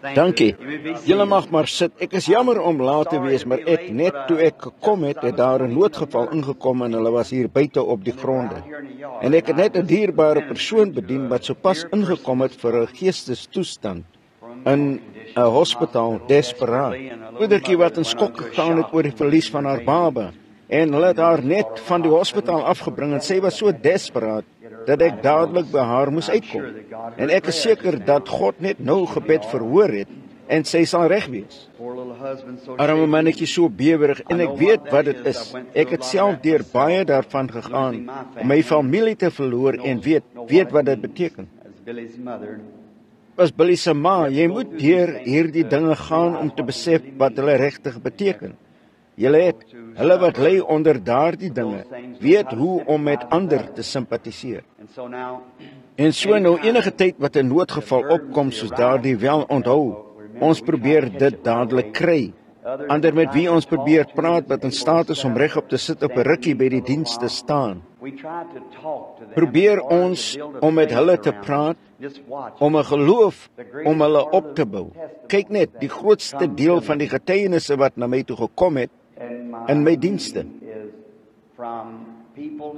Dankie. Julle mag maar sit. Ek is jammer om laat te wees, maar ek net toe ek gekom het daar 'n noodgeval ingekom en hulle was hier buite op die gronde. En ek het net 'n dierbare persoon bedien wat sopas ingekom het vir 'n geestestoestand in 'n hospitaal, desperaat. Moedertjie wat in skok gegaan het oor die verlies van haar baba. En hulle het haar net van die hospitaal afgebring en sy was so desperaat dat ek dadelik by haar moes uitkom. En ek is seker dat God net nou gebed verhoor het en sy sal reg wees. Arme mannetjie so bewerig en ek weet wat dit is. Ek het self deur baie daarvan gegaan om my familie te verloor en weet wat dit beteken. Was Billy se ma, jy moet deur hierdie dinge gaan om te besef wat hulle regtig beteken. Hulle wat ly onder daardie dinge, weet hoe om met ander te simpatiseer. En so nou enige tyd wat 'n noodgeval opkom soos daardie, wel onthou, ons probeer dit dadelik kry. Ander met wie ons probeer praat wat in staat is om regop te sit op 'n rukkie by die diens te staan. Probeer ons om met hulle te praat, om 'n geloof om hulle op te bou. Kyk net, die grootste deel van die getuienisse wat na my toe gekom het in my dienste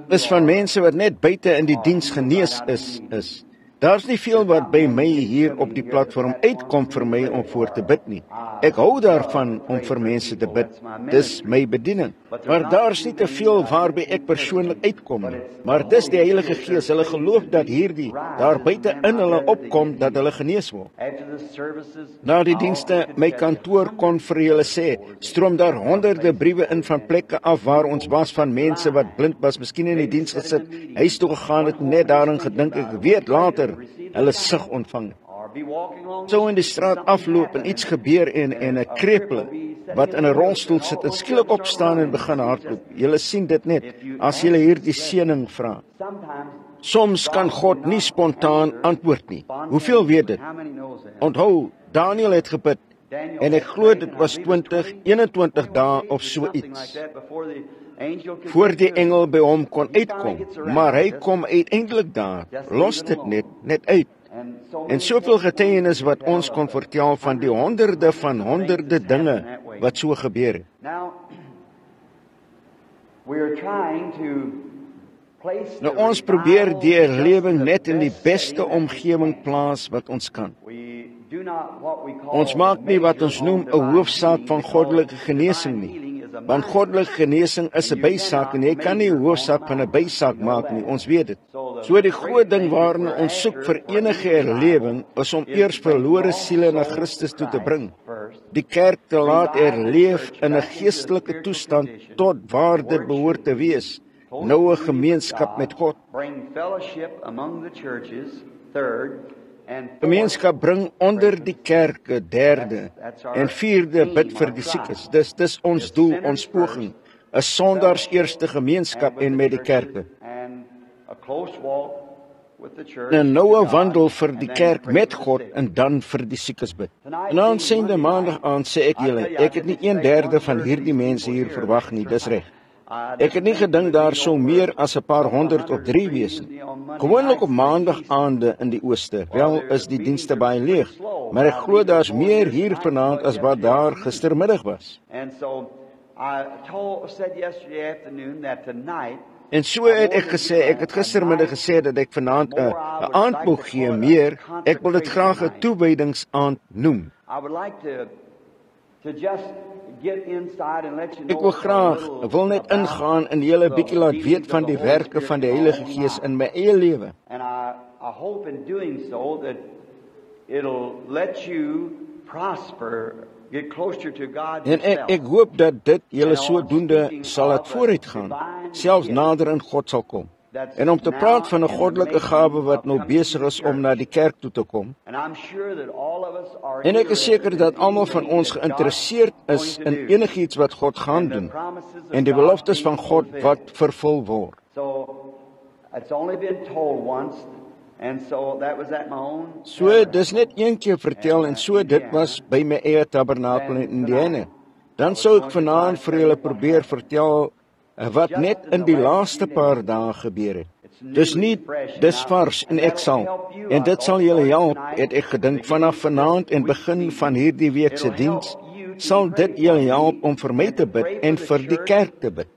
is van mense wat net buite in die diens genees is. Daar's nie veel wat by my hier op die platform uitkom vir my om voor te bid nie. Ek hou daarvan om vir mense te bid. Dis my bediening. Maar daar's nie te veel waarby ek persoonlik uitkom nie. Maar dis die Heilige Gees. Hulle geloof dat hierdie daar buite in hulle opkom dat hulle genees word. Na die dienste, my kantoor kon vir julle sê, stroom daar honderde briewe in van plekke af waar ons was van mense wat blind was, miskien in die diens gesit, huis toe gegaan het, net daarin gedink, ek weet later, hulle sig ontvang. So in die straat afloop en iets gebeur en 'n kreple wat in 'n rolstoel sit en skielik opstaan en begin hardloop. Julle sien dit net as julle hierdie seëning vra. Soms kan God nie spontaan antwoord nie. Hoeveel weet dit? Onthou, Daniel het gebid en ek glo dit was 21 dae of so iets voor die engel by hom kon uitkom, maar hy kom uiteindelik daar, los dit net uit. En soveel getuienis wat ons kon vertel van die honderde dinge wat so gebeur het. Nou ons probeer die herlewing net in die beste omgewing plaas wat ons kan. Ons maak nie wat ons noem 'n hoofsaak van goddelike genesing nie. Want goddelike genesing is 'n bysaak en jy kan nie 'n hoofsaak van 'n bysaak maak nie, ons weet dit. So die groot ding waarna ons soek vir enige herlewing is om eers verlore siele na Christus toe te bring. Die kerk te laat herleef in 'n geestelike toestand tot waar dit behoort te wees. Nou 'n gemeenskap met God. Gemeenskap bring onder die kerke, derde, en vierde bid vir die siekes. Dis ons doel, ons poging, 'n sondaars eerste gemeenskap en met die kerke. En nou 'n wandel vir die kerk met God en dan vir die siekes bid. En aansynde maandag aan sê ek julle, ek het nie 1/3 van hierdie mense hier verwag nie, dis reg. Ek het nie gedink daar sou meer as 'n paar honderd of 3 wees nie. Gewoonlik op maandag aande in die ooste, wel is die dienste baie leeg, maar ek glo daar's meer hier vanaand as wat daar gistermiddag was. En so het ek gesê, ek het gistermiddag gesê dat ek vanaand 'n aandboek gee meer, ek wil dit graag 'n toewydingsaand noem. Ek wil net ingaan en julle 'n bietjie laat weet van die werke van die Heilige Gees in my eie lewe. En ek hoop dat dit julle sodoende sal laat vooruitgaan, selfs nader in God sal kom. En om te praat van 'n goddelike gawe wat nou besig is om na die kerk toe te kom. En ek is seker dat almal van ons geïnteresseerd is in enigiets wat God gaan doen en die beloftes van God wat vervul word. So dis net een keer vertel en so dit was by my eie tabernakel in Indiana. Dan sou ek vanaand vir julle probeer vertel wat net in die laaste paar dae gebeur het. Dis nie, dis vars en ek sal. En dit sal julle help, het ek gedink, vanaf vanaand en begin van hierdie week se diens, sal dit julle help om vir my te bid en vir die kerk te bid.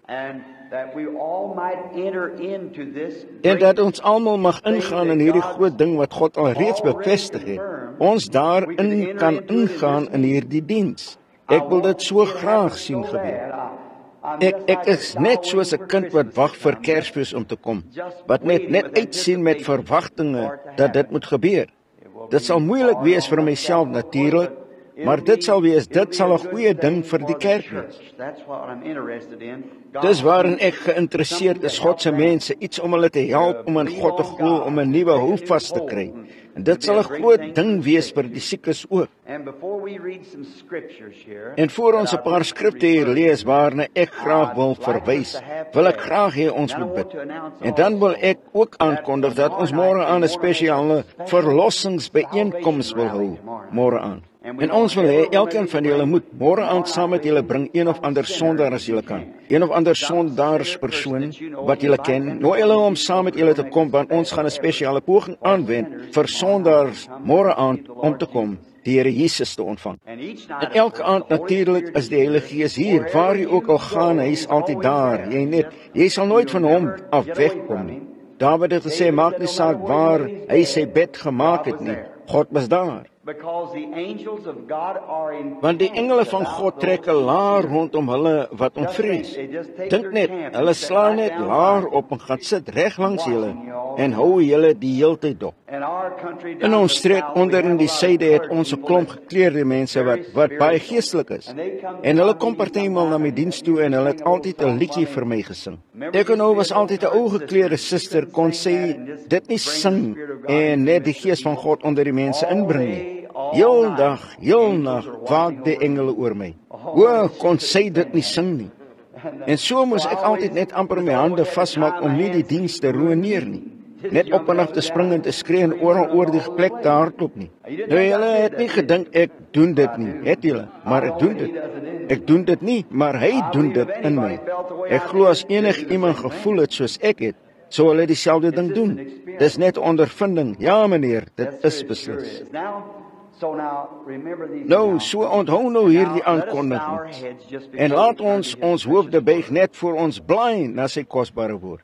En dat ons almal mag ingaan in hierdie groot ding wat God al reeds bevestig het. Ons daarin kan ingaan in hierdie diens. Ek wil dit so graag sien gebeur. Ek is net soos 'n kind wat wag vir Kersfees om te kom, wat net uitsien met verwagtinge dat dit moet gebeur. Dit sal moeilik wees vir myself natuurlik, maar dit sal 'n goeie ding vir die kerk wees. Dis waarin ek geïnteresseerd is, God se mense, iets om hulle te help om in God te glo, om 'n nuwe houvas te kry. En dit sal 'n groot ding wees vir die siekes ook. En voor ons 'n paar skrifte hier lees waarna ek graag wil verwys, wil ek graag hê ons moet bid. En dan wil ek ook aankondig dat ons môre aan 'n spesiale verlossingsbyeenkoms wil hou, môre aan. En ons wil hê elkeen van julle moet môre aand saam met julle bring een of ander sondaar as julle kan. Een of ander sondaarspersoon wat julle ken. Nooi hulle om saam met julle te kom, want ons gaan 'n spesiale poging aanwend vir sondaars môre aand om te kom, die Here Jesus te ontvang. En elke aand natuurlik is die Heilige Gees hier, waar jy ook al gaan, hy is altyd daar. Jy sal nooit van hom af wegkom nie. Dawid het gesê, maak nie saak waar hy sy bed gemaak het nie, God was daar. Want die engele van God trek 'n laar rondom hulle wat hom vrees. Dink net, hulle slaan net laar op en gaan sit reg langs julle en hou julle die heeltyd dop. In ons streek onder in die suide het ons 'n klomp gekleurde mense wat baie geestelik is. En hulle kom partymal na my diens toe en hulle het altyd 'n liedjie vir my gesing. Ek en nou was altyd 'n ou gekleurde suster, kon sê dit nie sing en net die gees van God onder die mense inbring nie. Heel nag waak die engele oor my. O, kon sy dit nie sing nie. En so moes ek altyd net amper my hande vasmaak om nie die diens te ruïneer nie. Net op en af te spring en te skree en oor die plek te hardloop nie. Nou julle het nie gedink ek doen dit nie, het julle? Maar ek doen dit. Ek doen dit nie, maar hy doen dit in my. Ek glo as enig iemand gevoel het soos ek het, sou hulle dieselfde ding doen. Dis net ondervinding. Ja meneer, dit is beslis. Nou, so onthou nou hierdie aankondigings. En laat ons hoofde buig net voor ons blaai na sy kosbare woord.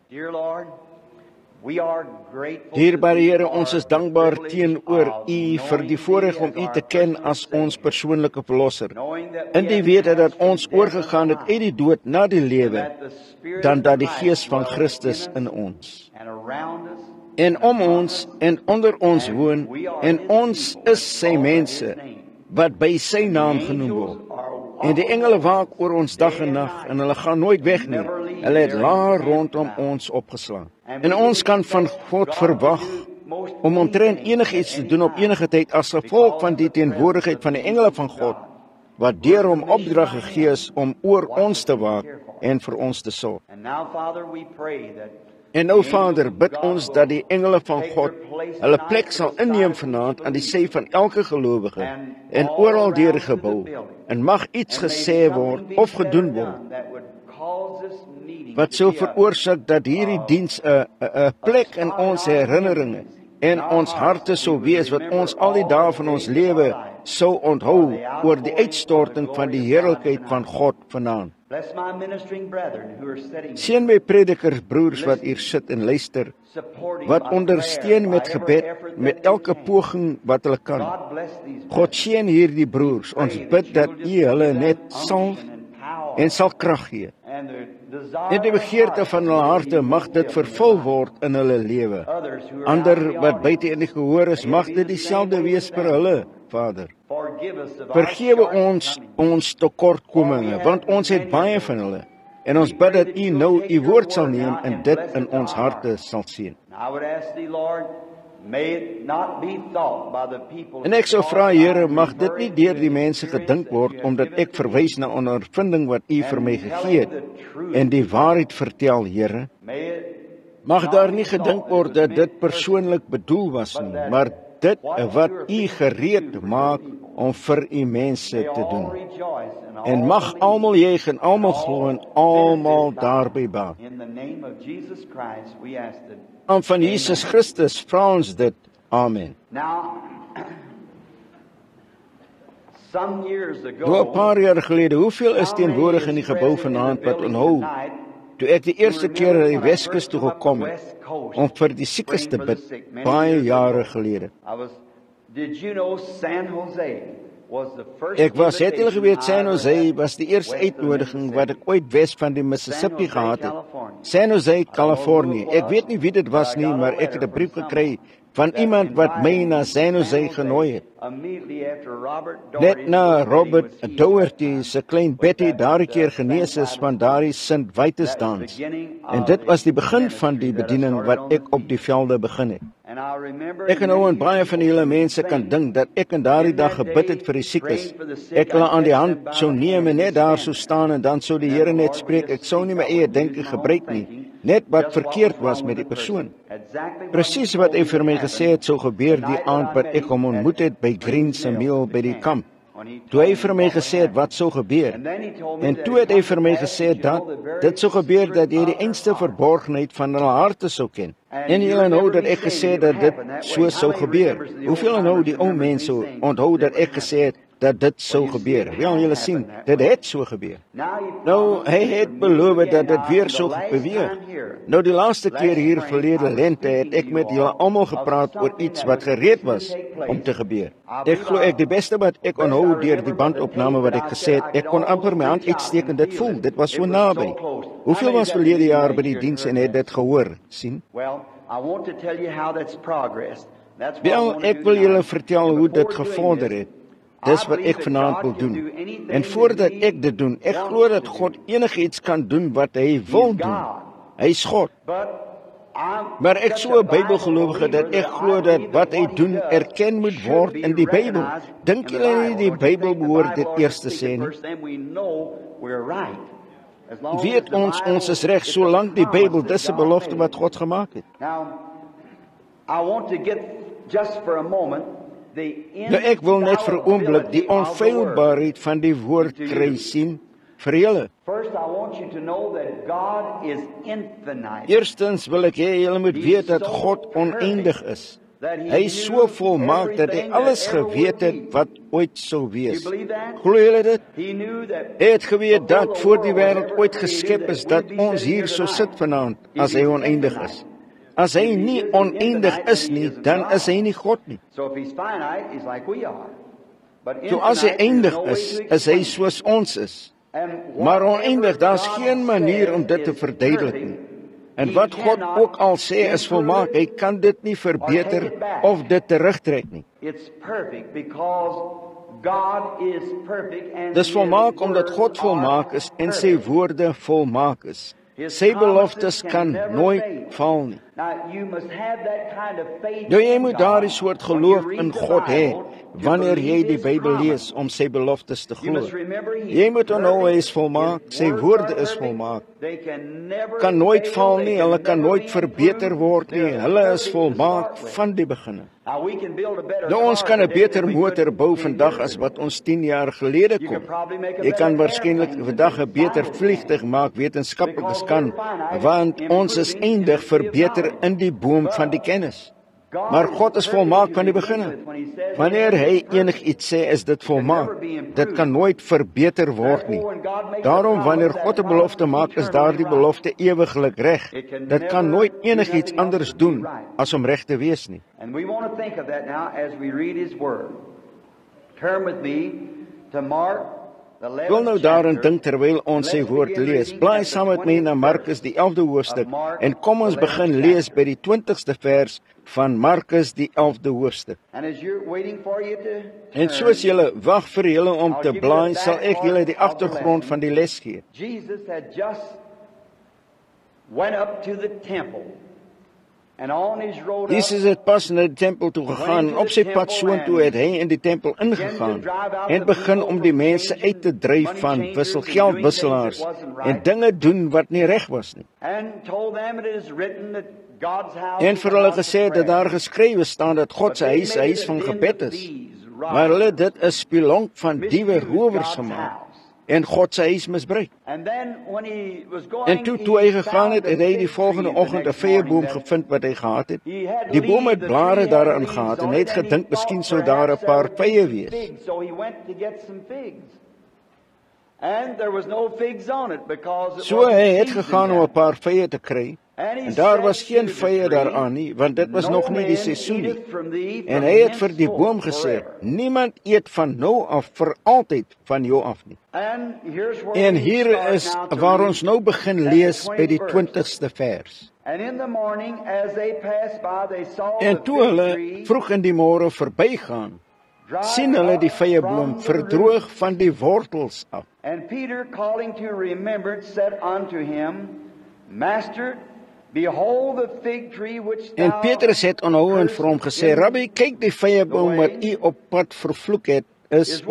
Dierbare Here, ons is dankbaar teenoor U vir die voorreg om U te ken as ons persoonlike verlosser. In die wete dat ons oorgegaan het uit die dood na die lewe, dan dat die Gees van Christus in ons en om ons en onder ons woon, en ons is sy mense wat by sy naam genoem word. En die engele waak oor ons dag en nag, en hulle gaan nooit weg nie. Hulle het laar rondom ons opgeslaan. En ons kan van God verwag om omtrent enigiets te doen op enige tyd as gevolg van die teenwoordigheid van die engele van God, wat deur hom opdrag gegee is om oor ons te waak en vir ons te sorg. En nou Vader, bid ons dat die engele van God hulle plek sal inneem vanaand aan die sy van elke gelowige en oral deur die gebou, en mag iets gesê word of gedoen word wat sou veroorsaak dat hierdie diens 'n plek in ons herinneringe en ons harte sou wees wat ons al die dae van ons lewe sou onthou oor die uitstorting van die heerlikheid van God vanaand. Seën my predikersbroers wat hier sit en luister, wat ondersteun met gebed, met elke poging wat hulle kan. God seën hierdie broers. Ons bid dat U hulle net salf en sal krag gee. En die begeerte van hulle harte mag dit vervul word in hulle lewe. Ander wat buite in die gehoor is, mag dit dieselfde wees vir hulle, Vader. Vergewe ons tekortkominge, want ons het baie van hulle. En ons bid dat U nou U woord sal neem en dit in ons harte sal seën. En ek sou vra, Here, mag dit nie deur die mense gedink word, omdat ek verwys na ondervinding wat U vir my gegee het, en die waarheid vertel, Here. Mag daar nie gedink word dat dit persoonlik bedoel was nie, maar dit wat U gereed maak om vir u mense te doen. En mag almal juig en almal glo en almal daarby baat. In van Jesus Christus vra ons dit. Amen. Door 'n paar jaar gelede, hoeveel is teenwoordig in die gebou vanaand wat onthou, toe ek die eerste keer na die Weskus toe gekom het, om vir die siekes te bid, baie jare gelede. Ek was, het julle geweet, San Jose was die eerste uitnodiging wat ek ooit wes van die Mississippi gehad het. San Jose, Californië. Ek weet nie wie dit was nie, maar ek het 'n brief gekry van iemand wat my na San Jose genooi het. Net na Robert Doherty se klein Betty daardie keer genees is van daardie Sint Vitusdans. En dit was die begin van die bediening wat ek op die velde begin het. Ek kan nou aan baie van julle mense kan dink dat ek in daardie dag gebid het vir die siekes. Ek hulle aan die hand sou neem en net daar sou staan en dan sou die Here net spreek. Ek sou nie my eie denke gebruik nie, net wat verkeerd was met die persoon. Presies wat hy vir my gesê het sou gebeur die aand wat ek hom ontmoet het by Green se meal by die kamp. Toe hy vir my gesê het wat sou gebeur. En toe het hy vir my gesê dat dit sou gebeur dat jy die einste verborgenheid van hulle harte sou ken. En julle onthou dat ek gesê het dat dit so sou gebeur. Hoeveel onthou die ou mense onthou dat ek gesê het dat dit sou gebeur? Wel, julle sien, dit het so gebeur. Nou, hy het beloof dat dit weer sou gebeur. Nou, die laaste keer hier verlede lente het ek met julle almal gepraat oor iets wat gereed was om te gebeur. Ek glo ek die beste wat ek onthou deur die bandopname wat ek gesê het, ek kon amper my hand uitsteek en dit voel, dit was so naby. Hoeveel was verlede jaar by die diens en het dit gehoor, sien? Wel, ek wil julle vertel hoe dit gevorder het. Dis wat ek vanaand wil doen. En voordat ek dit doen, ek glo dat God enigiets kan doen wat hy wil doen. Hy is God. Maar ek so 'n Bybelgelowige dat ek glo dat wat hy doen erken moet word in die Bybel. Dink julle nie die Bybel behoort dit eers te sê nie? Weet ons is reg solank die Bybel dis 'n belofte wat God gemaak het. Nou ek wil net vir 'n oomblik die onfeilbaarheid van die woord kry sien vir julle. Eerstens wil ek hê julle moet weet dat God oneindig is. Hy is so volmaak dat hy alles geweet het wat ooit sou wees. Glo julle dit? Hy het geweet dat voor die wêreld ooit geskep is dat ons hier sou sit vanaand as hy oneindig is. As hy nie oneindig is nie, dan is hy nie God nie. So as hy eindig is hy soos ons is. Maar oneindig, daar's geen manier om dit te verduidelik nie. En wat God ook al sê is volmaak, hy kan dit nie verbeter of dit terugtrek nie. Dis volmaak omdat God volmaak is en sy woorde volmaak is. Sy beloftes kan nooit val nie. Nou jy moet daardie soort geloof in God hê wanneer jy die Bybel lees om sy beloftes te glo. Jy moet onthou hy is volmaak, sy woorde is volmaak. Kan nooit val nie, hulle kan nooit verbeter word nie, hulle is volmaak van die begin. Nou ons kan 'n beter motor bou vandag as wat ons 10 jaar gelede kon. Jy kan waarskynlik vandag 'n beter vliegtuig maak, wetenskaplikes kan, want ons is eindig verbeter in die boom van die kennis. Maar God is volmaak van die begin. Wanneer hy enigiets sê, is dit volmaak. Dit kan nooit verbeter word nie. Daarom wanneer God 'n belofte maak, is daardie belofte ewiglik reg. Dit kan nooit enigiets anders doen as om reg te wees nie. And we want to think of that now as we read his word. Turn with me to Mark. Ek wil nou daarin dink terwyl ons sy woord lees. Blaai saam met my na Markus die 11de hoofstuk en kom ons begin lees by die 20ste vers van Markus die 11de hoofstuk. En soos julle wag vir julle om te blaai, sal ek julle die agtergrond van die les gee. Jesus had just went up to the temple. Jesus het pas na die tempel toe gegaan en op sy pad soontoe het hy in die tempel ingegaan en begin om die mense uit te dryf van geldwisselaars en dinge doen wat nie reg was nie. En vir hulle gesê dat daar geskrywe staan dat God se huis 'n huis van gebed is. maar hulle dit 'n spelonk van diewe rowers gemaak en God se huis misbruik. En toe hy gegaan het, het hy die volgende oggend 'n vyeboom gevind wat hy gehad het. Die boom het blare daarin gehad en hy het gedink miskien sou daar 'n paar vye wees. So hy het gegaan om 'n paar vye te kry. En daar was geen vye daaraan nie, want dit was nog nie die seisoen nie. En hy het vir die boom gesê, niemand eet van nou af vir altyd van jou af nie. En hier is waar ons nou begin lees by die 20ste vers. En toe hulle vroeg in die môre verbygaan, sien hulle die vyeboom verdroog van die wortels af. And Peter, calling to remembrance, said unto him, Master, behold the fig tree which thou En Petrus het aanhou en vir hom gesê, Rabbi, kyk die vyeboom wat u op pad vervloek het, is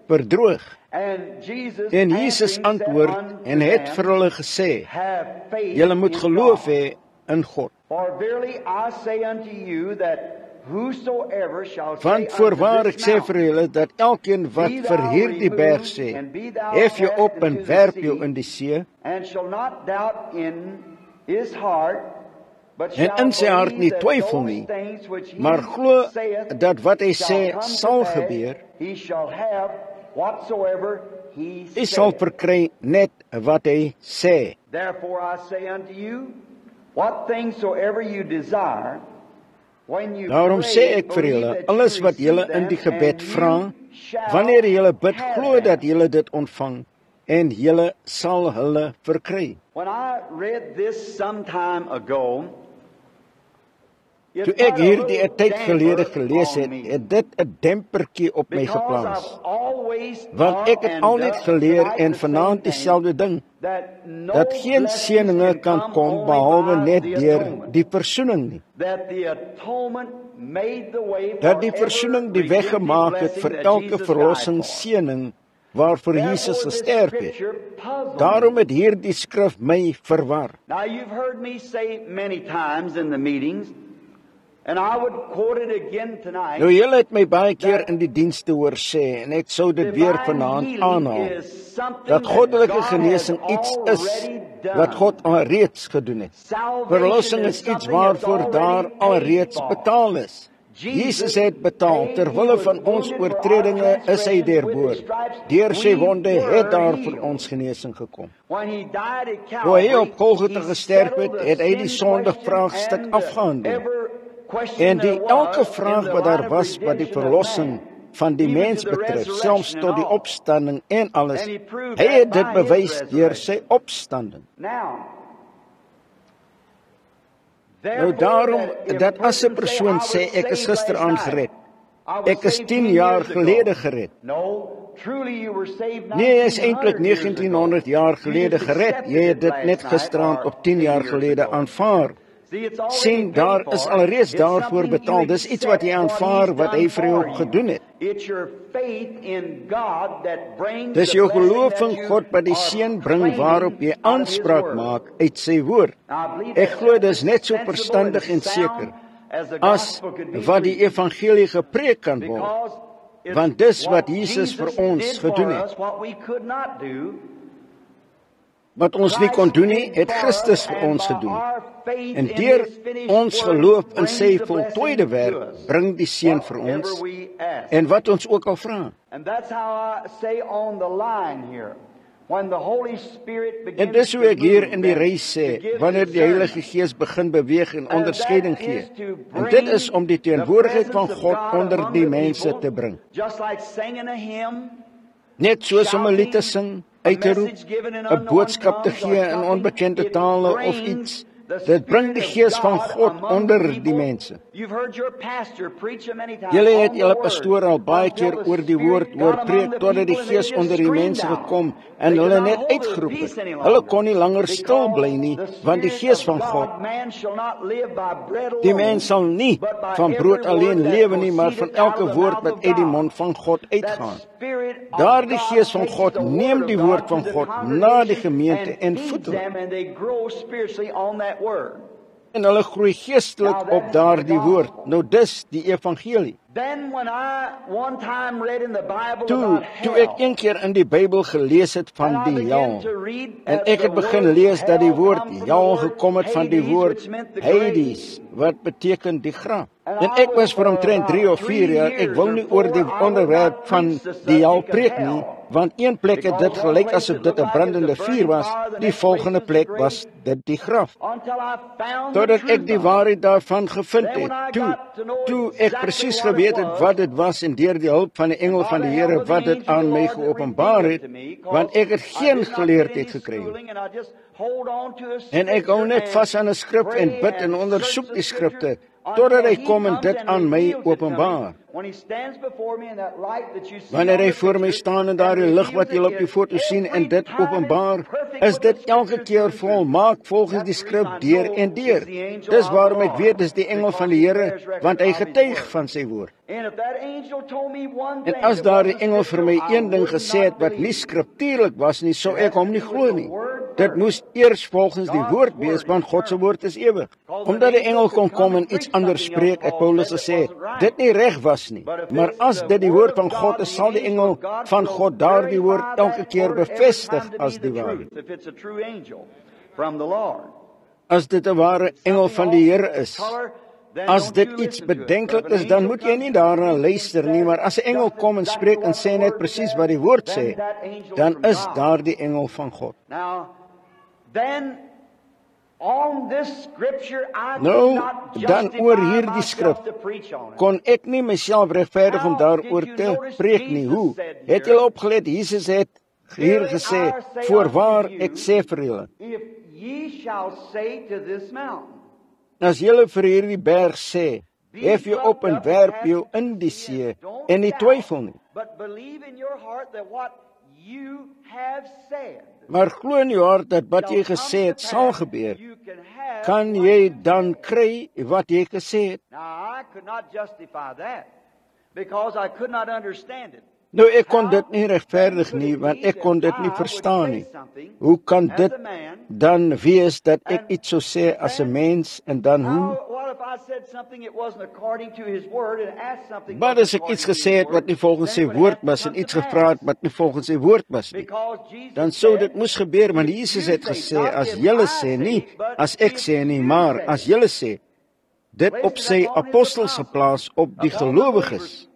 verdroog. En Jesus antwoord en het vir hulle gesê, julle moet geloof hê in God. For verily I say unto you that whosoever shall say Want voorwaar ek sê vir julle dat elkeen wat vir hierdie berg sê, hef jou op en werp jou in die see, and shall not doubt in his heart, but en in sy hart nie twyfel nie, maar glo dat wat hy sê sal gebeur, he shall have whatsoever he hy sal verkry net wat hy sê. Therefore I say unto you, what things soever you desire, Daarom sê ek vir julle, alles wat julle in die gebed vra, wanneer julle bid, glo dat julle dit ontvang, en julle sal hulle verkry. When I read this some time ago, toe ek hierdie 'n tyd gelede gelees het, het dit 'n dempertjie op my geplaas. Want ek het altyd geleer en vanaand dieselfde ding, dat geen seëninge kan kom behalwe net deur die versoening nie. Dat die versoening die weg gemaak het vir elke verlossing seëning waarvoor Jesus gesterf het. Daarom het hierdie skrif my verwar. Now you've heard me say many times in the meetings, and I would quote it again tonight. Nou julle het my baie keer in die dienste hoor sê en ek sou dit weer vanaand aanhaal. Dat goddelike genesing iets is wat God alreeds gedoen het. Verlossing is iets waarvoor daar alreeds betaal is. Jesus het betaal, terwille van ons oortredinge is hy deurboor. Deur sy wonde het daar vir ons genesing gekom. Toe hy op Golgotha gesterf het, het hy die sondevraagstuk afgehandel. En die elke vraag wat daar was wat die verlossing van die mens betref, selfs tot die opstanding en alles, hy het dit bewys deur sy opstanding. Nou daarom, dat as 'n persoon sê, ek is gisteraan gered, ek is 10 jaar gelede gered. Nee, jy is eintlik 1900 jaar gelede gered, jy het dit net gisteraan op 10 jaar gelede aanvaar. Sien, daar is alreeds daarvoor betaal. Dis iets wat jy aanvaar, wat hy vir jou gedoen het. Dis jou geloof in God wat die seën bring waarop jy aanspraak maak uit sy woord. Ek glo dis net so verstandig en seker as wat die evangelie gepreek kan word. Want dis wat Jesus vir ons gedoen het. Wat ons nie kon doen nie, het Christus vir ons gedoen. En deur ons geloof in sy voltooide werk, bring die seën vir ons, en wat ons ook al vra. En dis hoe ek hier in die reis sê, wanneer die Heilige Gees begin beweeg en onderskeiding gee. En dit is om die teenwoordigheid van God onder die mense te bring. Net soos om 'n lied te sing, uit te roep, 'n boodskap te gee in onbekende tale of iets. Dit bring die gees van God onder die mense. Julle het julle pastoor al baie keer oor die woord hoor preek totdat die gees onder die mense gekom en hulle net uitgeroep het. Hulle kon nie langer stil bly nie, want die gees van God, die mens sal nie van brood alleen lewe nie, maar van elke woord wat uit die mond van God uitgaan. Daardie gees van God neem die woord van God na die gemeente en voed hulle. En hulle groei geestelik op daardie woord. Nou dis die evangelie. Then when I one time read in the Bible Toe ek een keer in die Bybel gelees het van die hel, en ek het begin lees dat die woord hel gekom het van die woord Hades, wat beteken die graf. En ek was vir omtrent 3 of 4 jaar, ek wil nie oor die onderwerp van die hel preek nie, want een plek het dit gelyk asof dit 'n brandende vuur was, die volgende plek was dit die graf. Totdat ek die waarheid daarvan gevind het, toe ek presies geweet het wat dit was en deur die hulp van die engel van die Here wat dit aan my geopenbaar het, want ek het geen geleerdheid gekry. En ek hou net vas aan 'n skrif en bid en ondersoek die skrifte, totdat hy kom en dit aan my openbaar. Wanneer hy voor my staan in daardie lig wat julle op die foto sien en dit openbaar, is dit elke keer volmaak volgens die skrif deur en deur. Dis waarom ek weet dis die engel van die Here, want hy getuig van sy woord. En as daardie engel vir my een ding gesê het wat nie skriftuurlik was nie, sou ek hom nie glo nie. Dit moes eers volgens die woord wees, want God se woord is ewig. Omdat die engel kon kom en iets anders spreek, het Paulus gesê, dit nie reg was nie. Maar as dit die woord van God is, sal die engel van God daardie woord elke keer bevestig as die waarheid. As dit 'n ware engel van die Here is, as dit iets bedenklik is, dan moet jy nie daarna luister nie, maar as 'n engel kom en spreek en sê net presies wat die woord sê, dan is daardie engel van God. Nou, dan oor hierdie skrif kon ek nie myself regverdig om daaroor te preek nie. Hoe? Het julle opgelet, Jesus het hier gesê, voorwaar ek sê vir julle, as julle vir hierdie berg sê, hef jou op en werp jou in die see, en nie twyfel nie. Maar glo in jou hart dat wat jy gesê het sal gebeur, kan jy dan kry wat jy gesê het? Nou, ek kon dit nie regverdig nie, want ek kon dit nie verstaan nie. Hoe kan dit dan wees dat ek iets sou sê as 'n mens, en dan hoe? Maar as ek iets gesê het wat nie volgens sy woord was, en iets gevra het wat nie volgens sy woord was nie, dan sou dit moes gebeur, want Jesus het gesê, as julle sê, nie as ek sê nie, maar as julle sê, dit op sy apostels geplaas, op die gelowiges.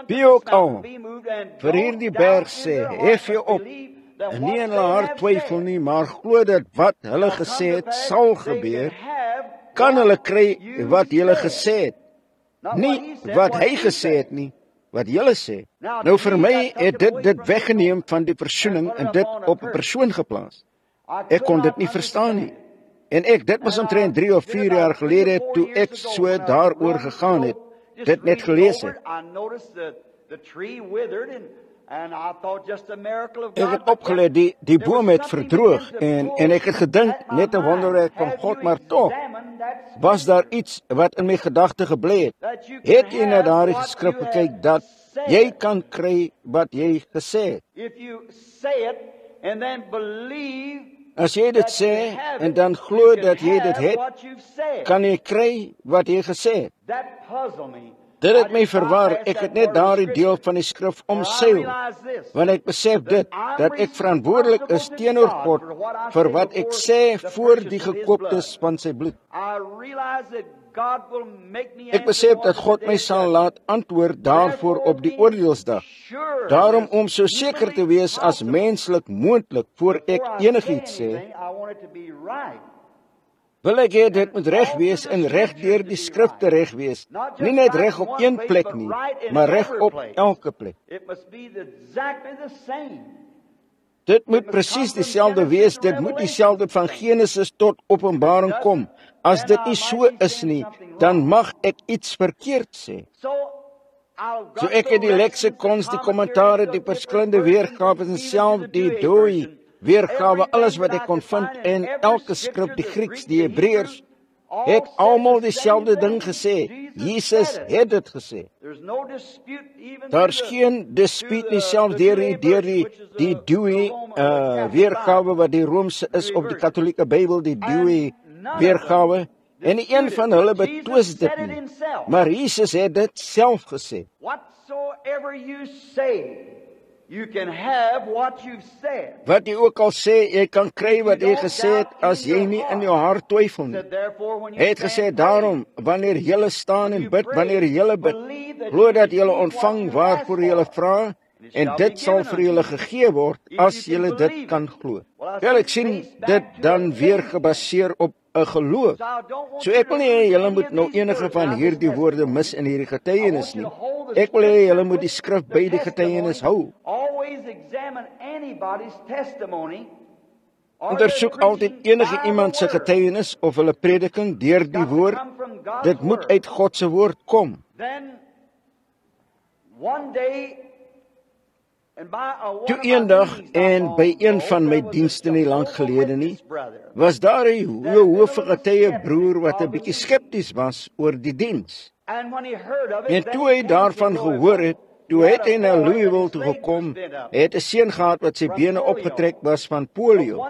Wie ook al vir hierdie berg sê, hef jou op, en nie in hulle hart twyfel nie, maar glo dat wat hulle gesê het sal gebeur, kan hulle kry wat julle gesê het. Nie wat hy gesê het nie, wat julle sê. Nou vir my het dit weggeneem van die versoening en dit op 'n persoon geplaas. Ek kon dit nie verstaan nie. En dit was omtrent 3 of 4 jaar gelede toe ek so daaroor gegaan het, dit net gelees het. Ek het opgelet, die boom het verdroog, en ek het gedink, net 'n wonderwerk van God, maar toch, was daar iets wat in my gedagte gebly het. Het jy na daardie skrif gekyk, dat jy kan kry wat jy gesê het. As jy dit sê, en dan glo dat jy dit het, kan jy kry wat jy gesê het. Dit het my verwar, ek het net daardie deel van die skrif omseil, want ek besef dit, dat ek verantwoordelik is teenoor God, vir wat ek sê voor die gekooptes van sy bloed. Ek besef dat God my sal laat antwoord daarvoor op die oordeelsdag. Daarom om so seker te wees as menslik moontlik, voor ek enigiets sê, wil ek hê dit moet reg wees en reg deur die skrifte reg wees. Nie net reg op een plek nie, maar reg op elke plek. Dit moet presies dieselfde wees, dit moet dieselfde van Genesis tot Openbaring kom. As dit nie so is nie, dan mag ek iets verkeerd sê. So ek het die leksikons, die kommentare, die verskillende weergawe en self die dooi weergawe, alles wat ek kon vind, en elke skrif, die Grieks, die Hebreërs, het almal dieselfde ding gesê. Jesus het dit gesê. Daar's geen dispuut nie, selfs deur die Dewey weergawe wat die Romeinse is op die Katholieke Bybel, die Dewey weergawe, en nie een van hulle betwis dit nie. Maar Jesus het dit self gesê. Whatsoever you say, you can have what you've said. Wat jy ook al sê, jy kan kry wat jy gesê het, as jy nie in jou hart twyfel nie. Hy het gesê, daarom, wanneer julle staan en bid, wanneer julle bid, glo dat julle ontvang waarvoor julle vra, en dit sal vir julle gegee word, as julle dit kan glo. Wel, ek sien dit dan weer gebaseer op 'n geloof. So ek wil nie hê julle moet nou enige van hierdie woorde mis in hierdie getuienis nie. Ek wil hê julle moet die skrif by die getuienis hou. Ondersoek altyd enige iemand se getuienis of hulle prediking deur die woord. Dit moet uit God se woord kom. Toe eendag, en by een van my dienste nie lank gelede nie, was daar 'n hoofgetuie broer wat 'n bietjie skepties was oor die diens. En toe hy daarvan gehoor het, toe het hy na Louisville toe gekom, het 'n seun gehad wat sy bene opgetrek was van polio.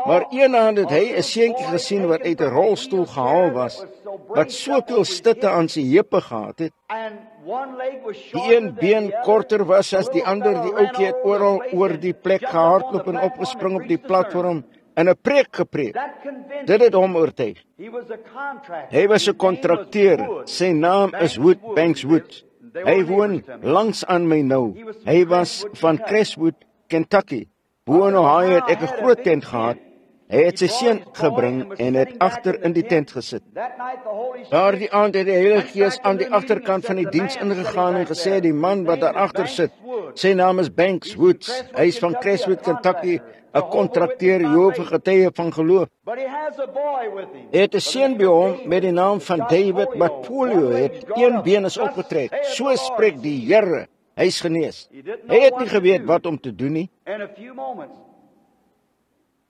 Maar eendag het hy 'n seentjie gesien wat uit 'n rolstoel gehaal was, wat soveel stutte aan sy heupe gehad het. Die een been korter was as die ander, die ouetjie het oral oor die plek gehardloop en opgespring op die platform en 'n preek gepreek. Dit het hom oortuig. Hy was 'n kontrakteur. Sy naam is Wood, Banks Wood. Hy woon langs aan my nou. Hy was van Crestwood, Kentucky. Bo in Ohio het ek 'n groot tent gehad. Hy het sy seun gebring en het agter in die tent gesit. Daardie aand het die Heilige Gees aan die agterkant van die diens ingegaan en gesê, die man wat daar agter sit, sy naam is Banks Woods. Hy is van Crestwood, Kentucky, 'n kontrakteur, Jehova getuie van geloof. Hy het 'n seun by hom met die naam van David wat polio het. Een been is opgetrek. So spreek die Here. Hy is genees. Hy het nie geweet wat om te doen nie.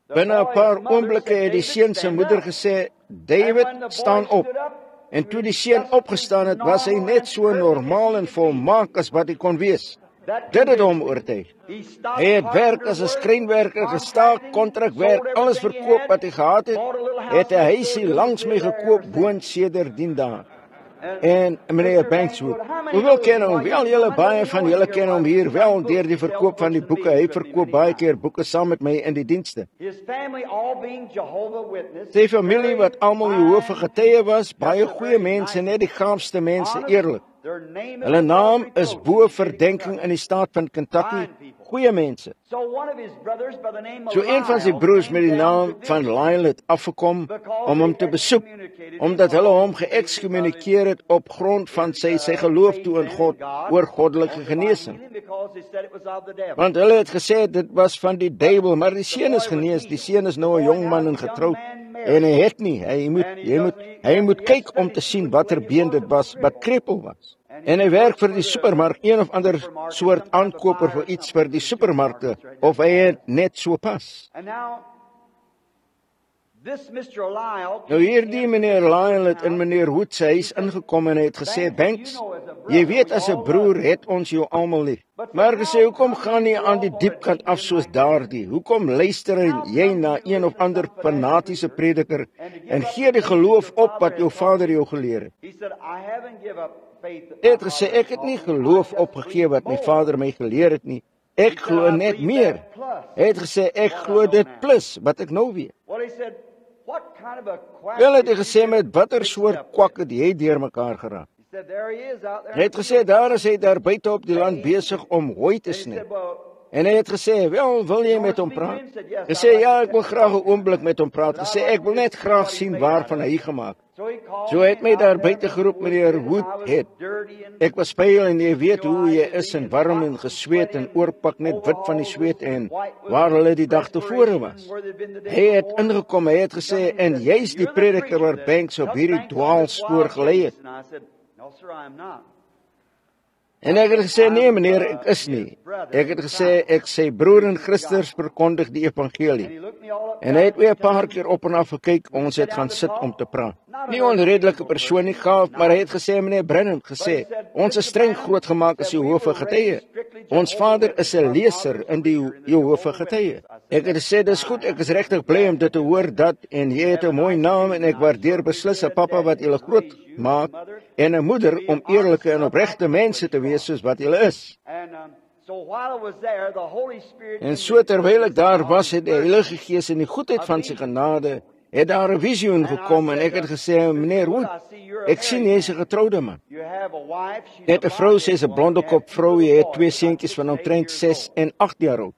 Binne 'n paar oomblikke het die seun se moeder gesê, David, staan op. En toe die seun opgestaan het, was hy net so normaal en volmaak as wat hy kon wees. Dit het hom oortuig. Hy het werk as 'n skrynwerker gestaak, kontrakwerk, alles verkoop wat hy gehad het 'n huisie langs my gekoop, woon sedertdien daar. En meneer Bankswood, hoeveel ken hom? Wel, julle baie van julle ken hom hier wel deur die verkoop van die boeke. Hy verkoop baie keer boeke saam met my in die dienste. Sy familie wat almal Jehova getuie was, baie goeie mense, net die gaafste mense, eerlik. Hulle naam is bo verdenking in die staat van Kentucky, goeie mense. So een van sy broers met die naam van Lyle het afgekom om hom te besoek, omdat hulle hom geëkskommunikeer het op grond van sy geloof toe in God oor goddelike genesing. Want hulle het gesê dit was van die duiwel, maar die seun is genees, die seun is nou 'n jong man en getroud. En hy het nie, hy moet kyk om te sien watter been dit was, wat krepel was. En hy werk vir die supermark, een of ander soort aankoper vir iets vir die supermarkte, of hy het net so pas. Nou hierdie meneer Lyle het in meneer Wood se huis ingekom en hy het gesê, Banks, jy weet as 'n broer het ons jou almal lief. Maar gesê, hoekom gaan jy aan die diep kant af soos daardie? Hoekom luister jy na een of ander fanatiese prediker en gee die geloof op wat jou vader jou geleer het? Hy het gesê, ek het nie geloof opgegee wat my vader my geleer het nie. Ek glo net meer. Hy het gesê, ek glo dit plus wat ek nou weet. Wel het hy gesê, met watter soort kwak het jy deurmekaar geraak? Hy het gesê, daar is hy daar buite op die land besig om hooi te sny. En hy het gesê, wel, wil jy met hom praat? Hy sê, ja, ek wil graag 'n oomblik met hom praat. Hy sê, ek wil net graag sien waarvan hy gemaak. So hy het my daar buite geroep, meneer Woodhead. Ek was pyl en jy weet hoe jy is en warm en gesweet en oorpak net wit van die sweet en waar hulle die dag tevore was. Hy het ingekom, hy het gesê, en jy's die prediker waar Banks op hierdie dwaalspoor gelei het. En ek het gesê, nee meneer, ek is nie. Ek het gesê, ek sê broer in Christus verkondig die evangelie. En hy het weer 'n paar keer op en af gekyk, ons het gaan sit om te praat. Nie onredelike persoon nie gaaf, maar hy het gesê, meneer Brennan, gesê, ons is streng groot gemaak as Jehova getuie. Ons vader is 'n leser in die Jehova getuie. Ek het gesê, dis goed, ek is regtig bly om dit te hoor dat, en jy het 'n mooi naam en ek waardeer beslis 'n pappa wat julle groot maak en 'n moeder om eerlike en opregte mense te wees soos wat julle is. En so terwyl ek daar was, het die Heilige Gees in die goedheid van sy genade, het daar 'n visioen gekom en ek het gesê, meneer Wood, ek sien jy is 'n getroude man. Net 'n vrou, sy is 'n blonde kop vrou, jy het 2 seentjies van omtrent 6 en 8 jaar oud.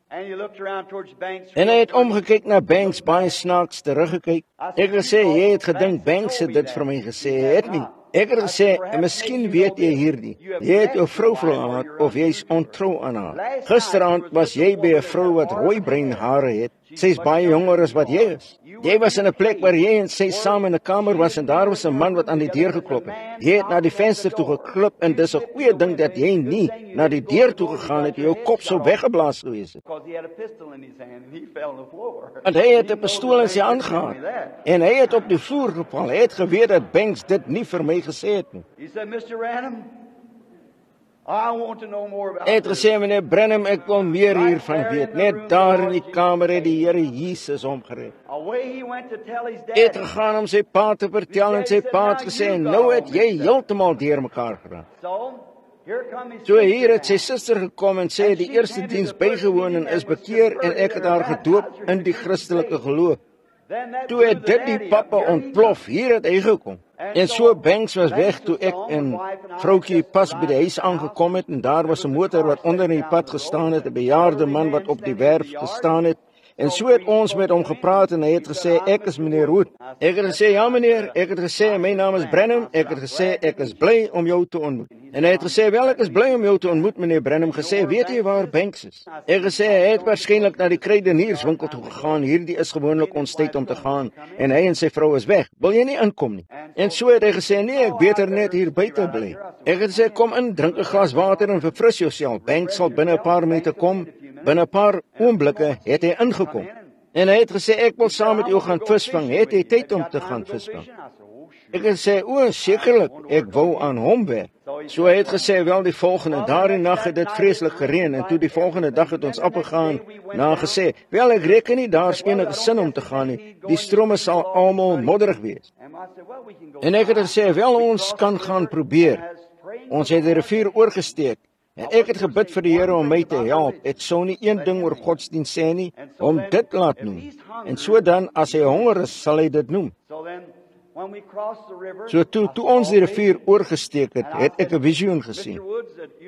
En hy het omgekyk na Banks, baie snaaks teruggekyk. Ek het gesê, jy het gedink Banks het dit vir my gesê, hy het nie. Ek het gesê, miskien weet jy hierdie. Jy het jou vrou verlaat of jy's ontrou aan haar. Gisteraand was jy by 'n vrou wat rooi bruin hare het. Sy's baie jonger as wat jy is. Jy was in 'n plek waar jy en sy saam in 'n kamer was en daar was 'n man wat aan die deur geklop het. Jy het na die venster toe geklip en dis 'n goeie ding dat jy nie na die deur toe gegaan het, jou kop sou weggeblaas gewees het. Want hy het 'n pistool in sy hand gehad en hy het op die vloer geval. Hy het geweet dat Banks dit nie vir my gesê het nie. Hy het gesê, meneer Branham, ek wil meer hiervan weet. Net daar in die kamer het die Here Jesus omgered. Hy het gegaan om sy pa te vertel en sy pa het gesê, nou het jy heeltemal deurmekaar geraak. So hier het sy suster gekom en sê, die eerste diens bygewoon en is bekeer en ek het haar gedoop in die Christelike geloof. Toe het dit die pappa ontplof, hier het hy gekom. En so Banks was weg toe ek en vroukie pas by die huis aangekom het en daar was 'n motor wat onder in die pad gestaan het, 'n bejaarde man wat op die werf gestaan het. En so het ons met hom gepraat en hy het gesê, ek is meneer Wood. Ek het gesê, ja meneer, ek het gesê, my naam is Branham, ek het gesê, ek is bly om jou te ontmoet. En hy het gesê, wel, ek is bly om jou te ontmoet, meneer Branham, gesê, weet jy waar Banks is? Ek gesê, hy het waarskynlik na die kruidenierswinkel toe gegaan, hierdie is gewoonlik ons tyd om te gaan, en hy en sy vrou is weg, wil jy nie inkom nie? En so het hy gesê, nee, ek beter net hier buite bly. Ek het gesê, kom in, drink 'n glas water en verfris jouself, Banks sal binne 'n paar minute kom. Binne 'n paar oomblikke het hy ingekom. En hy het gesê, ek wil saam met jou gaan visvang. Het hy tyd om te gaan visvang? Ek het gesê, o, sekerlik, ek wou aan hom werk. So hy het gesê, wel die volgende, daardie nag het dit vreeslik gereën en toe die volgende dag het ons opgegaan na gesê, wel ek reken nie daar's enige sin om te gaan nie. Die strome sal almal modderig wees. En ek het gesê, wel ons kan gaan probeer. Ons het die rivier oorgesteek. En ek het gebid vir die Here om my te help. Ek sou nie een ding oor godsdienst sê nie, om dit laat noem. En so dan, as hy honger is, sal hy dit noem. So toe ons die rivier oorgesteek het, het ek 'n visioen gesien.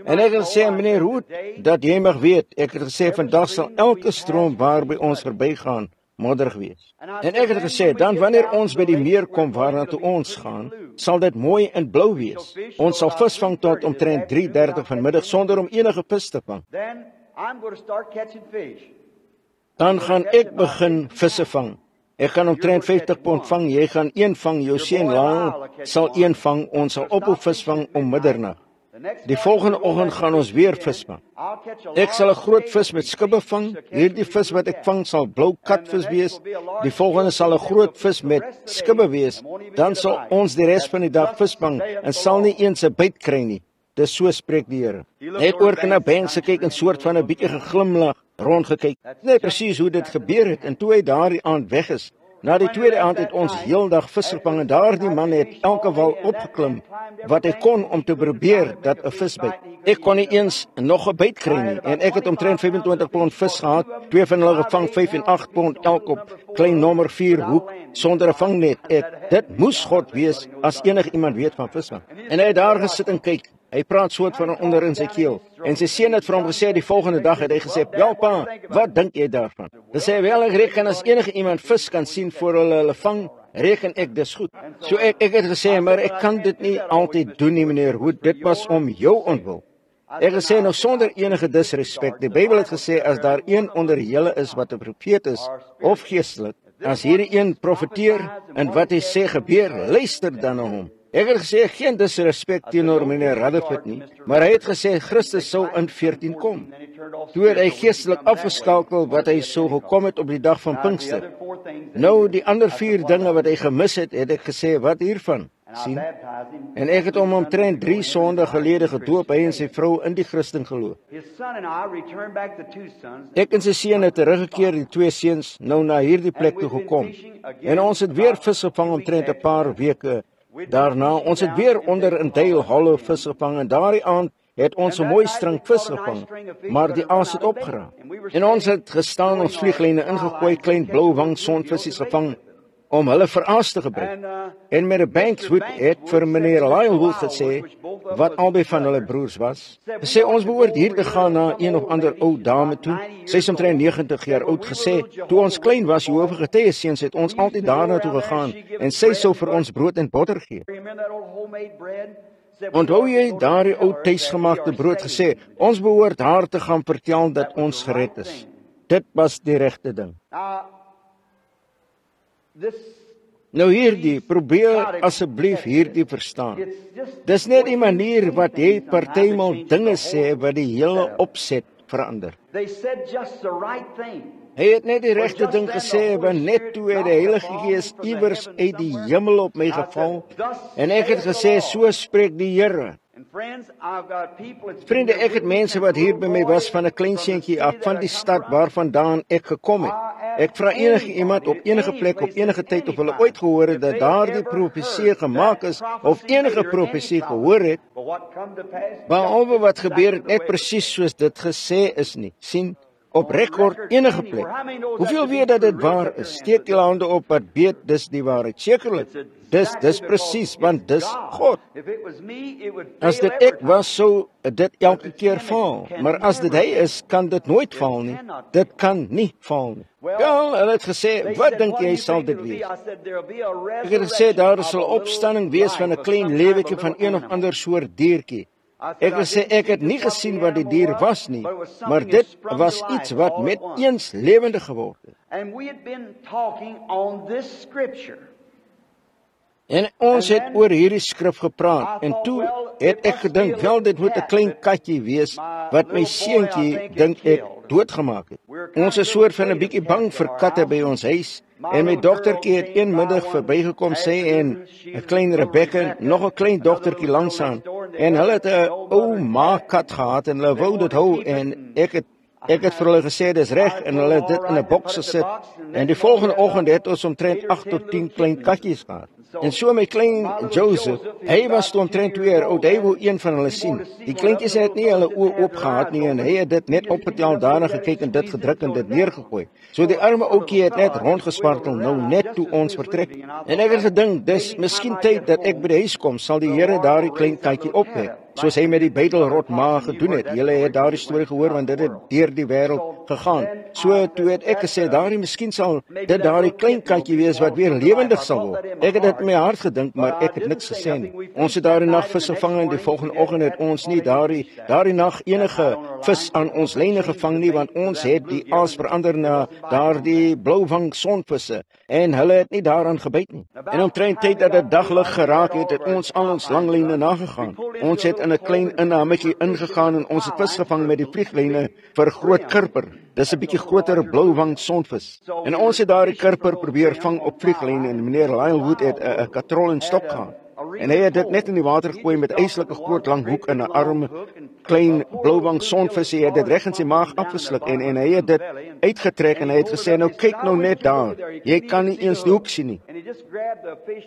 En ek het gesê, meneer Wood, dat jy mag weet, ek het gesê, vandag sal elke stroom waar by ons verbygaan, modderig wees. En ek het gesê, dan wanneer ons by die meer kom waarna toe ons gaan, sal dit mooi en blou wees. Ons sal visvang tot omtrent 3:30 vanmiddag sonder om enige vis te vang. Dan gaan ek begin visse vang. Ek gaan omtrent 50 pond vang, jy gaan een vang, jou seun Lyle sal een vang, ons sal ophou visvang om middernag. Die volgende oggend gaan ons weer visvang. Ek sal 'n groot vis met skibbe vang. Hierdie vis wat ek vang sal blou katvis wees. Die volgende sal 'n groot vis met skibbe wees. Dan sal ons die res van die dag visvang en sal nie eens 'n byt kry nie. Dis so spreek die Here. Net oor na Banks gekyk en soort van 'n bietjie geglimlag, rondgekyk. Net presies hoe dit gebeur het en toe hy daardie aand weg is. Na die tweede aand het ons heeldag vis gevang en daardie man het elke wal opgeklim wat hy kon om te probeer dat 'n vis byt. Ek kon nie eens nog 'n byt kry nie en ek het omtrent 25 pond vis gehad. 2 van hulle gevang 5 en 8 pond elk op klein nommer 4 hoek sonder 'n vangnet. Dit moes God wees as enige iemand weet van visvang. En hy het daar gesit en kyk. Hy praat soort van onder in sy keel. En sy seun het vir hom gesê die volgende dag het hy gesê, "Wel pa, wat dink jy daarvan?" Hy sê, "Wel, ek reken as enige iemand vis kan sien voor hulle vang, reken ek dis goed." So ek het gesê, "Maar ek kan dit nie altyd doen nie, meneer Wood. Dit was om jou ontwil." Ek het gesê, nou sonder enige disrespek, die Bybel het gesê, as daar een onder julle is wat 'n profeet is, of geestelik, as hierdie een profeteer en wat hy sê gebeur, luister dan na hom. Ek het gesê, geen disrespek teenoor meneer Rutherford nie, maar hy het gesê, Christus sou in 14 kom. Toe het hy geestelik afgeskakel wat hy sou gekom het op die dag van Pinkster. Nou, die ander 4 dinge wat hy gemis het, het ek gesê, wat hiervan? sien. En ek het hom omtrent 3 sondae gelede gedoop, hy en sy vrou in die Christen geloof. Ek en sy seun het teruggekeer, die 2 seuns, nou na hierdie plek toe gekom. En ons het weer vis gevang omtrent 'n paar weke daarna. Ons het weer onder in Dale Hollow vis gevang en daardie aand het ons 'n mooi string vis gevang, maar die aas het opgeraak. En ons het gestaan, ons vlieglyne ingegooi, klein blouwang sonvisse gevang om hulle vir aas te gebruik. En met 'n bankshoek het vir meneer Lylewood gesê, wat albei van hulle broers was, gesê ons behoort hier te gaan na een of ander ou dame toe. Sy is omtrent 90 jaar oud, gesê, toe ons klein was, Jehovah Getuies seuns, het ons altyd daarna toe gegaan en sy sou vir ons brood en botter gee. Onthou jy daardie ou tuisgemaakte brood, gesê, ons behoort haar te gaan vertel dat ons gered is. Dit was die regte ding. Nou hierdie, probeer asseblief hierdie verstaan. Dis net die manier wat jy partymal dinge sê wat die hele opset verander. Hy het net die regte ding gesê, want net toe het die Heilige Gees iewers uit die hemel op my geval, en ek het gesê, so spreek die Here. Vriende, ek het mense wat hier by my was van 'n klein seentjie af, van die stad waarvandaan ek gekom het. Ek vra enige iemand op enige plek, op enige tyd, of hulle ooit gehoor het dat daardie profesie gemaak is, of enige profesie gehoor het, behalwe wat gebeur het, net presies soos dit gesê is nie. Sien, op rekord enige plek. Hoeveel weet dat dit waar is? Steek die hande op wat weet dis die waarheid. Sekerlik. Dis presies, want dis God. As dit ek was, sou dit elke keer val. Maar as dit hy is, kan dit nooit val nie. Dit kan nie val nie. Wel, hulle het gesê, wat dink jy sal dit wees? Ek het gesê, daar sal opstanding wees van 'n klein lewetjie van een of ander soort diertjie. Ek het gesê, ek het nie gesien wat die dier was nie, maar dit was iets wat met eens lewendig geword het. En ons het oor hierdie skrif gepraat, en toe het ek gedink, wel dit moet 'n klein katjie wees, wat my seentjie, dink ek, doodgemaak het. Ons is soort van 'n bietjie bang vir katte by ons huis, en my dogtertjie het een middag verbygekom, sy en 'n klein Rebecca, nog 'n klein dogtertjie langsaan, en hulle het 'n ou makat gehad, en hulle wou dit hou, en ek het vir hulle gesê, dis reg, en hulle het dit in 'n boks gesit, en die volgende oggend het ons omtrent 8 tot 10 klein katjies gehad. En so my klein Joseph, hy was toe omtrent 2 jaar oud, hy wou een van hulle sien. Die kleintjies het nie hulle oë oop gehad nie, en hy het dit net opgetel, daarna gekyk en dit gedruk en dit neergegooi. So die arme ouetjie het net rondgespartel, nou net toe ons vertrek. En ek het gedink, dis miskien tyd dat ek by die huis kom, sal die Here daardie klein katjie opwek, soos hy met die buidelrot ma gedoen het. Julle het daardie storie gehoor, want dit het deur die wêreld gegaan. So toe het ek gesê, miskien sal dit daardie klein katjie wees wat weer lewendig sal word. Ek het dit in my hart gedink, maar ek het niks gesê nie. Ons het daardie nag vis gevang, en die volgende oggend het ons nie daardie nag enige vis aan ons lyne gevang nie, want ons het die aas verander na daardie blouwang sonvisse, en hulle het nie daaraan gebyt nie. En omtrent tyd dat dit daglig geraak het, het ons al ons langlyne nagegaan. Ons het in 'n klein inhametjie ingegaan, en ons het vis gevang met die vlieglyne vir groot kurper. Dis 'n bietjie groter blouwang sonvis. En ons het daardie kurper probeer vang op vlieglyne, en meneer Lylewood het 'n katrol en stok gehad. En hy het dit net in die water gegooi met eislike groot lang hoek en 'n arm klein blouwang sonvis. Hy het dit reg in sy maag afgesluk, en hy het dit uitgetrek, en hy het gesê, nou kyk nou net daar, jy kan nie eens die hoek sien nie.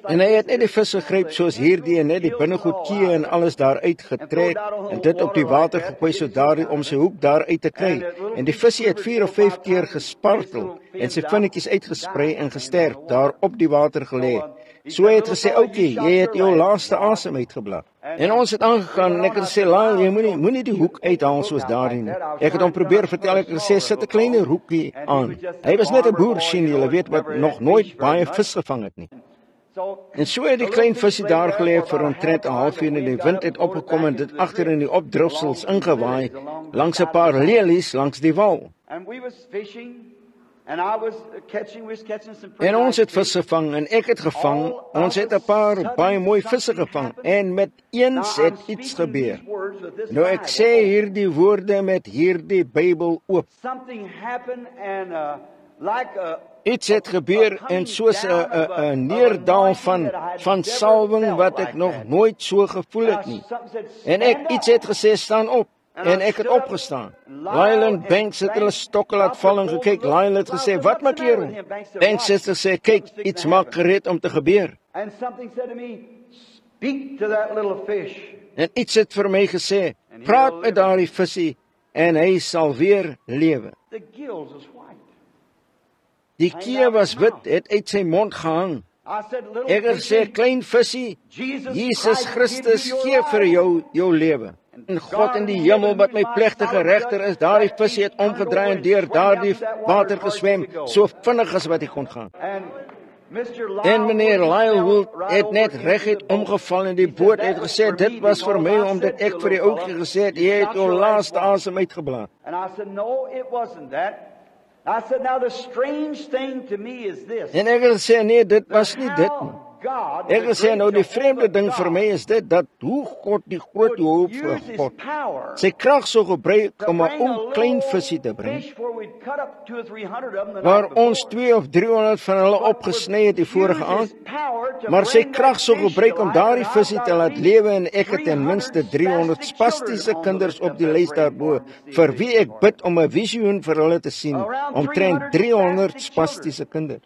En hy het net die vis gegryp soos hierdie, en net die binnegoedjie en alles daar uitgetrek, en dit op die water gegooi, so daardie om sy hoek daar uit te kry. En die visie het 4 of 5 keer gespartel, en sy vinnetjies uitgesprei en gesterf, daar op die water gelê. So hy het gesê, oké, jy het jou laaste asem uitgeblaas. En ons het aangegaan, en ek het gesê, Lyle, jy moenie die hoek uithaal soos daarin nie. Ek het hom probeer vertel, ek het gesê, sit 'n klein hoekie aan. Hy was net 'n boer, sien julle weet, wat nog nooit baie vis gevang het nie. En so het die klein visie daar gelê vir omtrent 'n halfuur, en die wind het opgekom en dit agter in die opdrifsels ingewaai, langs 'n paar lelies langs die wal. En ons het vis gevang, en ek het gevang, ons het 'n paar baie mooi visse gevang, en met eens het iets gebeur. Nou ek sê hierdie woorde met hierdie Bybel oop. Iets het gebeur en soos 'n neerdaal van salwing wat ek nog nooit so gevoel het nie. En ek iets het gesê, staan op. En ek het opgestaan. Lyle Banks het hulle stokke laat val en gekyk. Lyle het gesê, wat maak jy rond? Banks het gesê, kyk, iets maak gereed om te gebeur. En iets het vir my gesê, praat met daardie visie en hy sal weer lewe. Die kie was wit, het uit sy mond gehang. Ek het gesê, klein visie, Jesus Christus gee vir jou lewe. En God in die hemel wat my plegtige regter is, daardie visie het omgedraai en deur daardie water geswem, so vinnig as wat hy kon gaan. En meneer Lyle Wood het net reguit omgeval in die boot en het gesê, dit was vir my, omdat ek vir die ouetjie gesê het, jy het jou laaste asem uitgeblaas. En ek het gesê, nee, dit was nie dit nie. Ek het gesê, nou die vreemde ding vir my is dit, dat hoe God die groot hoop vir God sy krag so gebruik om 'n ou klein visie te bring, waar ons 200 of 300 van hulle opgesny het die vorige aand, maar sy krag so gebruik om daardie visie te laat lewe, en ek het ten minste 300 spastiese kinders op die lys daarbo, vir wie ek bid om 'n visioen vir hulle te sien, omtrent 300 spastiese kinders.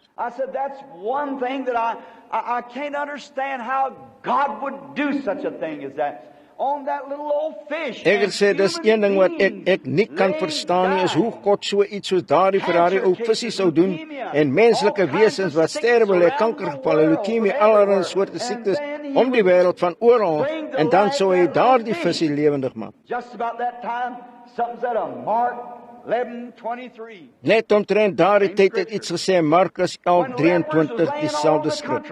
I can't understand how God would do such a thing as that. On that little old fish. Ek het sê, dis een ding wat ek nie kan verstaan nie, is hoe God so iets soos daardie vir daardie ou visie sou doen, en menslike wesens wat sterwe lê, kankergevalle, leukemie, allerlei soorte siektes om die wêreld van oral, en dan sou hy daardie visie lewendig maak. Just about that time, something said a Mark 11:23. Net omtrent daardie tyd het iets gesê, Markus 11:23, dieselfde skrif.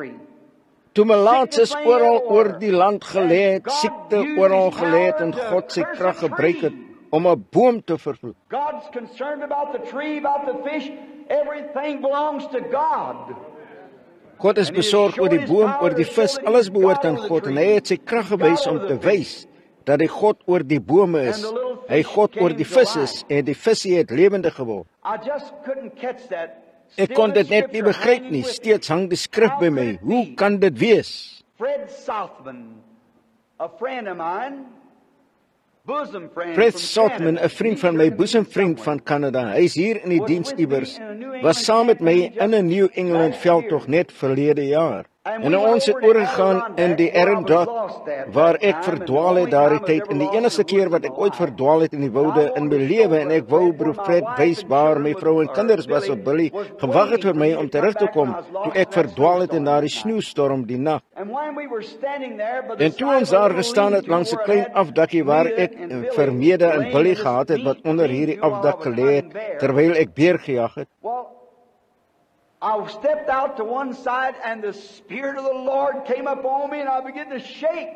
Toe melaatses oral oor die land gelê het, siekte oral gelê het, en God sy krag gebruik het om 'n boom te vervloek. God's concerned about the tree, about the fish, everything belongs to God. God is besorg oor die boom, oor die vis, alles behoort aan God, en hy het sy krag gewys om te wys dat hy God oor die bome is, hy God oor die vis is, en die visie het lewendig geword. Ek kon dit net nie begryp nie, steeds hang die skrif by my, hoe kan dit wees? Fred Southman, a friend of mine, bosom friend. Fred Southman, 'n vriend van my, boesemvriend van Kanada, hy is hier in die diens iewers, was saam met my in 'n New England veldtog net verlede jaar. En ons het oorgegaan in die Erendock, waar ek verdwaal het daardie tyd, en die enigste keer wat ek ooit verdwaal het in die woude in my lewe, en ek wou broer Fred wys waar my vrou en kinders was op Billy, gewag het vir my om terug te kom, toe ek verdwaal het in daardie sneeustorm die nag. En toe ons daar gestaan het langs 'n klein afdakkie waar ek vermede en Billy gehad het, wat onder hierdie afdak gelê het, terwyl ek beer gejag het, I stepped out to one side and the Spirit of the Lord came upon me and I began to shake.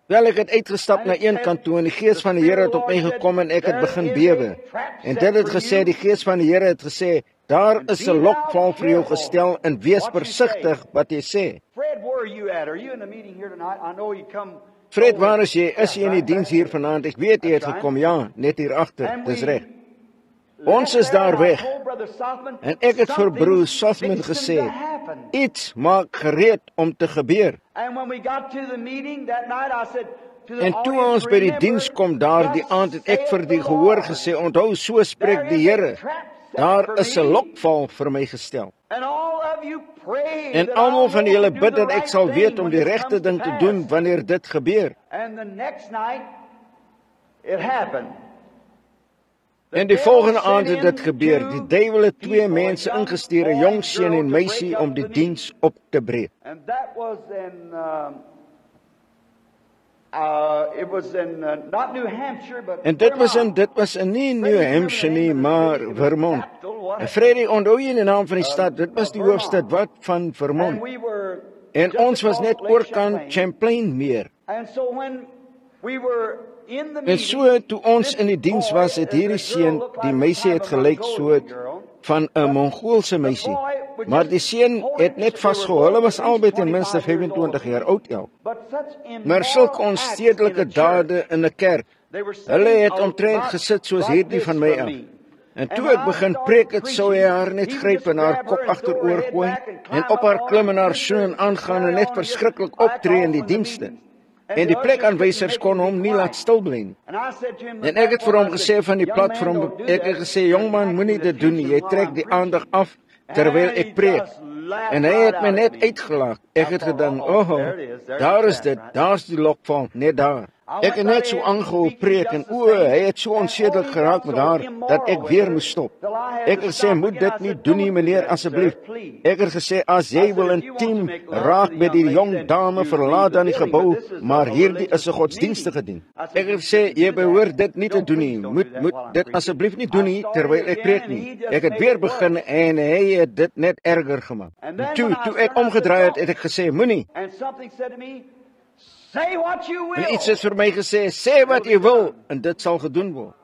Wel, ek het uitgestap na een kant toe en die Gees van die Here het op my gekom en ek het begin bewe. En dit het gesê, die Gees van die Here het gesê, daar is 'n lokval vir jou gestel en wees versigtig wat jy sê. Fred, where are you at? Are you in the meeting here tonight? I know you come. Fred, waar is jy? Is jy in die diens hier vanaand? Ek weet jy het gekom, ja, net hier agter, dis reg. Ons is daar weg, en ek het vir broer Southman gesê, iets maak gereed om te gebeur. En toe ons by die diens kom daar die aand, het ek vir die gehoor gesê, onthou, so spreek die Here, daar is 'n lokval vir my gestel. En almal van julle bid dat ek sal weet om die regte ding te doen wanneer dit gebeur. En die volgende aand het dit gebeur. Die duiwel het 2 mense ingestuur, 'n jong seun en meisie, om die diens op te breek. En dit was in nie New Hampshire nie, maar Vermont. En Freddie, onthou jy die naam van die stad? Dit was die hoofstad wat van Vermont. En ons was net oorkant Champlain meer. En so toe ons in die diens was, het hierdie seun, die meisie het gelyk so van 'n Mongoolse meisie. Maar die seun het net vasgehou. Hulle was albei ten minste 25 jaar oud elk. Maar sulke onstedelike dade in 'n kerk. Hulle het omtrent gesit soos hierdie van my af. En toe ek begin preek, het sou hy haar net gryp en haar kop agteroor gooi en op haar klim en haar soen en aangaan en net verskriklik optree in die dienste. En die plekaanwysers kon hom nie laat stil bly nie. En ek het vir hom gesê van die platform, ek het gesê, jongman, moenie dit doen nie, jy trek die aandag af terwyl ek preek. En hy het my net uitgelaag. Ek het gedink, daar is dit, daar's die lokval, net daar. Ek het net so aangehou preek en hy het so onsedelik geraak met haar, dat ek weer moes stop. Ek het gesê, moet dit nie doen nie, meneer, asseblief. Ek het gesê, as jy wil intiem raak met die jong dame, verlaat dan die gebou, maar hierdie is 'n godsdienstige dien. Ek het gesê, jy behoort dit nie te doen nie, moet dit asseblief nie doen nie, terwyl ek preek nie. Ek het weer begin en hy het dit net erger gemaak. Toe ek omgedraai het ek gesê, moenie. En iets het vir my gesê, sê wat jy wil, en dit sal gedoen word.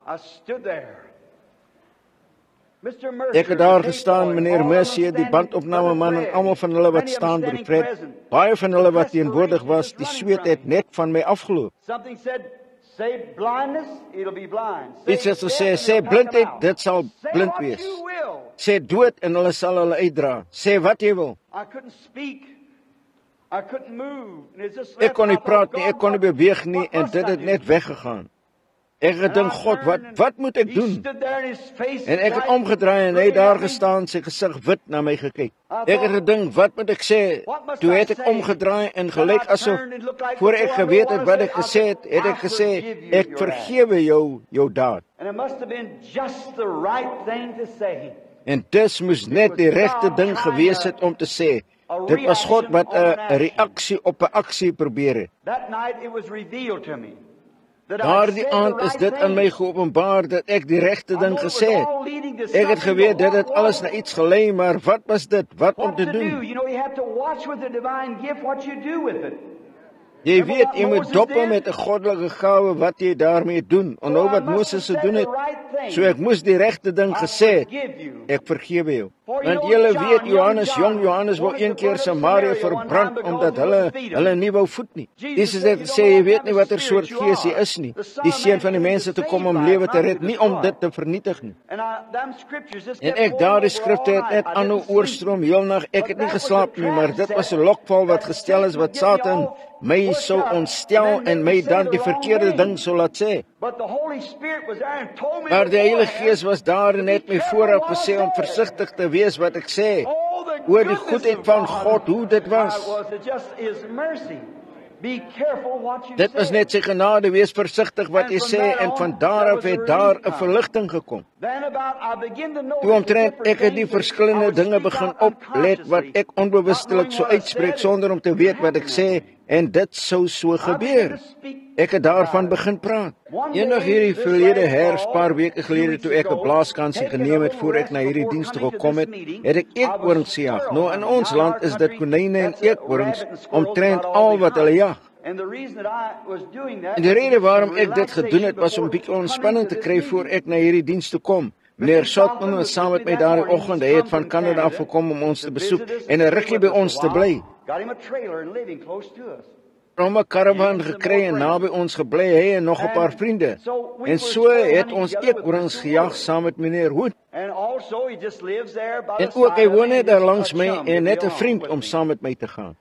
Ek het daar gestaan, meneer Mercier, die bandopnameman en almal van hulle wat staan by Fred. Baie van hulle wat teenwoordig was, die sweet het net van my afgeloop. Iets het gesê, sê blindheid, dit sal blind wees. Sê dood en hulle sal hulle uitdra. Sê wat jy wil. Ek kon nie praat nie, ek kon nie beweeg nie en dit het net weggegaan. Ek het gedink, God, wat moet ek doen? En ek het omgedraai en hy daar gestaan, sy gesig wit na my gekyk. Ek het gedink, wat moet ek sê? Toe het ek omgedraai en gelyk asof, voor ek geweet het wat ek gesê het, het ek gesê, ek vergewe jou daad. En dis moes net die regte ding gewees het om te sê. Dit was God wat 'n reaksie op 'n aksie probeer het. Daardie aand is dit aan my geopenbaar dat ek die regte ding gesê het. Ek het geweet dit het alles na iets gelei, maar wat was dit? Wat om te doen? Jy weet, jy moet dop met 'n goddelike gawe wat jy daarmee doen. En nou wat Moses gedoen het, so ek moes die regte ding gesê het. Ek vergewe jou. Want julle weet, jong Johannes wou een keer Samaria verbrand, omdat hulle nie wou voed nie. Jesus het gesê, jy weet nie wat soort gees jy is nie. Die seun van die mense te kom om lewe te red, nie om dit te vernietig nie. En ek daardie skrifte het net aanhou oorstroom heel nag. Ek het nie geslaap nie, maar dit was 'n lokval wat gestel is wat Satan my sou ontstel en my dan die verkeerde ding sou laat sê. Maar die Heilige Gees was daar en het my vooraf gesê om versigtig te wees wat ek sê, oor die goedheid van God, hoe dit was. Dit was net sy genade, wees versigtig wat jy sê, en van daar af het daar 'n verligting gekom. Toe omtrent ek het die verskillende dinge begin oplet wat ek onbewustelik so uitspreek sonder om te weet wat ek sê, en dit sou so gebeur. Ek het daarvan begin praat. Eendag hierdie verlede herfs, paar weke gelede, toe ek 'n blaaskansie geneem het voor ek na hierdie diens toe gekom het ek eekorings gejag. Nou in ons land is dit konijne en eekorings omtrent al wat hulle jag. En die rede waarom ek dit gedoen het, was om 'n bietjie ontspanning te kry voor ek na hierdie diens toe kom. Meneer Shotman was saam met my daardie oggend. Hy het van Kanada af gekom om ons te besoek en 'n rukkie by ons te bly. Om 'n karavan gekry en naby ons gebly, hy en nog 'n paar vriende. En so het ons eekorings gejag saam met meneer Hood. En ook hy woon net daar langs my en net 'n vriend om saam met my te gaan.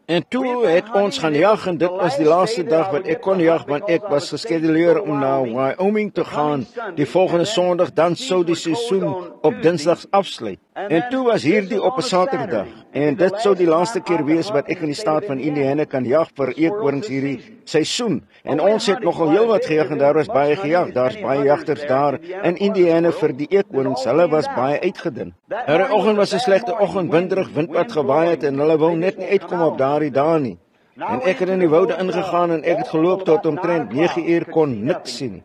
En toe het ons gaan jag en dit was die laaste dag wat ek kon jag, want ek was geskeduleer om na Wyoming te gaan. Die volgende Sondag, dan sou die seisoen op Dinsdags afsluit. En toe was hierdie op 'n Saterdag. En dit sou die laaste keer wees wat ek in die staat van Indiana kan jag vir eekorings hierdie seisoen. En ons het nogal heel wat gejag en daar was baie gejag. Daar's baie jagters daar in Indiana vir die eekorings. Hulle was baie uitgedun. Hierdie oggend was 'n slegte oggend, winderig, wind wat gewaai het en hulle wou net nie uitkom op daardie dae nie. En ek het in die woude ingegaan en ek het geloop tot omtrent 9 uur kon niks sien nie.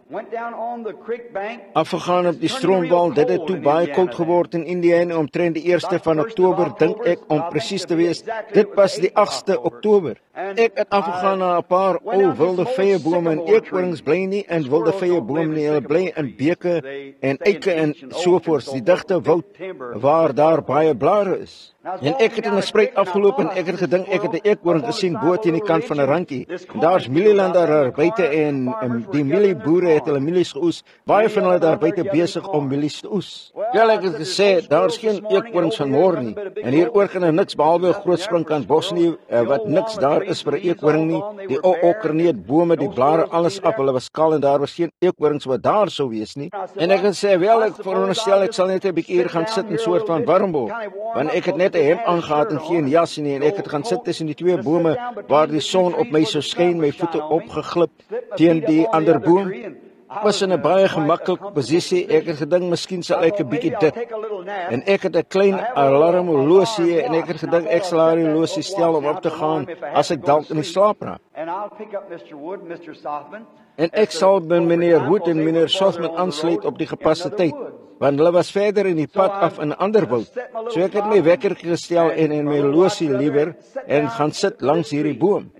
Afgegaan op die stroomwal, dit het toe baie koud geword in Indiana omtrent die 1ste van Oktober, dink ek om presies te wees. Dit was die 8ste Oktober. Ek het afgegaan na 'n paar ou wilde vyebome en eekorings bly nie in wilde vyebome nie, hulle bly in beke en eike en sovoorts, die digte woud waar daar baie blare is. En ek het in 'n spruit afgeloop en ek het gedink ek het 'n eekhoorn gesien bo teen die kant van 'n randjie. Daar's mielieland daar buite en die mielieboere het hulle mielies geoes. Baie van hulle daar buite besig om mielies te oes. Ja, ek het gesê daar's geen eekhoorns van môre nie. En hieroor kan er niks behalwe 'n groot sprinkant bos nie wat niks daar is vir 'n eekhoorn nie. Die ou okkerneet bome, die blare alles af, hulle was kaal en daar was geen eekhoorns wat daar sou wees nie. En ek het gesê wel ek veronderstel ek sal net 'n bietjie hier gaan sit in 'n soort van warmbol, want ek het net 'n hemp aangetree en geen jas nie en ek het gaan sit tussen die twee bome waar die son op my sou skyn, my voete opgeglip teen die ander boom. Ek was in 'n baie gemaklike posisie. Ek het gedink miskien sal ek 'n bietjie dit. En ek het 'n klein alarmhorlosie en ek het gedink ek sal haar horlosie stel om op te gaan as ek dalk in die slaap raak. En ek sal by meneer Wood en meneer Sothman aansluit op die gepaste tyd, want hulle was verder in die pad af in 'n ander woud. So ek het my wekker gestel en my horlosie liewer en gaan sit langs hierdie boom.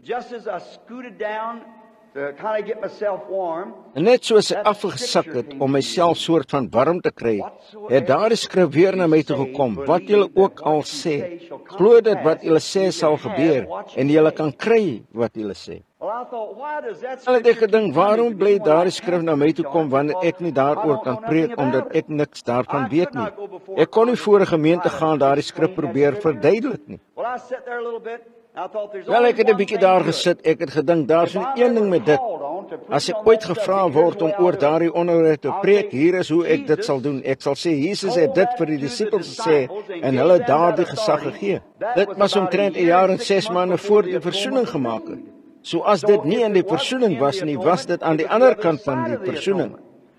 En net soos ek afgesak het om myself soort van warm te kry, het daar 'n skrif weer na my toe gekom. Wat julle ook al sê, glo dit wat julle sê sal gebeur en julle kan kry wat julle sê. Hulle het gedink, waarom bly daar 'n skrif na my toe kom wanneer ek nie daaroor kan preek omdat ek niks daarvan weet nie. Ek kon nie voor 'n gemeente gaan daar die skrif probeer verduidelik nie. Wel, ek het 'n bietjie daar gesit. Ek het gedink daar's net een ding met dit. As ek ooit gevra word om oor daardie onderwerp te preek, hier is hoe ek dit sal doen. Ek sal sê Jesus het dit vir die disippels gesê en hulle daardie gesag gegee. Dit was omtrent 'n jaar en 6 maande voor die versoening gemaak het. So as dit nie aan die versoening was nie, was dit aan die ander kant van die versoening.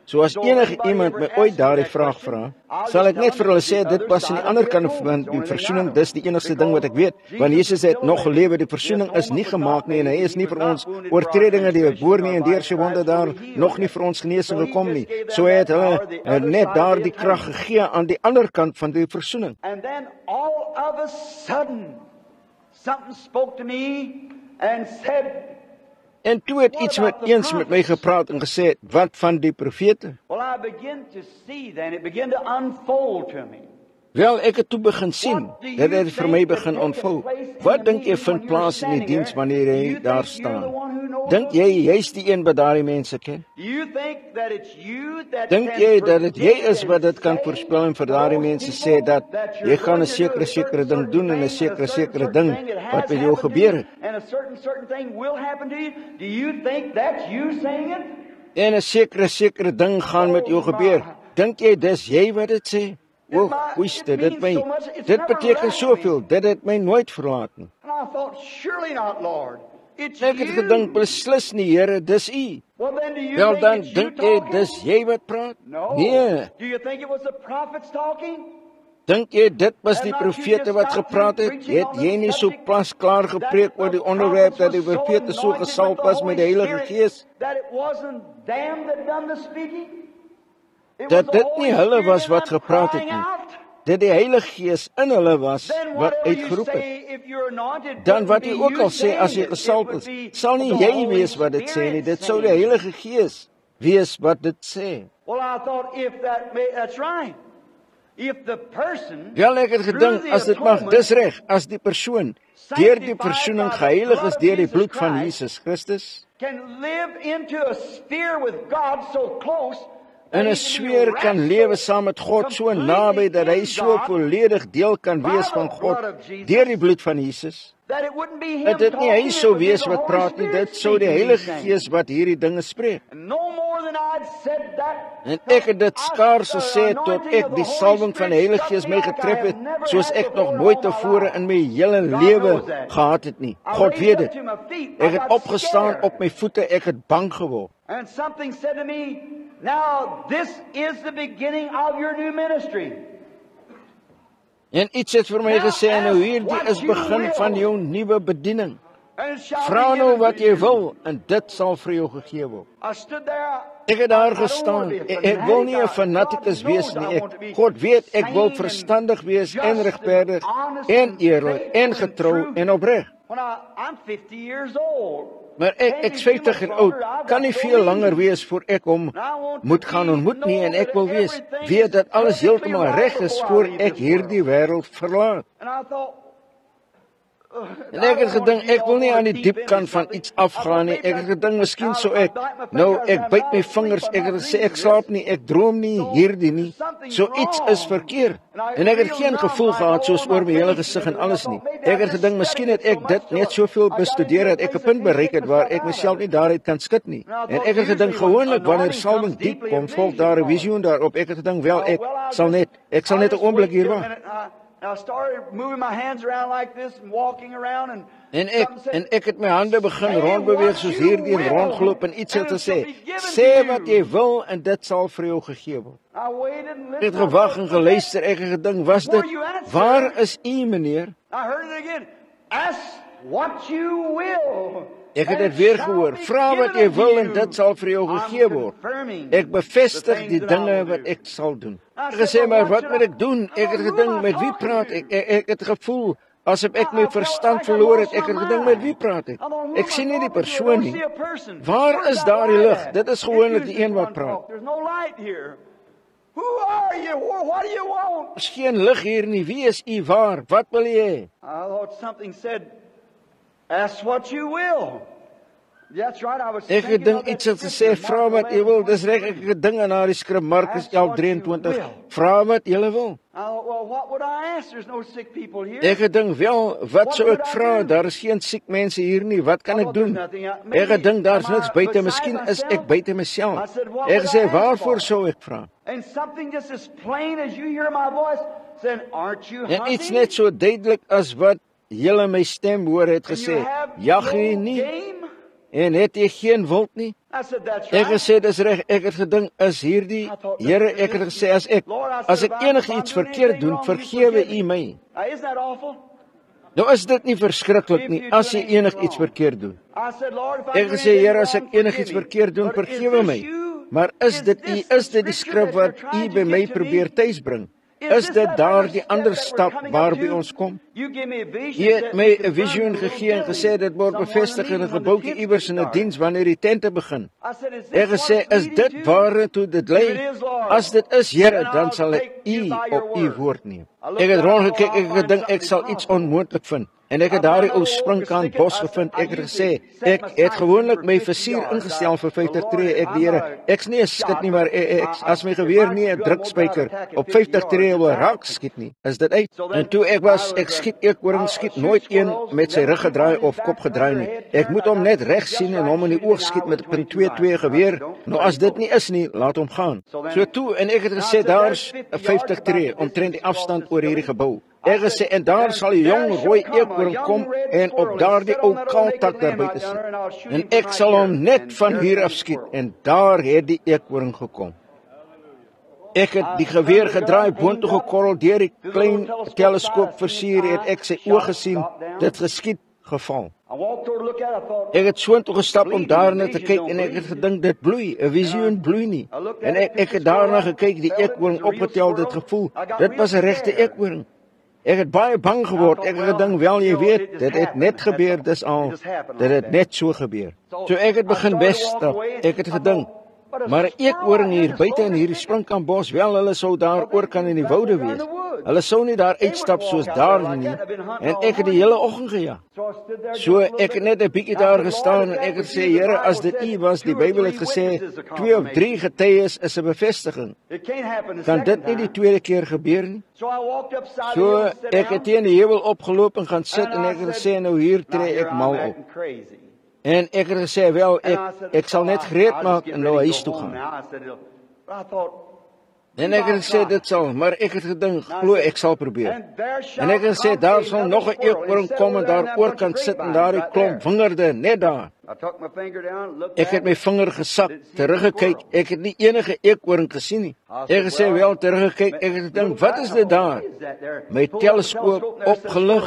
So as enige iemand my ooit daardie vraag vra, sal ek net vir hulle sê dit was aan die ander kant van die versoening. Dis die enigste ding wat ek weet, want Jesus het nog gelewe. Die versoening is nie gemaak nie en hy is nie vir ons oortredinge die boor nie en deur sy wonde daar nog nie vir ons genesing gekom nie. So hy het hulle net daardie krag gegee aan die ander kant van die versoening. And then all of a sudden something spoke to me and said, En toe het iets eens met my gepraat en gesê, wat van die profete? well, I began to see then, it began to unfold to me. Wel, ek het toe begin sien, dit het vir my begin ontvou. Wat dink jy vind plaas in die diens wanneer jy daar staan? Dink jy jy's die een wat daardie mense ken? Dink jy dat dit jy is wat dit kan voorspel en vir daardie mense sê dat jy gaan 'n sekere ding doen en 'n sekere ding wat met jou gebeur het? And a certain thing will happen to you. Do you think that's you saying it? En 'n sekere ding gaan met jou gebeur. Dink jy dis jy wat dit sê? O, goeie, dit beteken soveel, dit het my nooit verlaat nie. And I thought, surely not, Lord. It's Ek het gedink, beslis nie, Here, dis U. Well, then do you Wel think dan, it's you dink jy, talking? dis jy wat praat? No. Nee. Do you think it was the prophets talking? Dink jy, dit was die profete wat gepraat het? Het jy nie so pas klaar gepreek oor die onderwerp dat die profete so gesalf was met die Heilige Gees? That it wasn't them that done the speaking? It Dat was the dit Holy nie hulle Spirit was wat that gepraat crying het nie. out? Dat die Heilige Gees in hulle was Then wat whatever you uitgeroep het. say, if you're anointed, Dan wat it jy would ook be al you sê as jy saying it. gesalf It is, would be sal nie the jy Holy wees wat dit sê nie, Spirit dit sou die saying it. Heilige Gees wees wat dit sê. Well, I thought that's right. If the person Wel, ek het gedink, as dit mag, dis reg, as die persoon deur die versoening geheilig is deur die bloed van Jesus Christus, can live into a sphere with God so close, in 'n sfeer kan lewe saam met God so naby dat hy so volledig deel kan wees van God deur die bloed van Jesus, that it wouldn't be him dat dit nie hy talking, sou it would be wees the wat Holy praat nie, Spirit dit sou die speaking Heilige these Gees wat hierdie dinge spreek. And no more than I'd said that. En ek het dit skaars gesê tot ek die salwing van die Heilige Gees my getref het, soos ek nog nooit tevore in my hele lewe gehad het nie. God weet dit. Ek het opgestaan op my voete, ek het bang geword. And something said to me, now this is the beginning of your new ministry. En iets het vir my gesê, nou hierdie is begin van jou nuwe bediening. And it shall Vra be nou given wat to jy you. wil en dit sal vir jou gegee word. I stood there. Ek het daar I don't gestaan. want to be a Ek wil nie 'n fanatic. fanatikus God wees knows nie. I want to be God weet ek wil sane verstandig wees and en just regverdig and honest en and eerlik faithful en and getrou true. en opreg. when I'm 50 years old. Maar ek is 50 jaar oud, kan nie veel langer wees voor ek hom moet gaan ontmoet nie, en ek wil weet dat alles heeltemal reg is voor ek hierdie wêreld verlaat. And I thought, En ek het gedink, ek wil nie aan die diep kant van iets afgaan nie. Ek het gedink, miskien sou ek byt my vingers, ek het gesê, ek slaap nie, ek droom nie, hierdie nie. So iets is verkeerd. En ek het geen gevoel gehad soos oor my hele gesig en alles nie. Ek het gedink, miskien het ek dit net soveel bestudeer dat ek 'n punt bereik het waar ek myself nie daaruit kan skud nie. En ek het gedink, gewoonlik wanneer salwing diep kom, volg daar 'n visioen daarop. Ek het gedink, wel, ek sal net 'n oomblik hier wag. I started moving my hands around like this and walking around and En ek het my hande begin rondbeweeg soos hierdie en rondgeloop en iets het gesê, sê wat jy wil en dit sal vir jou gegee word. Ek het gewag en geluister, ek het gedink, was dit, waar is u, meneer? I heard it again. Ask what you will. Ek het dit weer gehoor, vra wat jy wil en dit sal vir jou gegee word. Ek bevestig die dinge wat ek sal doen. Ek het gesê, maar wat moet ek doen? Ek het gedink, met wie praat ek? Ek het gevoel, asof ek my verstand verloor het. Ek het gedink, met wie praat ek? Ek sien nie die persoon nie. Waar is daar die lig? Dit is gewoonlik die een wat praat. There's no light here. Who are you? What do you want? Er is geen lig hier nie. Wie is u? Waar? Wat wil jy hê? I thought something said, ask what you will. That's right, I was Ek het thinking of gedink that iets het gesê, scripture, vra wat jy wil. Dis reg, ek het gedink aan daardie skrif Markus 11:23. Vra wat jy wil. I thought, well, what would I ask? There's no sick people here. Ek het gedink, wel, wat sou ek vra? Daar is geen siek mense hier nie. Wat kan ek doen? Ek het gedink, daar's niks buite. Miskien is ek buite myself. Ek het gesê, waarvoor sou ek vra? And something just as plain as you hear my voice said, aren't you En iets hunting? net so duidelik as wat julle my stem hoor het And you gesê, have jag jy no nie game? en het jy geen wild nie? I said, that's Ek right. het gesê, dis reg, ek het gedink, is hierdie, Here, ek het gesê, as ek enigiets verkeerd doen, vergewe u my. Now, isn't that awful? Nou is dit nie verskriklik nie, as jy enigiets verkeerd doen. I said, Lord, if I Ek do het gesê, anything Here, as ek wrong, forgive enigiets me. verkeerd doen, But is vergewe this my. you? Maar is dit this die skrif wat scripture that u you're by trying my to probeer get to me? tuisbring? Is Is this dit that daar other die step ander that we're stap coming waarby up to? ons kom? You give me a vision Jy het that my we 'n could visioen run to a gegee en little gesê building. dit word Someone bevestig in 'n needs when the gebouetjie kids iewers in 'n start. diens wanneer die tente begin. I said, is Ek this gesê, what is it's dit leading to? waartoe dit lei? If it is, Lord, As dit is, Here, then dan I'll sal ek take you u by your op u word. woord neem. I looked Ek het out, rondgekyk, I'll ek het gedink find ek sal something iets possible. onmoontlik vind. En ek het daardie ou springkant bos gevind. Ek het gesê, ek het gewoonlik my versier ingestel vir 50 tree. Ek die Here, ek's nie 'n skut nie, maar ek as my geweer nie 'n drukspyker op 50 tree wil raak skiet nie. Is dit uit? En toe ek skiet eekhoring skiet nooit een met sy rug gedraai of kop gedraai nie. Ek moet hom net reg sien en hom in die oog skiet met 'n .22 geweer. Nou as dit nie is nie, laat hom gaan. So toe en ek het gesê daar's 'n 50 tree omtrent die afstand oor hierdie gebou. Ek het gesê en daar sal 'n jong rooi eekhoring kom en op daardie ou kaaltak daar buite sit. En ek sal hom net van hier af skiet en daar het die eekhoring gekom. Ek het die geweer gedraai boontoe gekorrel deur die klein teleskoop versier het ek sy oë gesien, dit geskiet geval. I walked over to look at it, I thought, Ek het soontoe gestap om daarna te kyk en ek het gedink dit bloei, 'n visioen bloei nie. En ek het daarna gekyk, die eekhoring opgetel, dit gevoel, dit was 'n regte eekhoring. Ek het baie bang geword. Ek het gedink, wel jy weet, dit het net gebeur, dis al. Dit het net so gebeur. So ek het begin wegstap. Ek het gedink, maar 'n eekhoring hier buite in hierdie springkampbos, wel hulle sou daar oor kan in die woude wees. Hulle sou nie daar uitstap soos daar nie. En ek het die hele oggend gejag. so I stood there So just ek het net 'n bietjie daar gestaan en ek het sê, Here, as dit u was, die Bybel het gesê 2 of 3 getuies is 'n bevestiging. It can't happen the Kan dit second nie die time. tweede keer gebeur nie? So I walked upside So the hill and sat ek het down. teen die heuwel opgeloop en gaan sit And en I ek het said, gesê, nou hier now tree here ek I'm mal op. acting crazy. En ek het gesê, wel, And I said, ek sal net I'll gereed just maak get en nou ready to huis go toe home gaan. now. I said, but I thought, En ek het gesê, dit sal, maar ek het gedink, glo ek sal probeer. and there shall En ek het gesê, come daar sal nog 'n another squirrel. eekhoring He kom en settled daar down oor that kan bunch of sit en grapevines daar die right klomp there. wingerde net daar. I took my finger down, looked Ek het my vinger gesak, teruggekyk, ek het nie enige eekhoring gesien nie. Ek het gesê wel teruggekyk, ek het gedink, wat is dit daar? My teleskoop opgelig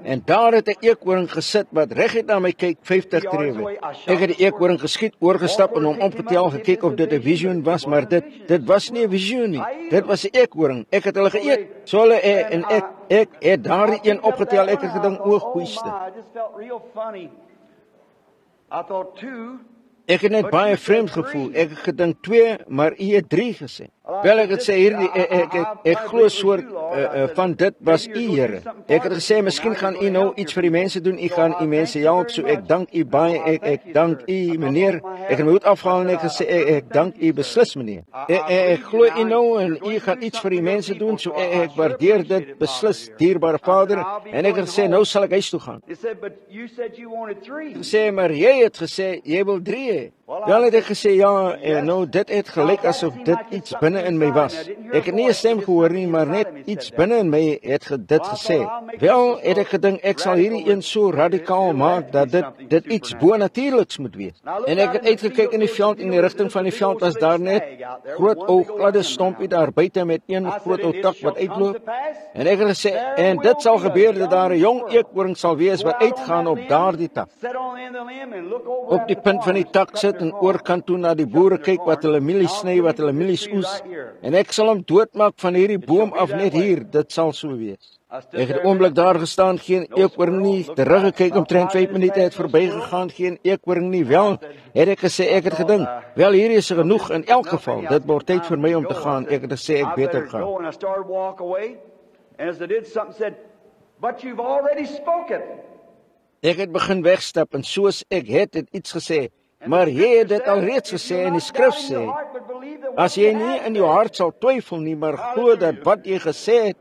en daar het 'n eekhoring gesit wat reguit na my kyk, 50 tree weg. Ek het die eekhoring geskiet, oorgestap en hom opgetel, gekyk of dit 'n visioen was, maar dit was nie 'n visioen nie. Dit was 'n eekhoring. Ek het hulle geëet. So hulle en ek het daardie een opgetel, ek het gedink, o, goeieste. I thought 2. Ek het net baie vreemd gevoel. Ek het gedink 2, maar u het 3 gesê. Wel, ek het sê hierdie ek glo soort van dit was u, Here. Ek het gesê miskien gaan u nou iets vir die mense doen. U gaan u mense help. So ek dank u baie. Ek dank u, meneer. Ek het my hoed afgehaal en ek gesê ek dank u beslis, meneer. Ek glo u nou en u gaan iets vir die mense doen. So ek waardeer dit beslis, dierbare Vader. En ek het gesê nou sal ek huis toe gaan. He said, but you said you wanted 3. Ek sê maar jy het gesê jy wil 3 hê. Wel het ek gesê ja, en nou dit het gelyk asof dit iets binne in my was. Ek het nie 'n stem gehoor nie, maar net iets binne in my het dit gesê. Wel het ek gedink ek sal hierdie een so radikaal maak dat dit iets bonatuurliks moet wees. En ek het uitgekyk in die veld, in die rigting van die veld was daar net groot ou gladde stompie daar buite met een groot ou tak wat uitloop. En ek het gesê en dit sal gebeur dat daar 'n jong eekhoring sal wees wat uitgaan op daardie tak. Op die punt van die tak sit en oorkant toe na die boere kyk wat hulle mielies sny, wat hulle mielies oes. En ek sal hom doodmaak van hierdie boom af net hier, dit sal so wees. Ek het 'n oomblik daar gestaan, geen eekhoring nie, teruggekyk omtrent 5 minute het verbygegaan, geen eekhoring nie. Wel, het ek gesê, ek het gedink, wel hier is genoeg in elk geval, dit word tyd vir my om te gaan. Ek het gesê ek beter gaan. Ek het begin wegstap en soos ek het iets gesê, maar jy het dit al reeds gesê in die skrif sê, as jy nie in jou hart sal twyfel nie, maar glo dat wat jy gesê het,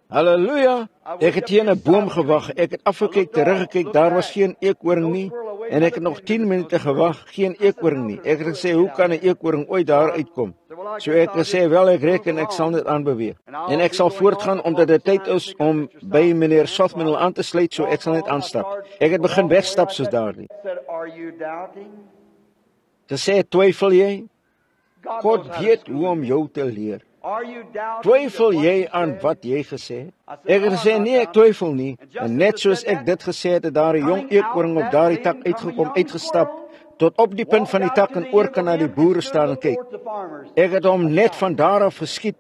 halleluja, ek het hier in 'n boom gewag, ek het afgekyk, teruggekyk, daar was geen eekhoring nie, en ek het nog 10 minute gewag, geen eekhoring nie. Ek het gesê, hoe kan 'n eekhoring ooit daar uitkom? So ek het gesê, wel ek reken, ek sal dit aanbeweeg. En ek sal voortgaan, omdat dit tyd is om by meneer Sothmann aan te sluit, so ek sal net aanstap. Ek het begin wegstap soos daardie. Te sê, twyfel jy? God weet hoe om jou te leer. Twyfel jy aan wat jy gesê het? Ek het gesê, nee, ek twyfel nie. En net soos ek dit gesê het, het daar 'n jong eekhoring op daardie tak uitgekom, uitgestap, tot op die punt van die tak en oorkant na die boere staan en kyk. Ek het hom net van daar af geskiet,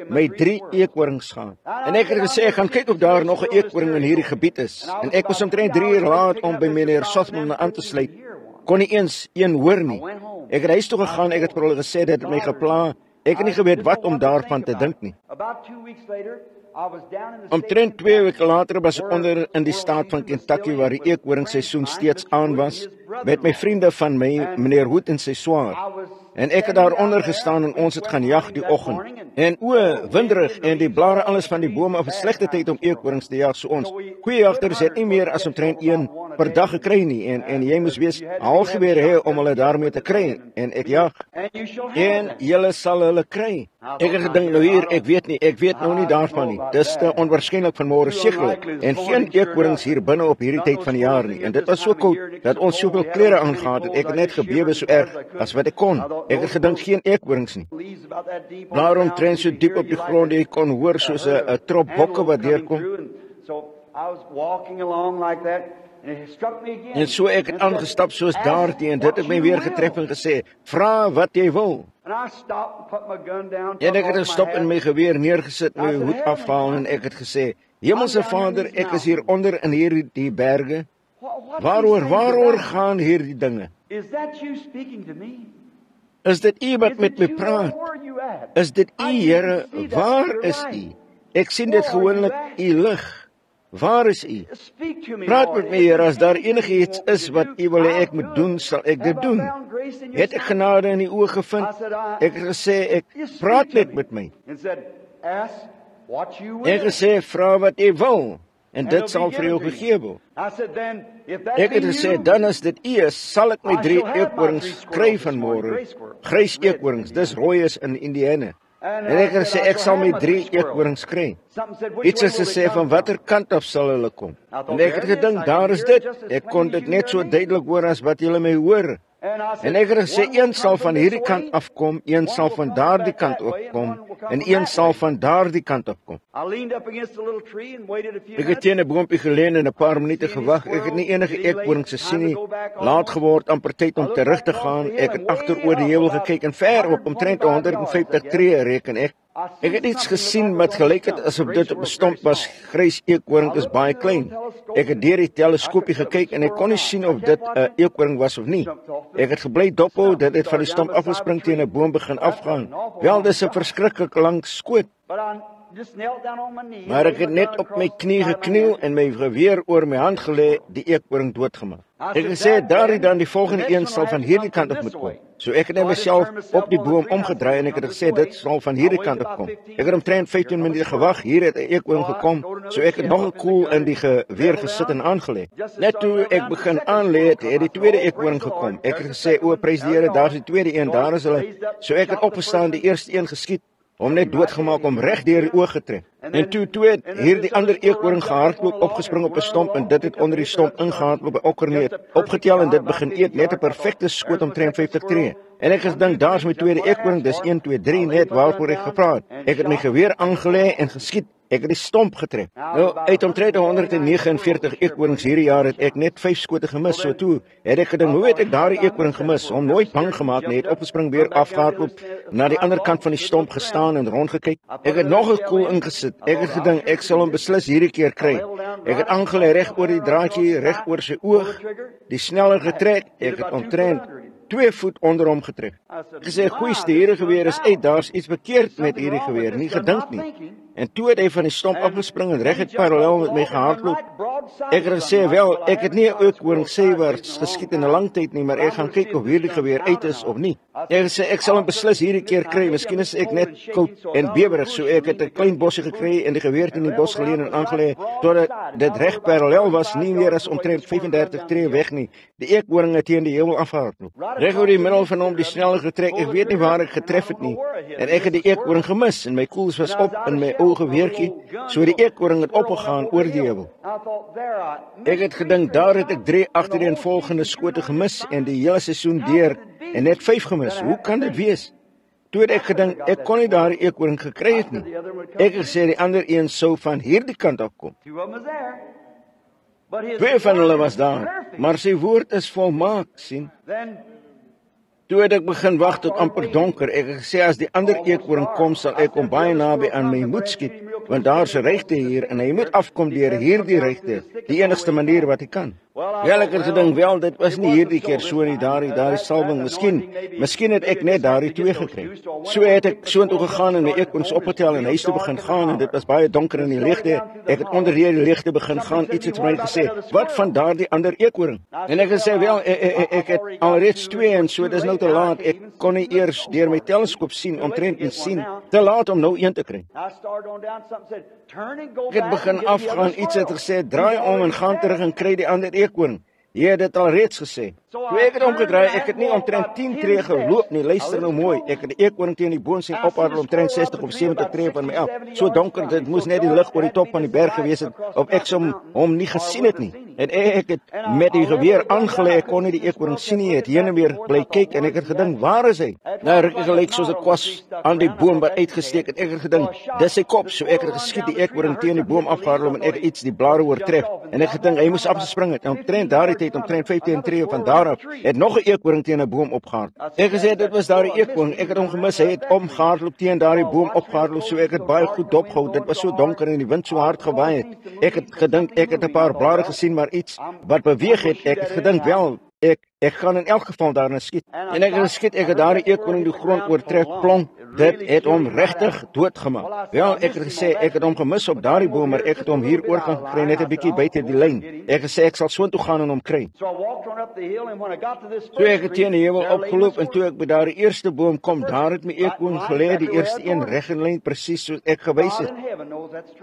my 3 eekhorings gaan. En ek het gesê, ek gaan kyk of daar nog 'n eekhoring in hierdie gebied is. En ek was omtrent 3 uur laat om by meneer Sothmann aan te sluit. Kon nie eens een hoor nie. Ek het huis toe gegaan, ek het vir hulle gesê, dit het my gepla. Ek het nie geweet wat om daarvan te dink nie. Omtrent 2 weke later was ek onder in die staat van Kentucky waar die eekhoringsseisoen steeds aan was, met my vriende van my, meneer Hood en sy swaar. En ek het daaronder gestaan en ons het gaan jag die oggend. En winderig en die blare alles van die bome op 'n slegte tyd om eekhorings te jag, so ons goeie jagters het nie meer as omtrent 1 per dag gekry nie. En jy moes wees halgeweer hê om hulle daarmee te kry. En ek jag. En julle sal hulle kry. Ek het gedink nou hier, ek weet nou nie daarvan nie. Dis te onwaarskynlik van môre sekerlik. En geen eekhorings hier binne op hierdie tyd van die jaar nie. En dit was so koud dat ons soveel klere aangehad het. Ek het net gebewe so erg as wat ek kon. Ek het gedink geen eekhorings nie. Daarom trend so diep op die grond, jy kon hoor soos 'n trop bokke wat deurkom. En so ek het aangestap soos daardie en dit het my weer getref en gesê, vra wat jy wil. En ek het gestop en my geweer neergesit, my hoed afhaal en ek het gesê, Hemelse Vader, ek is hier onder in hierdie berge. Waaroor gaan hierdie dinge? Is dit u wat met my praat? Is dit u, Here? Waar is u? Ek sien dit gewoonlik u lig. Waar is u? Praat met my, Here, as daar enigiets is wat u wil hê ek moet doen, sal ek dit doen. Het ek genade in u oë gevind? Ek het gesê, ek praat net met my. Ek het gesê, vra wat jy wil, en dit sal vir jou gegee word. Ek het gesê, dan as dit u is, sal ek my 3 eekhorings kry van môre. Grys eekhorings, dis rooi is in Indiana. En ek het gesê, ek sal my 3 eekhorings kry. Iets is gesê van watter kant af sal hulle kom. En ek het gedink, daar is dit. Ek kon dit net so duidelik hoor as wat julle my hoor. En ek het gesê, een sal van hierdie kant afkom, een sal van daardie kant afkom, en een sal van daardie kant afkom. Ek het teen 'n boompie geleun en 'n paar minute gewag. Ek het nie enige eekhorings gesien nie. Laat geword, amper tyd om terug te gaan. Ek het agteroor die heuwel gekyk en ver op, omtrent 150 tree reken ek. Ek het iets gesien wat gelyk het asof dit op 'n stomp was. Grys eekhoring is baie klein. Ek het deur die teleskoopie gekyk en ek kon nie sien of dit 'n eekhoring was of nie. Ek het gebly dophou dat dit van die stomp afgespring teen 'n boom begin afgaan. Wel, dis 'n verskriklik lang skoot. Maar ek het net op my knie gekniel en my geweer oor my hand gelê, die eekhoring doodgemaak. Ek het gesê, daar dan die volgende een sal van hierdie kant af moet kom. So ek het net myself op die boom omgedraai en ek het gesê, dit sal van hierdie kant af kom. Ek het omtrent 15 minute gewag, hier het 'n eekhoring gekom, so ek het nog 'n koel in die geweer gesit en aangelê. Net toe ek begin aanlê, het die tweede eekhoring gekom. Ek het gesê, o, prys die Here, daar is die tweede een, daar is hulle. So ek het opgestaan, die eerste een geskiet, om net doodgemaak, om reg deur die oog getref. En toe het hierdie ander eekhoring gehardloop, opgespring op 'n stomp en dit het onder die stomp ingehardloop by okkerneet, opgetel en dit begin eet, net 'n perfekte skoot omtrent 50 tree. En ek het gedink, daar's my tweede eekhoring, dis 1, 2, 3 net waarvoor ek gevra het. Ek het my geweer aangelê en geskiet. Ek het die stomp getref. Nou, uit omtrent 149 eekhorings hierdie jaar het ek net 5 skote gemis. So toe het ek gedink, hoe het ek daardie eekhoring gemis? Hom nooit bang gemaak nie, het opgespring, weer afgehardloop, na die ander kant van die stomp gestaan en rondgekyk. Ek het nog 'n koel ingesit. Ek het gedink, ek sal hom beslis hierdie keer kry. Ek het aangelê reg oor die draadjie, reg oor sy oog, die sneller getrek. Ek het omtrent 2 voet onder hom getref. Ek gesê, goeie, hierdie geweer is uit, daar's iets verkeerd met hierdie geweer, nie gedink nie. En toe het hy van die stomp afgespring en reguit parallel met my gehardloop. Ek het gesê, wel, ek het nie 'n eekhoring seewaarts geskiet in 'n lang tyd nie, maar ek gaan kyk of hierdie geweer uit is of nie. Ek het gesê, ek sal hom beslis hierdie keer kry. Miskien is ek net koud en bewerig, so ek het 'n klein bossie gekry en die geweer in die bos geleun en aangelê totdat dit reg parallel was, nie meer as omtrent 35 tree weg nie. Die eekhoring het teen die heuwel afgehardloop. Reg oor die middel van hom die sneller getrek. Ek weet nie waar ek getref het nie. En ek het die eekhoring gemis en my koels was op in my ou geweertjie, so die eekhoring het opgegaan oor die heuwel. Ek het gedink, daar het ek 3 agtereenvolgende skote gemis en die hele seisoen deur en net 5 gemis. Hoe kan dit wees? Toe het ek gedink, ek kon nie daardie eekhoring gekry het nie. Ek het gesê, die ander een sou van hierdie kant af kom. 2 van hulle was daar, maar sy woord is volmaak, sien. Toe het ek begin wag tot amper donker. Ek het gesê, as die ander eekhoring kom, sal ek hom baie naby aan my moet skiet, want daar's 'n regte hier en hy moet afkom deur hierdie regte, die enigste manier wat hy kan. Wel, ek het gedink, wel, dit was nie hierdie keer so nie, daardie salwing, miskien het ek net daardie 2 gekry. So het ek soontoe gegaan en my eekhoorns opgetel en huis toe begin gaan en dit was baie donker in die ligte. Ek het onder die ligte begin gaan, iets het vir my gesê, wat van daardie ander eekhoring? En ek het gesê, wel, ek het alreeds 2 en so, dis nou te laat, ek kon nie eers deur my teleskoop sien, omtrent en sien, te laat om nou een te kry. Ek het begin afgaan, iets het gesê, draai om en gaan terug en kry die ander eekhoring. Jy het dit al reeds gesê. Toe ek het omgedraai, ek het nie omtrent 10 tree geloop nie, luister nou mooi, ek het die eekhoring teen die boom sien ophardloop omtrent 60 of 70 tree van my af. So donker, dit moes net die lig oor die top van die berg gewees het, of ek hom nie gesien het nie. En ek het met die geweer aangelê, ek kon nie die eekhoring sien nie, het heen en weer bly kyk en ek het gedink, waar is hy? Nou ruk ek gelyk soos 'n kwas aan die boom wat uitgesteek het. Ek het gedink, dis sy kop, so ek het geskiet, die eekhoring teen die boom afgehardloop en ek iets die blare oortref. En ek gedink hy moes afgespring het. En omtrent daardie tyd, omtrent 15 tree van daar af, het nog 'n eekhoring teen 'n boom opgehard. Ek gesê dit was daardie eekhoring, ek het hom gemis, hy het omgehardloop teen daardie boom opgehardloop, so ek het baie goed dopgehou. Dit was so donker en die wind so hard gewaai het. Ek het gedink ek het 'n paar blare gesien, maar iets wat beweeg het. Ek het gedink, wel, ek gaan in elk geval daarna skiet. En ek het geskiet, ek het daardie eekhoring die grond oortrek, plonk. Dit het hom regtig doodgemaak. Wel, ek het gesê, ek het hom gemis op daardie boom, maar ek het hom hier oor gaan gekry, net 'n bietjie buite die lyn. Ek het gesê, ek sal soontoe gaan en hom kry. So ek het teen die heuwel opgeloop, en toe ek by daardie eerste boom kom, daar het my eekhoring gelê, die eerste een reg in lyn, presies soos ek gewys het.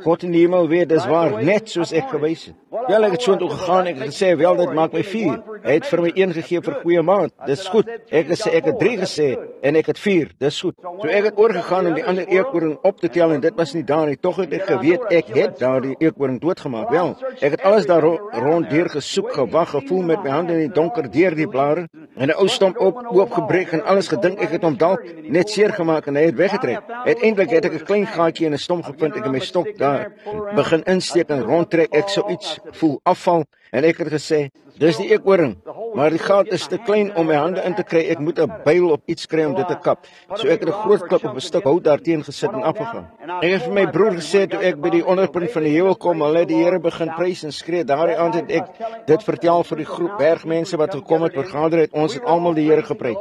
God in die hemel weet, dis waar, net soos ek gewys het. Wel, ek het soontoe gegaan, ek het gesê, wel, dit maak my 4. Hy het vir my 1 gegee vir goeie maand, dis goed. Ek het 3 gesê, en ek het 4, dis goed. So ek het oorgegaan om die ander eekhoring op te tel en dit was nie daar nie. Tog het ek geweet ek het daardie eekhoring doodgemaak. Wel, ek het alles daar rond deur gesoek, gewag, gevoel met my hande in die donker deur die blare en 'n ou stomp oopgebreek en alles gedink ek het hom dalk net seer gemaak en hy het weggetrek. Uiteindelik het ek 'n klein gaatjie in 'n stomp gevind, ek het my stok daar begin insteek en rondtrek. Ek sou iets voel afval en ek het gesê, dis die eekhoring, maar die gat is te klein om my hande in te kry. Ek moet 'n byl op iets kry om dit te kap. So ek het 'n groot klip op 'n stuk hout daarteen gesit en afgegaan. Ek het vir my broer gesê toe ek by die onderpunt van die heuwel kom, hulle het die Here begin prys en skree. Daardie aand het ek dit vertel vir die groep bergmense wat gekom het, vergader het. Ons het almal die Here geprys.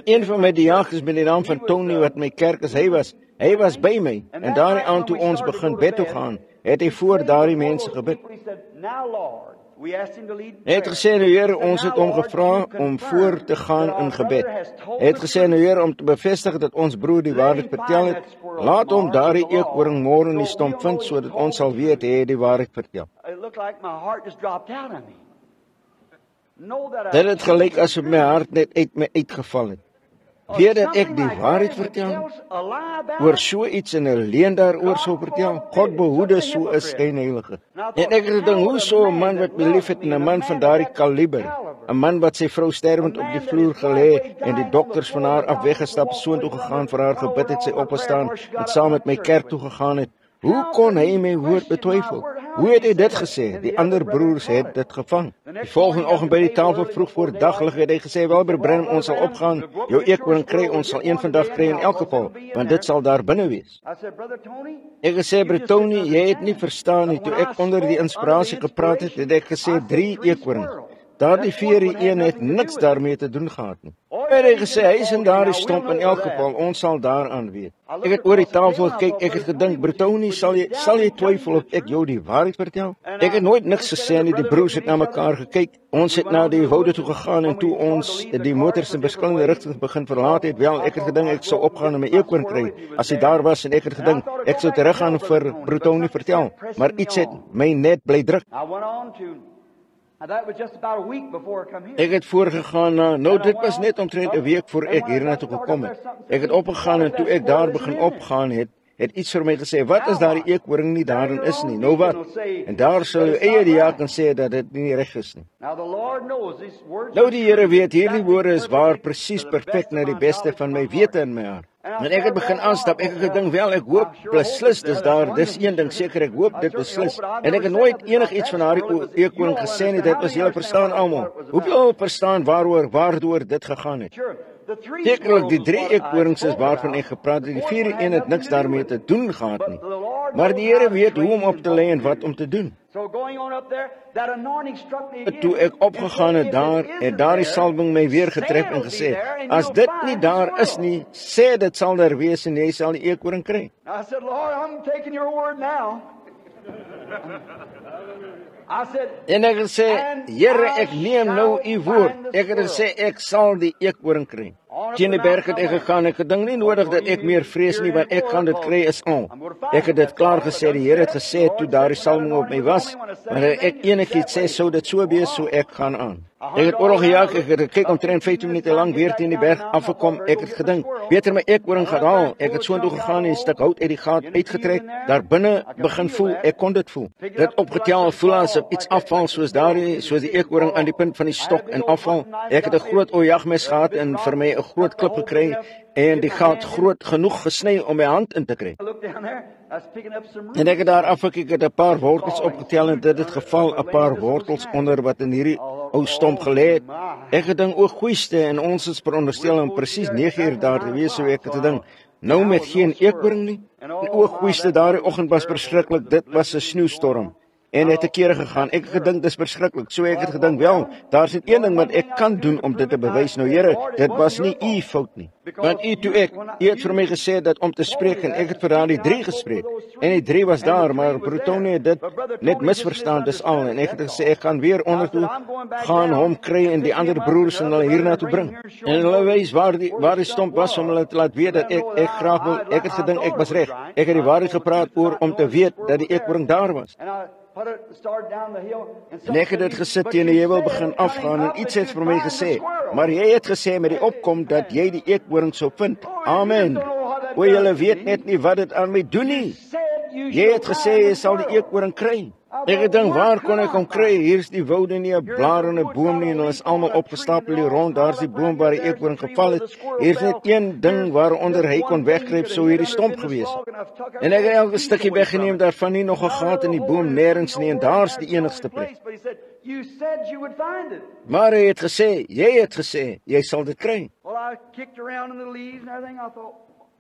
Een van my diakens met die naam van Tony wat my kerk is, hy was by my en daardie aand toe ons begin bed toe gaan, het hy voor daardie mense gebid. Hy het gesê, nou Here, ons het hom gevra om voor te gaan in gebed. Hy het gesê, nou Here, om te bevestig dat ons broer die waarheid vertel het, laat hom daardie eekhoring môre in die stomp vind, sodat ons sal weet hy het die waarheid vertel. Dit het gelyk asof my hart net uit my uitgeval het. Weet dat ek die waarheid vertel, oor so iets en 'n leuen daaroor sou vertel. God behoede so 'n skynheilige. En ek het gedink, hoe so 'n man wat belief het in 'n man van daardie kaliber, 'n man wat sy vrou sterwend op die vloer gelê en die dokters van haar af weggestap, soontoe gegaan vir haar gebid het, sy opgestaan en saam met my kerk toe gegaan het. Hoe kon hy my woord betwyfel? Hoe het hy dit gesê? Die ander broers het dit gevang. Die volgende oggend by die tafel vroeg voor daglig het hy gesê, wel Branham, ons sal opgaan, jou eekhoring kry, ons sal een vandag kry in elk geval, want dit sal daar binne wees. Ek gesê, Brother Tony, jy het nie verstaan nie, toe ek onder die inspirasie gepraat het, het ek gesê 3 eekhoring. Daardie 4 een het niks daarmee te doen gehad nie. Het hy gesê, hy is in daardie stomp in elk geval, ons sal daaraan weet. Ek het oor die tafel gekyk, ek het gedink, Brother Tony, sal jy twyfel of ek jou die waarheid vertel? Ek het nooit niks gesê nie, die broers het na mekaar gekyk. Ons het na die woude toe gegaan en toe ons die motors in verskillende rigtings begin verlaat het, wel, ek het gedink ek sou opgaan en my eekhoring kry, as hy daar was, en ek het gedink, ek sou teruggaan vir Brother Tony vertel, maar iets het my net bly druk. Ek het voorgegaan na, nou dit was net omtrent 'n week voor ek hiernatoe gekom het. Ek het opgegaan en toe ek daar begin opgaan het iets vir my gesê, wat as daar die eekhoring nie daarin is nie, nou wat? En daar sal jou eie diaken sê dat dit nie reg is nie. Nou die Here weet, hierdie woorde is waar, presies perfek na die beste van my wete in my hart. En ek het begin aanstap, ek het gedink, wel, ek hoop beslis, dis een ding seker, ek hoop dit beslis. En ek het nooit enigiets van haar eekhoring gesê nie, dit was julle verstaan almal. Hoeveel verstaan waardoor dit gegaan het? Sekerlik die 3 eekhorings is waarvan ek gepraat het, die 4 een het niks daarmee te doen gehad nie. Maar die Here weet hoe om op te lê en wat om te doen. Toe ek opgegaan het daar, het daardie salwing my weer getref en gesê, as dit nie daar is nie, sê dit sal daar wees en jy sal die eekhoring kry. En ek het gesê, Here, ek neem nou u woord. Ek het gesê, ek sal die eekhoring kry. Teen die berg het ek gegaan, ek gedink nie nodig dat ek meer vrees nie, want ek gaan dit kry is al. Ek het dit klaar gesê, die Here het gesê, toe daardie salwing op my was, maar ek enigiets sê, sou dit so wees, so ek gaan aan. Ek het oorlog gejaag, ek het gekyk omtrent 15 minute lang weer teen die berg afgekom, ek het gedink, beter my eekhoring gaan haal, ek het soontoe gegaan en 'n stuk hout uit die gat uitgetrek, daar binne begin voel, ek kon dit voel. Dit opgetel, voel asof iets afval, soos die eekhoring aan die punt van die stok en afval. Ek het 'n groot jagmes gehad en vir my 'n groot klip gekry en die gat groot genoeg gesny om my hand in te kry. En ek het daar afgekyk, het 'n paar wortels opgetel en dit het geval, 'n paar wortels onder wat in hierdie ou stomp gelê het. Ek het gedink, o goeieste, en ons is veronderstel om presies 9 uur daar te wees, so ek het gedink, nou met geen eekhoring nie. En o goeieste, daardie oggend was verskriklik, dit was 'n sneeustorm. En het 'n keer gegaan, ek het gedink, dis verskriklik, so ek het gedink, wel, daar's net een ding wat ek kan doen om dit te bewys, nou Here, dit was nie u fout nie. Want u het vir my gesê dat om te spreek, en ek het vir daardie 3 gespreek, en die 3 was daar, maar Brother Tony het dit net misverstaan, dis al, en ek het gesê, ek gaan weer ondertoe, gaan hom kry en die ander broers en hulle hiernatoe bring. En hulle wys waar die stomp was, om hulle te laat weet dat ek graag wil, ek het gedink, ek was reg, ek het die waarheid gepraat oor om te weet dat die eekhoring daar was. En ek het dit gesit teen die heuwel begin afgaan en iets het vir my gesê, Maar jy het gesê met die opkom dat jy die eekhoring sou vind. Amen. O, julle weet net nie wat dit aan my doen nie. Jy het gesê jy sal die eekhoring kry. Ek het gedink, waar kon ek hom kry? Hier is die woude nie 'n blaar en 'n boom nie en hulle is almal opgestapel hier rond. Daar is die boom waar die eekhoring geval het. Hier is net een ding waaronder hy kon wegkruip, sou hierdie stomp gewees het. En ek het elke stukkie weggeneem daarvan, nie nog 'n gat in die boom nêrens nie en daar's die enigste plek. Maar hy het gesê, jy het gesê, jy sal dit kry.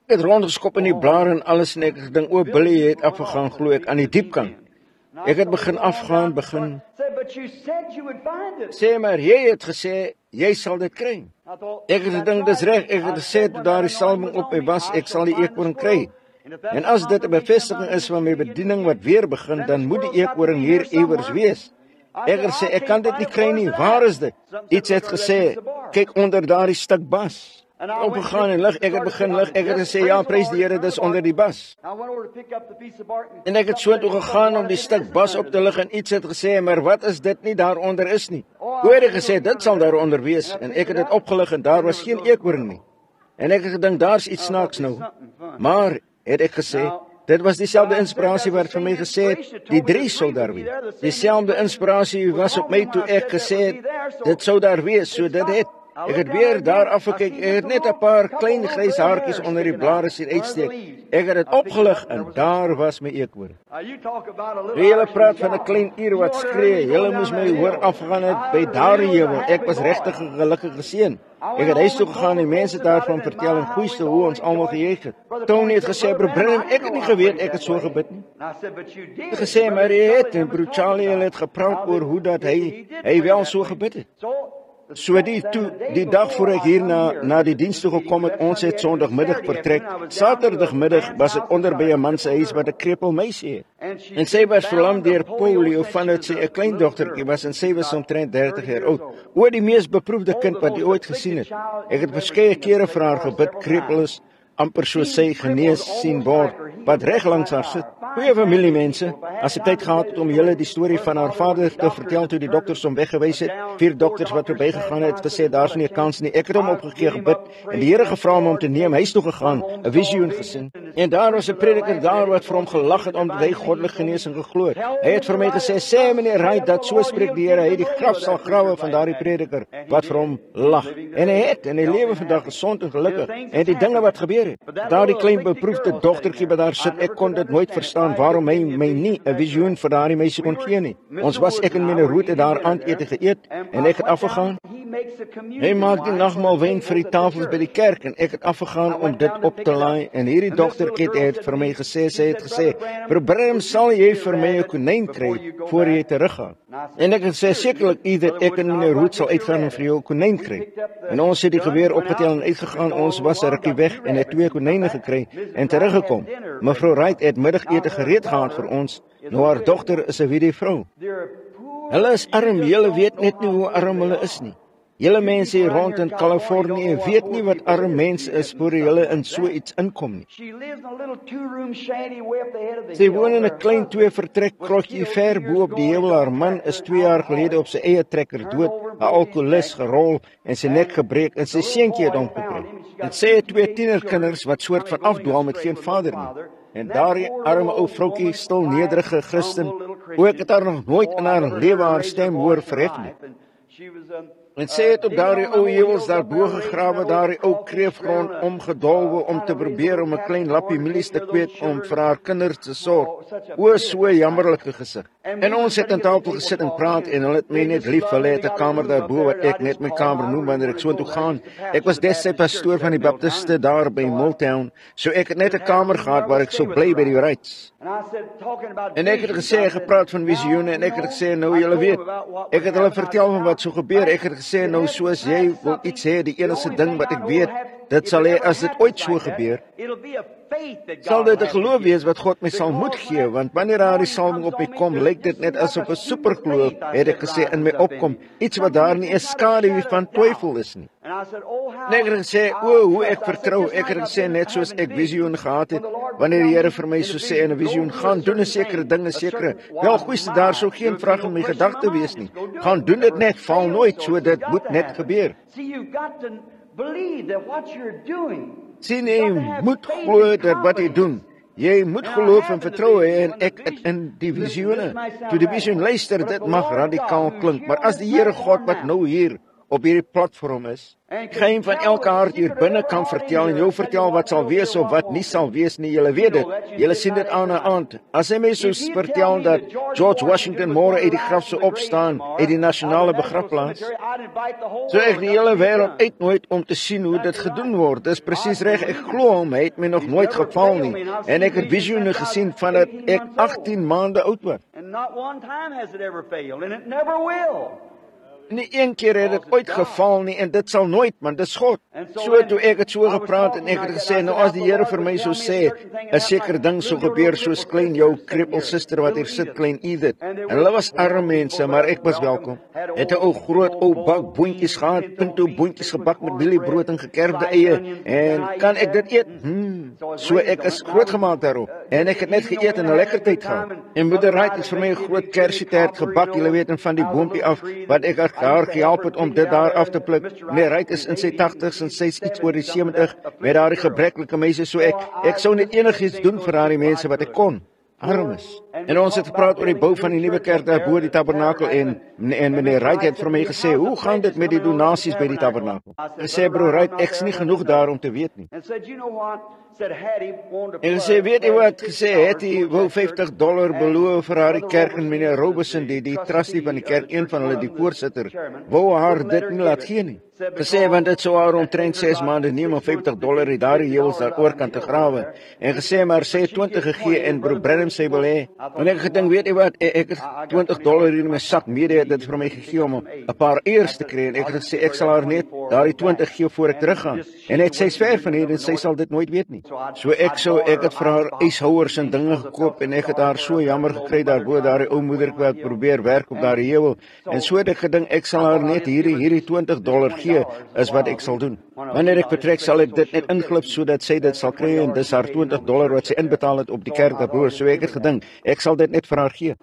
Ek het rondgeskop in die blare en alles en ek het gedink, o, Billy, jy het afgegaan, glo ek, aan die diepkant. Ek het begin afgaan, sê maar, jy het gesê, jy sal dit kry. Ek het gedink, dis reg, ek het gesê, toe daar die salming op my was, ek sal die eekhoring kry. En as dit 'n bevestiging is van my bediening wat weer begin, dan moet die eekhoring hier iewers wees. Ek het gesê, ek kan dit nie kry nie, waar is dit? Iets het gesê, kyk onder daardie stuk bas. Opgegaan en lig, ek het begin lig, ek het gesê, ja, prys die Here, dis onder die bas. En ek het so toe gegaan om die stuk bas op te lig en iets het gesê, maar wat is dit nie daaronder is nie? Hoe het ek gesê, dit sal daaronder wees, en ek het dit opgelig en daar was geen eekhoring nie. En ek het gedink, daar's iets snaaks nou. Maar, het ek gesê, dit was dieselfde inspirasie wat vir my gesê het, die 3 sou daar wees. Dieselfde inspirasie was op my toe ek gesê het, dit sou daar wees, so dit het. Ek het weer daar afgekyk, ek het net 'n paar klein grys haartjies onder die blare sien uitsteek. Ek het dit opgelig en daar was my eekhoring. Julle praat van 'n klein uur wat skree, julle moes my hoor afgaan het by daardie heuwel. Ek was regtig 'n gelukkige seun. Ek het huis toe gegaan en mense daarvan vertel en goeieste hoe ons almal gejuig het. Tony het gesê, "Broer Branham, ek het nie geweet ek het so gebid nie." Ek het gesê, "Maar jy het," en Broer Charlie het gepraat oor hoe dat hy wel so gebid het. So die dag voor ek hier na die diens toe gekom het, ons het Sondagmiddag vertrek. Saterdagmiddag was ek onder by 'n man se huis wat 'n krepeel meisie het. En sy was verlam deur polio vandat sy 'n kleindogtertjie was en sy was omtrent 30 jaar oud. O, die mees beproefde kind wat jy ooit gesien het. Ek het verskeie kere vir haar gebid, krepeel is amper so sy genees sien word, wat reg langs haar sit. Goeie familiemense, as ek tyd gehad het om julle die storie van haar vader te vertel toe die dokters hom weggewys het, 4 dokters wat verbygegaan het, gesê daar's nie 'n kans nie. Ek het hom opgegee gebid en die Here gevra om te neem, huis toe gegaan, 'n visioen gesien. En daar was 'n prediker daar wat vir hom gelag het omdat hy goddelike genesing geglo het. Hy het vir my gesê, "Sê meneer Wright dat so spreek die Here, hy die graf sal grawe van daardie prediker wat vir hom lag." En hy lewe vandag gesond en gelukkig. En die dinge wat gebeur het. Daardie klein beproefde dogtertjie wat daar sit, ek kon dit nooit verstaan waarom hy my nie 'n visioen vir daardie meisie kon gee nie. Ons was ek en meneer Root het daar aandete geëet en ek het afgegaan. Hy maak die nagmaalwyn vir die tafels by die kerk en ek het afgegaan om dit op te laai en hierdie dogtertjie het vir my gesê, sy het gesê, "Broer Branham, sal jy vir my 'n konyn kry voor jy teruggaan?" En ek het gesê, "Sekerlik Edith, ek en meneer Root sal uitgaan en vir jou 'n konyn kry." En ons het die geweer opgetel en uitgegaan. Ons was 'n rukkie weg en het 2 konyne gekry en teruggekom. Mevrou Wright het middagete gereed gehad vir ons. Nou haar dogter is 'n weduwee vrou. Hulle is arm, julle weet net nie hoe arm hulle is nie. Julle mense hier rond in Kalifornië weet nie wat arm mense is voor julle in so iets inkom nie. Sy woon in 'n klein 2-vertrek krotjie ver bo op die heuwel. Haar man is 2 jaar gelede op sy eie trekker dood, 'n alkoholist, gerol en sy nek gebreek en sy seentjie het hom gekry. En sy het 2 tienerkinders wat soort van afdwaal met geen vader nie. En daardie arme ou vroutjie, stil nederige Christen, hoe ek het haar nog nooit in haar lewe haar stem hoor verhef nie. En sy het op daardie ou heuwels daarbo gegrawe, daardie ou kreefgrond omgedolwe om te probeer om 'n klein lappie mielies te kweek om vir haar kinders te sorg. O, so jammerlike gesig. En ons het aan tafel gesit en praat en hulle het my net lief. Hulle het 'n kamer daarbo wat ek net my kamer noem wanneer ek so toe gaan. Ek was destyds pastoor van die Baptiste daar by Milltown, so ek het net 'n kamer gehad waar ek so bly by die Wrights. En ek het gesê, gepraat van visioene en ek het gesê, nou julle weet, ek het hulle vertel van wat so gebeur. Ek het gesê, nou soos jy wil iets hê, die enigste ding wat ek weet, dit sal hê as dit ooit so gebeur, sal dit 'n geloof wees wat God my sal moet gee, want wanneer daar die salwing op my kom, lyk dit net asof 'n supergeloof, het ek gesê, in my opkom, iets wat daar nie 'n skaduwee van twyfel is nie. En ek het gesê, hoe ek vertrou. Ek het gesê, net soos ek visioen gehad het, wanneer die Here vir my so sê in 'n visioen, gaan doen 'n sekere ding, 'n sekere. Wel, goeieste, daar sou geen vraag in my gedagte wees nie. Gaan doen dit net, val nooit, so dit moet net gebeur. Sien, jy moet glo dat wat jy doen. Jy moet geloof en vertrou hê en ek het in die visioene. Toe die visioen luister, dit mag radikaal klink, maar as die Here God wat nou hier op hierdie platform is, geen van elke hart hier binne kan vertel en jou vertel wat sal wees of wat nie sal wees nie, julle weet dit. Julle sien dit aan 'n aand. As hy my so vertel dat George Washington môre uit die graf sou opstaan uit die nasionale begrafplaas, so ek die hele wêreld uitnooi om te sien hoe dit gedoen word. Dis presies reg, ek glo hom, hy het my nog nooit geval nie. En ek het visioene gesien vandat ek 18 maande oud was. Nie een keer het dit ooit geval nie en dit sal nooit, man, dis God. So toe ek het so gepraat en ek het gesê, nou as die Here vir my so sê, 'n sekere ding sou gebeur soos klein jou kreppelsuster wat hier sit, klein Edith. En hulle was arme mense, maar ek was welkom. Het 'n ou groot ou bak boontjies gehad, pinto boontjies gebak met mieliebrood en gekerfde eie. En kan ek dit eet? So ek is grootgemaak daarop. En ek het net geëet en 'n lekker tyd gehad. En moeder Wright het vir my 'n groot kersietert gebak, julle weet, en van die boontjie af wat ek haar gehelp het om dit daar af te pluk. Meneer Wright is in sy 80's en sy's iets oor die 70 met daardie gebreklike mense, so ek sou net enigiets doen vir daardie mense wat ek kon. Armes. En ons het gepraat oor die bou van die nuwe kerk daar bo die tabernakel en meneer Wright het vir my gesê, hoe gaan dit met die donasies by die tabernakel? Hy sê, broer Wright, ek's nie genoeg daar om te weet nie. En sê, weet jy wat, gesê, Hattie wou $50 beloof vir haar die kerk en meneer Robeson, die trustee van die kerk, een van hulle, die voorsitter, wou haar dit nie laat gee nie. Gesê, want dit sou haar omtrent 6 maande neem om $50 die daardie heuwels daar oorkant te grawe. En gesê, maar sy het 20 gegee en broer Branham sê wil hê. En ek gedink, weet jy wat, ek het $20 hier in my sak, mede het dit vir my gegee om 'n paar eers te kry. En ek het gesê, ek sal haar net daardie 20 gee voor ek teruggaan. En net sy's ver van hier en sy sal dit nooit weet nie. So ek het vir haar ijshouers en dinge gekoop en ek het haar so jammer gekry daarbo, daardie ou moeder wat probeer werk op daardie heuwel. En so het ek gedink, ek sal haar net hierdie $20 gee, is wat ek sal doen. Wanneer ek vertrek, sal ek dit net inglip sodat sy dit sal kry en dis haar $20 wat sy inbetaal het op die kerk daarbo. So ek het gedink, ek sal dit net vir haar gee.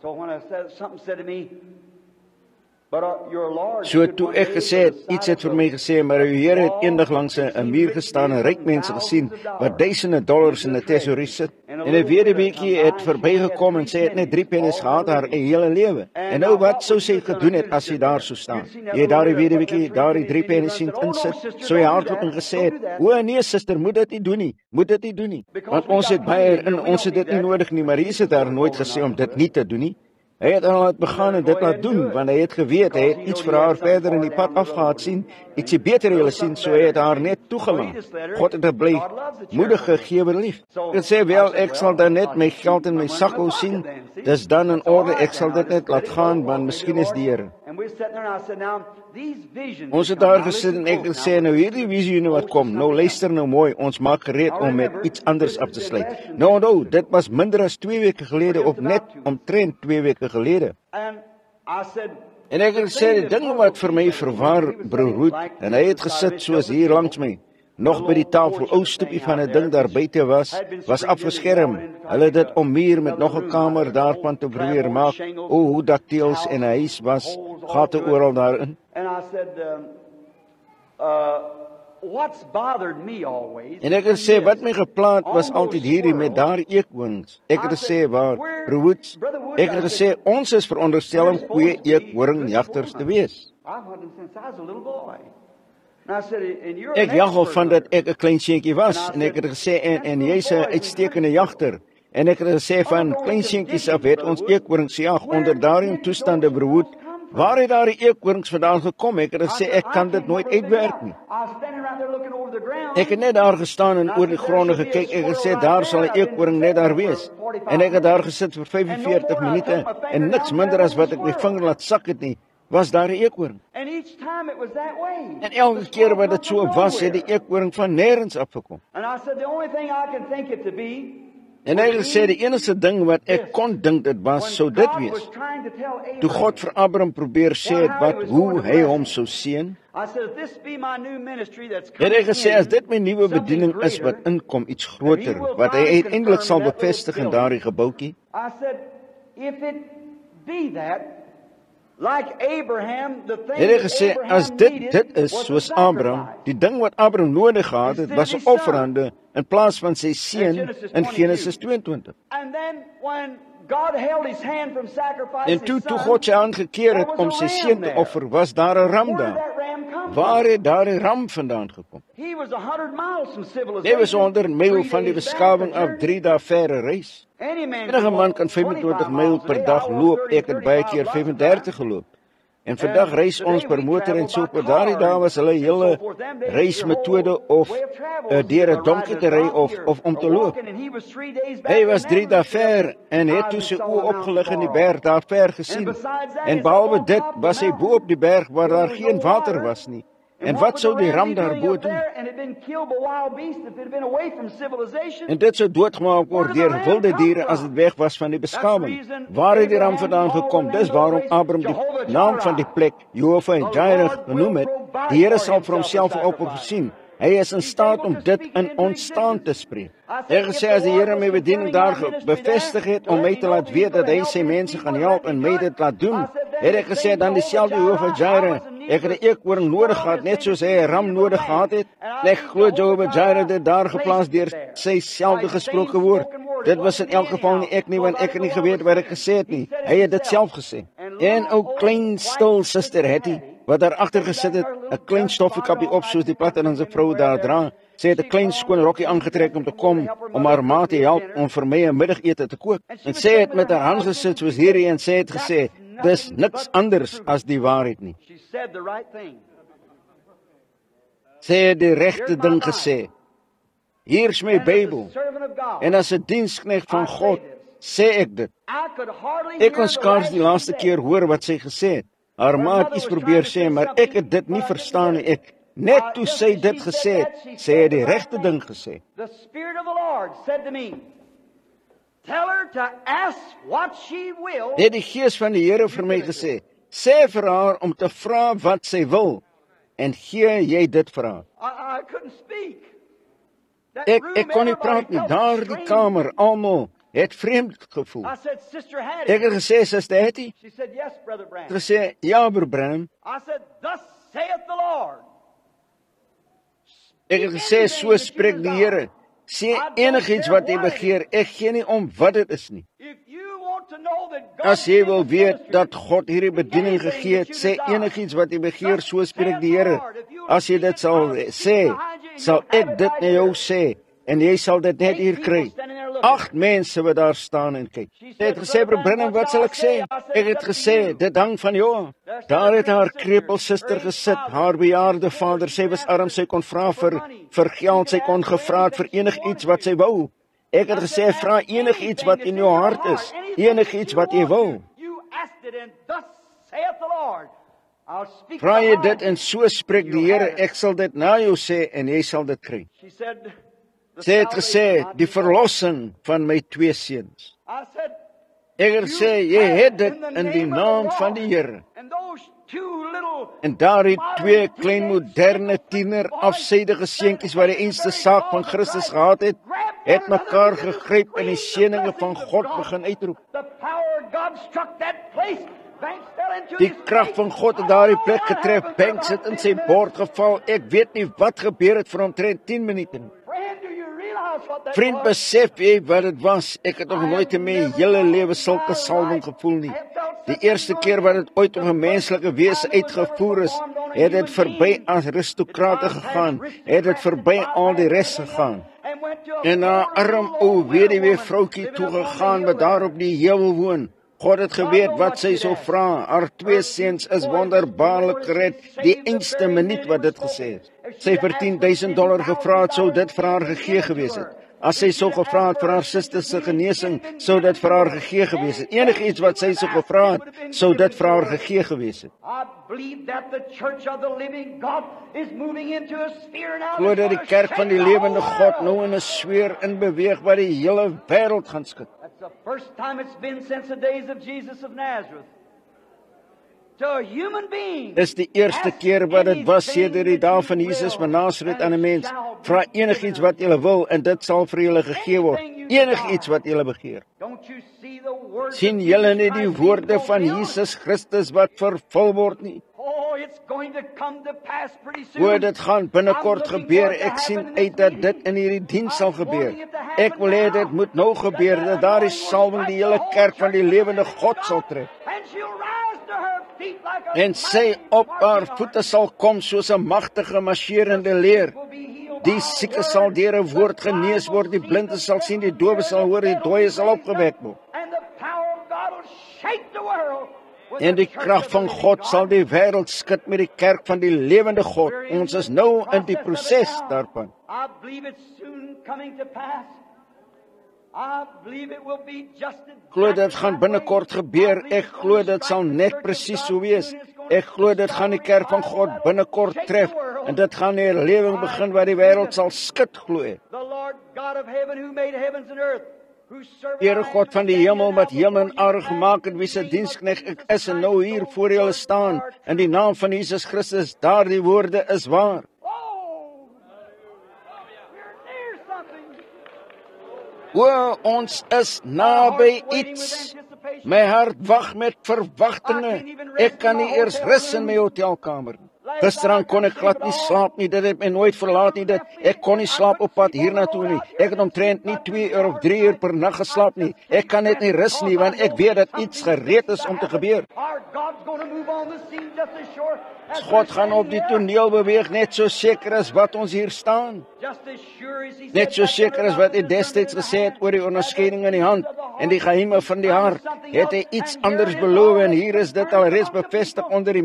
So toe ek gesê het, iets het vir my gesê, maar die Here het eendag langs 'n muur gestaan en ryk mense gesien wat duisende dollars in 'n tesourie sit. En 'n weduweetjie het verbygekom en sê het net 3 pennies gehad haar hele lewe. En nou wat sou sy gedoen het as sy daar sou staan? Jy het daardie weduweetjie daardie 3 pennies sien insit. So hy hardop en gesê het, "O nee suster, moet dit nie doen nie. Moet dit nie doen nie. Want ons het baie en ons het dit nie nodig nie, maar hier is dit daar nooit gesê om dit nie te doen nie." Hy het al laat begin en dit laat doen, want hy het geweet, hy het iets vir haar verder in die pad afgehaat sien, ietsie beter hulle sien, so hy het haar net toegelaat. God het bly moedige gewer lief. Hy sê, wel, ek sal dan net my geld in my sak hou sien, dis dan in orde, ek sal dit net laat gaan, want miskien is die Here. Ons het daar gesit en ek sê, nou hierdie visioene wat kom, nou luister nou mooi, ons maak gereed om met iets anders af te sluit. Nou, dit was minder as 2 weke gelede, of net omtrent 2 weke gelede. En ek het gesê, die ding wat vir my verwar, broer Roet, en hy het gesit soos hier langs my, nog by die tafel, ou stoepie van 'n ding daar buite was afgeskerm. Hulle het dit ommuur met nog 'n kamer daarvan te probeer maak. Hoe dakteels en 'n huis was, gate oral daarin. En ek het gesê, wat my geplaag was altyd hierdie met daar eekwings. Ek het gesê, waar, broers, ek het gesê, ons is veronderstel om goeie eekhoringjagters te wees. Ek jag al van dat ek 'n klein seentjie was, en ek het gesê, en jy's 'n uitstekende jagter. En ek het gesê, van klein seentjies af het ons eekhorings gejag onder daardie toestande, broer. Waar het daar die eekhorings vandaan gekom? Ek het gesê, ek kan dit nooit uitwerk nie. Ek het net daar gestaan en oor die gronde gekyk. Ek het gesê, daar sal 'n eekhoring net daar wees. En ek het daar gesit vir 45 minute en niks minder as wat ek my vinger laat sak het nie, was daar 'n eekhoring. En elke keer wat dit so was, het die eekhoring van nêrens afgekom. En hy het gesê, die enigste ding wat ek kon dink dit was, sou dit wees. Toe God vir Abraham probeer sê het hoe hy hom sou seën, het hy gesê, as dit my nuwe bediening is wat inkom, iets groter, wat hy uiteindelik sal bevestig in daardie gebouetjie, het hy gesê, as dit is soos Abraham, die ding wat Abraham nodig gehad het, was 'n offerande in plaas van sy seun in Genesis 22. En toe God sy hand gekeer het om sy seun te offer, was daar 'n ram daar. Waar het daardie ram vandaan gekom? Hy was 100 myl van die beskawing af 3 dae verre reis. Enige man kan 25 myl per dag loop, ek het baie keer 35 geloop. En vandag reis ons per motor en so, per daardie dae was hulle hele reismetode of deur 'n donkie te ry of om te loop. Hy was 3 dae ver en het toe sy oë opgelig in die berg daar ver gesien. En behalwe dit was hy bo op die berg waar daar geen water was nie. En wat sou die ram daarbo doen? En dit sou doodgemaak word deur wilde diere as dit weg was van die beskawing. Waar het die ram vandaan gekom? Dis waarom Abraham die naam van die plek Jehovah Jireh genoem het. Die Here sal vir homself opvoorsien. Hy is in staat om dit in ontstaan te spreek. Hy het gesê, as die Here my bediening daar bevestig het om my te laat weet dat hy sy mense gaan help en my dit laat doen, het hy gesê, dan dieselfde Jehovah Jireh, ek het 'n eekhoorn nodig gehad, net soos hy 'n ram nodig gehad het. Ek glo Jehovah Jireh het daar geplaas deur sy selfde gesproke woord. Dit was in elk geval nie ek nie, want ek het nie geweet wat ek gesê het nie. Hy het dit self gesê. En ook klein stil suster Hetty, wat daar agter gesit het, 'n klein stoffiekappie op soos die plattelandse vrou daar dra. Sy het 'n klein skoon rokkie aangetrek om te kom om haar ma te help om vir my 'n middagete te kook. En sy het met haar hand gesit soos hierdie en sy het gesê, dis niks anders as die waarheid nie. Sy het die regte ding gesê. Hier's my Bybel. En as 'n diensknegt van God sê ek dit. Ek kon skaars die laaste keer hoor wat sy gesê het. Haar ma het iets probeer sê, maar ek het dit nie verstaan nie. Ek net toe sy dit gesê het, sy het die regte ding gesê. Het die Gees van die Here vir my gesê, sê vir haar om te vra wat sy wil, en gee jy dit vir haar. Ek kon nie praat nie, daar die kamer, almal het vreemd gevoel. Ek het gesê, Suster Hetty? Het gesê, ja, broer Branham. Ek het gesê, so spreek die Here. Sê enigiets wat jy begeer, ek gee nie om wat dit is nie. As jy wil weet dat God hierdie bediening gegee het, sê enigiets wat jy begeer, so spreek die Here. As jy dit sal sê, sal ek dit na jou sê, en jy sal dit net hier kry. 8 mense wat daar staan en kyk. Sy het gesê, broer Branham, wat sal ek sê? Ek het gesê, dit hang van jou. Daar het haar krepelsuster gesit, haar bejaarde vader, sy was arm, sy kon vra vir geld, sy kon gevra het vir enigiets wat sy wou. Ek het gesê, vra enigiets wat in jou hart is, enigiets wat jy wil. Vra jy dit en so spreek die Here, ek sal dit na jou sê en jy sal dit kry. Sy het gesê, die verlossing van my 2 seuns. Ek het gesê, jy het dit in die naam van die Here. En daar het 2 klein moderne tiener afsydige seentjies wat die eenste saak van Christus gehad het mekaar gegryp en die seëninge van God begin uitroep. Die krag van God het daardie plek getref, Banks het in sy bord geval, ek weet nie wat gebeur het vir omtrent 10 minute. Vriend, besef jy wat het was? Ek het nog nooit in my hele lewe sulke salwing gevoel nie. Die eerste keer wat het ooit op 'n menslike wese uitgevoer is, het dit verby aristokrate gegaan, het dit verby al die res gegaan. En na arm ou weduwee vroutjie toe gegaan wat daar op die heuwel woon. God het geweet wat sy sou vra. Haar 2 seuns is wonderbaarlik gered, die einste minuut wat dit gesê het. Sy vir $10,000 gevra het, sou dit vir haar gegee gewees het. As sy sou gevra het vir haar suster se genesing, sou dit vir haar gegee gewees het. Enige iets wat sy sou gevra het, sou dit vir haar gegee gewees het. Glo dat die kerk van die lewende God nou in 'n sfeer in beweeg wat die hele wêreld gaan skud. That's the first time it's been since the days of Jesus of Nazareth. To a human being. Dis die eerste keer wat dit was sedert die dae van Jesus van Nasaret aan 'n mens. Vra enigiets wat jy wil en dit sal vir julle gegee word. Enigiets wat jy begeer. Sien julle nie die woorde van Jesus Christus wat vervul word nie? O, dit gaan binnekort gebeur. Ek sien uit dat dit in hierdie diens sal gebeur. Ek wil hê dit moet nou gebeur, dat daardie salwing die hele kerk van die lewende God sal trek. En sy op haar voete sal kom soos 'n magtige marcherende leer. Die sieke sal deur 'n woord genees word, die blindes sal sien, die dowes sal hoor, die dooies sal opgewek word. En die krag van God sal die wêreld skud met die kerk van die lewende God. Ons is nou in die proses daarvan. Glo dit gaan binnekort gebeur. Ek glo dit sal net presies so wees. Ek glo dit gaan die kerk van God binnekort tref en dit gaan 'n herlewing begin wat die wêreld sal skud, glo ek. Here God van die hemel wat hemel en aarde gemaak het, wie se diensknegt ek is en nou hier voor julle staan in die naam van Jesus Christus, daardie woorde is waar. O, ons is naby iets. My hart wag met verwagtinge. Ek kan nie eers rus in my hotelkamer nie. Gisteraan kon ek glad nie slaap nie, dit het my nooit verlaat nie, ek kon nie slaap op pad hiernatoe nie. Ek het omtrent nie 2 uur of 3 uur per nag geslaap nie. Ek kan net nie rus nie, want ek weet dat iets gereed is om te gebeur. God gaan op die toneel beweeg, net so seker as wat ons hier staan. Net so seker as wat hy destyds gesê het oor die onderskeiding in die hand en die geheime van die hart, het hy iets anders beloof en hier is dit alreeds bevestig onder die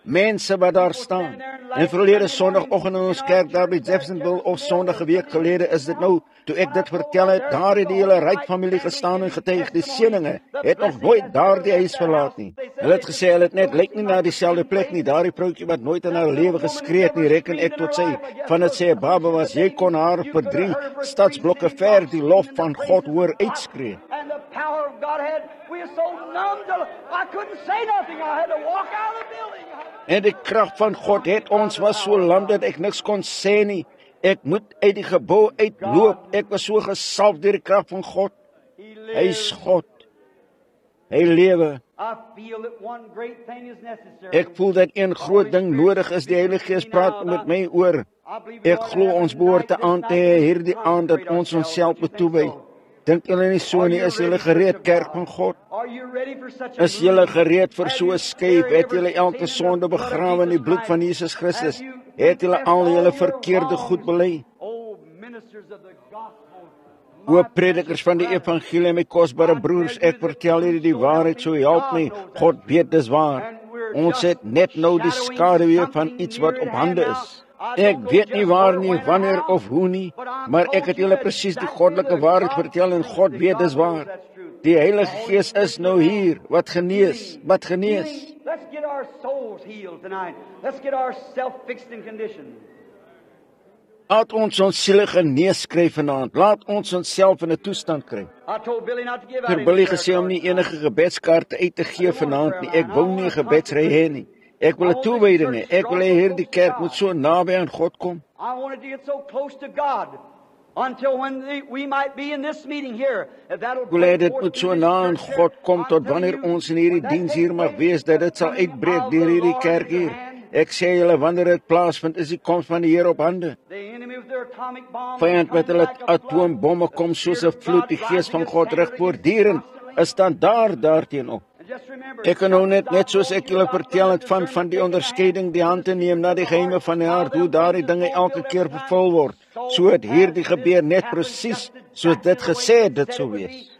mense wat daar staan. En verlede Sondagoggend in ons kerk daar by Jeffersonville of Sondag week gelede is dit nou, toe ek dit vertel het, daar het die hele ryk familie gestaan en getuig, die seëninge het nog nooit daar die huis verlaat nie. Hulle het gesê, hulle het net lyk nie na dieselfde plek nie, daar die vroutjie wat nooit in haar lewe geskree het nie, reken ek tot sy, van het sê, baba was, jy kon haar vir 3 stadsblokke ver die lof van God hoor uitskree. En die krag van God het ons was so lam dat ek niks kon sê nie. Ek moet uit die gebou uitloop. Ek was so gesalf deur die krag van God. Hy is God. Hy lewe. Ek voel dat een groot ding nodig is. Die Heilige Gees praat met my oor. Ek glo ons behoort aan te hê hierdie aand dat ons onsself moet toewy. Dink julle nie so nie, is julle gereed, kerk van God? Is julle gereed vir so 'n skuif? Het julle elke sonde begrawe in die bloed van Jesus Christus? Het julle al julle verkeerde goed bely? O predikers van die evangelie, my kosbare broers, ek vertel julle die waarheid, so help my. God weet dis waar. Ons het net nou die skaduwee van iets wat op hande is. Ek weet nie waar nie, wanneer of hoe nie, maar ek het julle presies die goddelike waarheid vertel en God weet dis waar. Die Heilige Gees is nou hier, wat genees. Let's get our souls healed tonight. Let's get ourselves fixed in condition. Laat ons siele genees kry vanaand. Laat ons onsself in 'n toestand kry. Vir Billy gesê om nie enige gebedskaarte uit te gee vanaand nie. Ek wou nie 'n gebedsry hê nie. Ek wil 'n toewyding hê. Ek wil hê hierdie kerk moet so naby aan God kom. I wanted to get so close to God until when we might be in this meeting here. Ek wil hê dit moet so na aan God kom tot wanneer ons in hierdie diens hier mag wees, dat dit sal uitbreek deur hierdie kerk hier. Ek sê julle, wanneer dit plaasvind, is die koms van die Here op hande. Vyand met hulle atoombomme kom soos 'n vloed, die Gees van God rig voortdurend, is staan daarteenoor. Ek kan nou net soos ek julle vertel het van die onderskeiding die hand te neem na die geheime van die hart, hoe daardie dinge elke keer vervul word. So het hierdie gebeur net presies soos dit gesê het dit sou wees.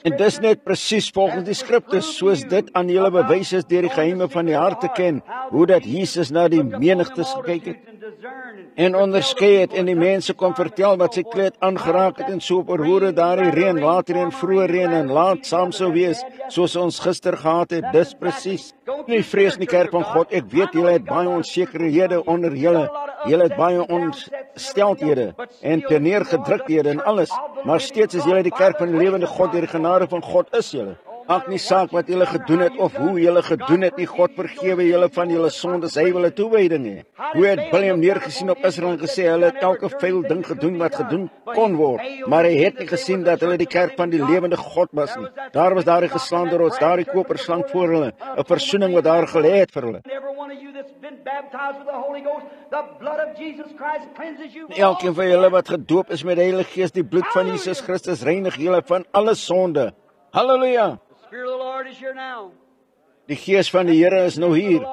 En dis net presies volgens die skrifte, soos dit aan julle bewys is deur die geheime van die hart te ken, hoe dat Jesus na die menigtes gekyk het en onderskei het en die mense kon vertel wat sy kleed aangeraak het en so oorhoor daar die reën, water en vroeë reën en laat saam sou wees, soos ons gister gehad het. Dis presies. Nie vrees nie, kerk van God, ek weet julle het baie onsekerhede onder julle. Julle het baie onstelthede en terneergedruktehede en alles, maar steeds is julle die kerk van die lewende God, deur die genade van God is julle. Maak nie saak wat julle gedoen het of hoe julle gedoen het nie, God vergewe julle van julle sondes, hy wil 'n toewyding hê. Hoe het Biljam neergesien op Israel en gesê, hulle het elke vuil ding gedoen wat gedoen kon word, maar hy het nie gesien dat hulle die kerk van die lewende God was nie. Daar was daar die geslaande rots, daar die koperslang voor hulle, 'n versoening wat daar gelê het vir hulle. Elkeen van julle wat gedoop is met die Heilige Gees, die bloed van Jesus Christus reinig julle van alle sonde. Halleluja! Die Gees van die Here is nou hier.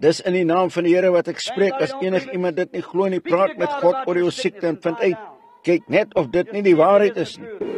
Dis in die naam van die Here wat ek spreek. As iemand dit nie glo nie, praat met God oor jou siekte en vind uit. Kyk net of dit nie die waarheid is nie.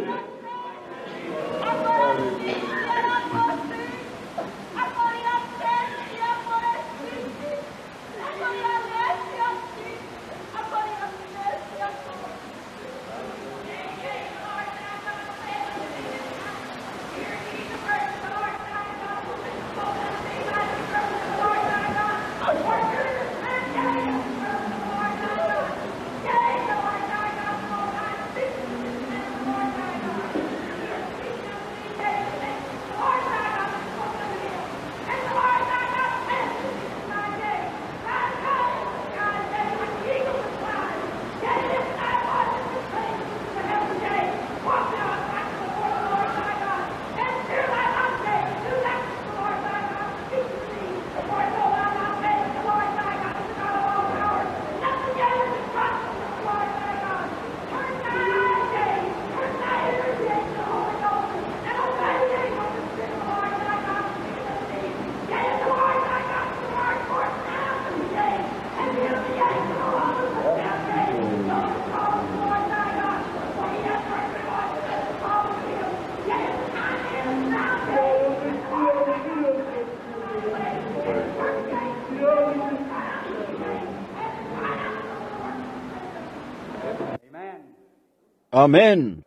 Amen.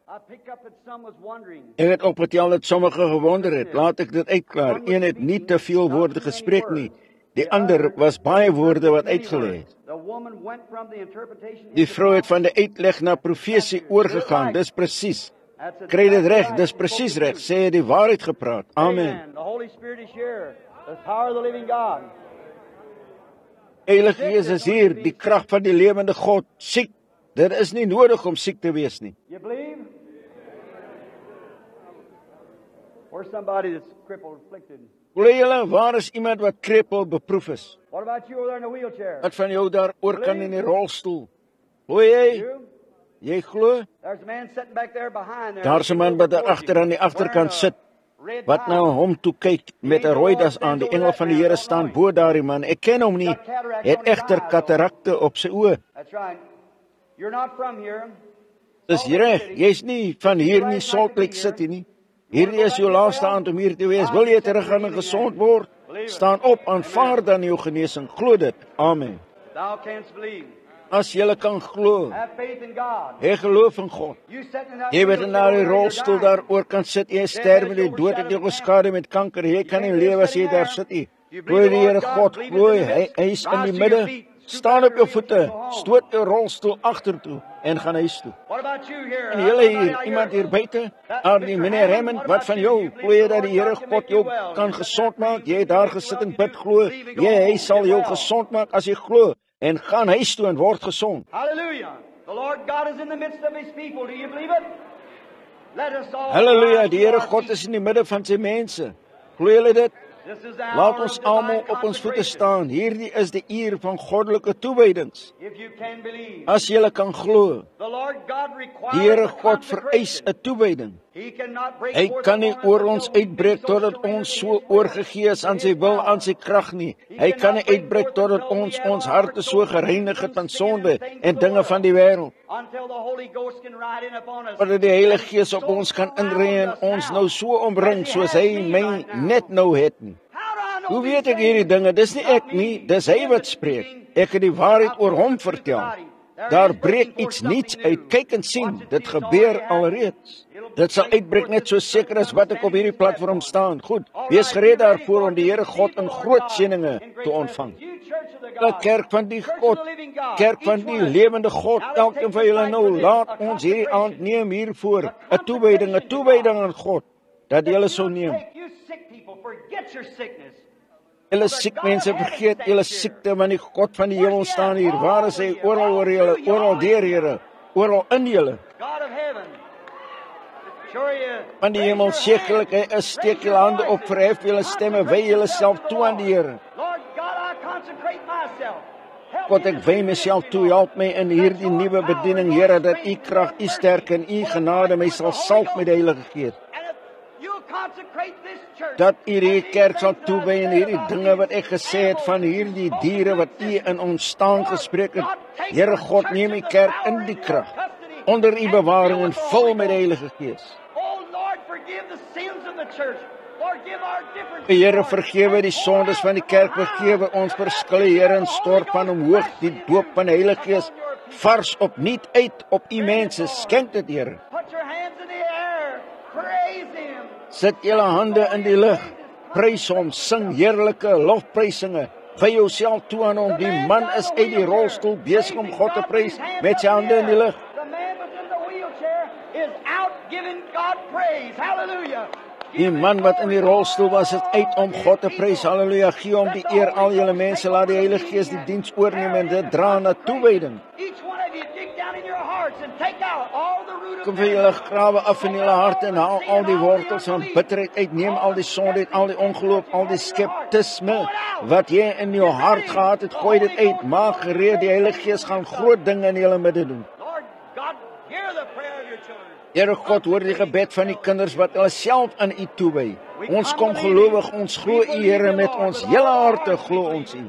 Ek het opgetel dat sommige gewonder het. Laat ek dit uitklaar. Een het nie te veel woorde gespreek nie. Die ander was baie woorde wat uitgelê het. Die vrou het van die uitleg na profesie oorgegaan. Dis presies. Kry dit reg, dis presies reg. Sê jy die waarheid gepraat. Amen. Heilige Gees is hier, die krag van die lewende God. Siek. Dit is nie nodig om siek te wees nie. Glo julle, waar is iemand wat krepeel beproef is? Wat van jou daar oor kan in die rolstoel? Glo jy? Jy glo? Daar's 'n man wat daar agter aan die agterkant sit, wat na hom toe kyk met 'n rooi das aan. Die engel van die Here staan bo daardie man. Ek ken hom nie. Het egter katarakte op sy oë. Dis reg, jy's nie van hier nie, Salt Lake City nie. Hierdie is jou laaste aand om hier te wees. Wil jy teruggaan en gesond word? Staan op, aanvaar dan jou genesing. Glo dit. Amen. As jy kan glo, jy geloof in God. Jy weet in die rolstoel daar oor kan sit, jy sterwe, die dood het jou geskade met kanker. Jy kan nie lewe as jy daar sit nie. Glo die Here God, glo hy is in die midde. Staan op jou voete, stoot jou rolstoel agtertoe en gaan huis toe. En julle hier, iemand hier buite, die meneer Raymond, wat van jou? Glo jy dat die Here God jou kan gesond maak? Jy het daar gesit en bid, glo. Hy sal jou gesond maak as jy glo. En gaan huis toe en word gesond. Halleluja. The Lord God is in the midst of his people. Do you believe it? Let us all. Halleluja, die Here God is in die midde van sy mense. Glo julle dit? Laat ons almal op ons voete staan. Hierdie is die uur van goddelike toewydings. As jy kan glo, die Here God vereis 'n toewyding. Hy kan nie oor ons uitbreek totdat ons so oorgegee is aan sy wil, aan sy krag nie. Hy kan nie uitbreek totdat ons harte so gereinig het van sonde en dinge van die wêreld. Totdat die Heilige Gees op ons kan inry en ons nou so omring soos hy my net nou het nie. Hoe weet ek hierdie dinge? Dis nie ek nie, dis hy wat spreek. Ek het die waarheid oor hom vertel. Daar breek iets niets uit. Kyk en sien, dit gebeur alreeds. Dit sal uitbreek net so seker as wat ek op hierdie platform staan. Goed, wees gereed daarvoor om die Here God in groot seëninge te ontvang. Die kerk van die God, kerk van die lewende God, elkeen van julle nou, laat ons hierdie aand neem hiervoor, 'n toewyding aan God, dat julle sou neem. Julle siek mense, vergeet julle siekte, want die God van die hemel staan hier. Waar is hy? Oral oor julle, oral deur Here, oral in julle. Van die hemel sekerlik, hy is, steek julle hande op, verhef julle stemme, wy julle self toe aan die Here. God, ek wy myself toe, help my in hierdie nuwe bediening, Here, dat u krag, u sterkte en u genade my sal salf met die Heilige Gees. Dat u die kerk sal toewy en hierdie dinge wat ek gesê het van hierdie diere wat u in ons staan gespreek het. Here God, neem die kerk in die krag, onder u bewaring en vul met die Heilige Gees. Here, vergewe die sondes van die kerk, vergewe ons verskille, Here, en stort van omhoog die doop van die Heilige Gees vars opnuut uit op u mense. Skenk dit, Here. Sit julle hande in die lug, prys hom, sing heerlike lofprysinge, wy jouself toe aan hom. Die man is uit die rolstoel besig om God te prys met sy hande in die lug. Die man wat in die rolstoel was, het uit om God te prys. Halleluja, gee hom die eer, al julle mense, laat die Heilige Gees die diens oorneem en dit dra na toewyding. Kom vir julle grawe af in julle harte en haal al die wortels van bitterheid uit, neem al die sonde uit, al die ongeloof, al die skeptisme wat jy in jou hart gehad het, gooi dit uit, maak gereed, die Heilige Gees gaan groot dinge in julle midde doen. Here God, hoor die gebed van die kinders wat hulle self aan u toewy. Ons kom gelowig, ons glo u, Here, met ons hele harte glo ons u.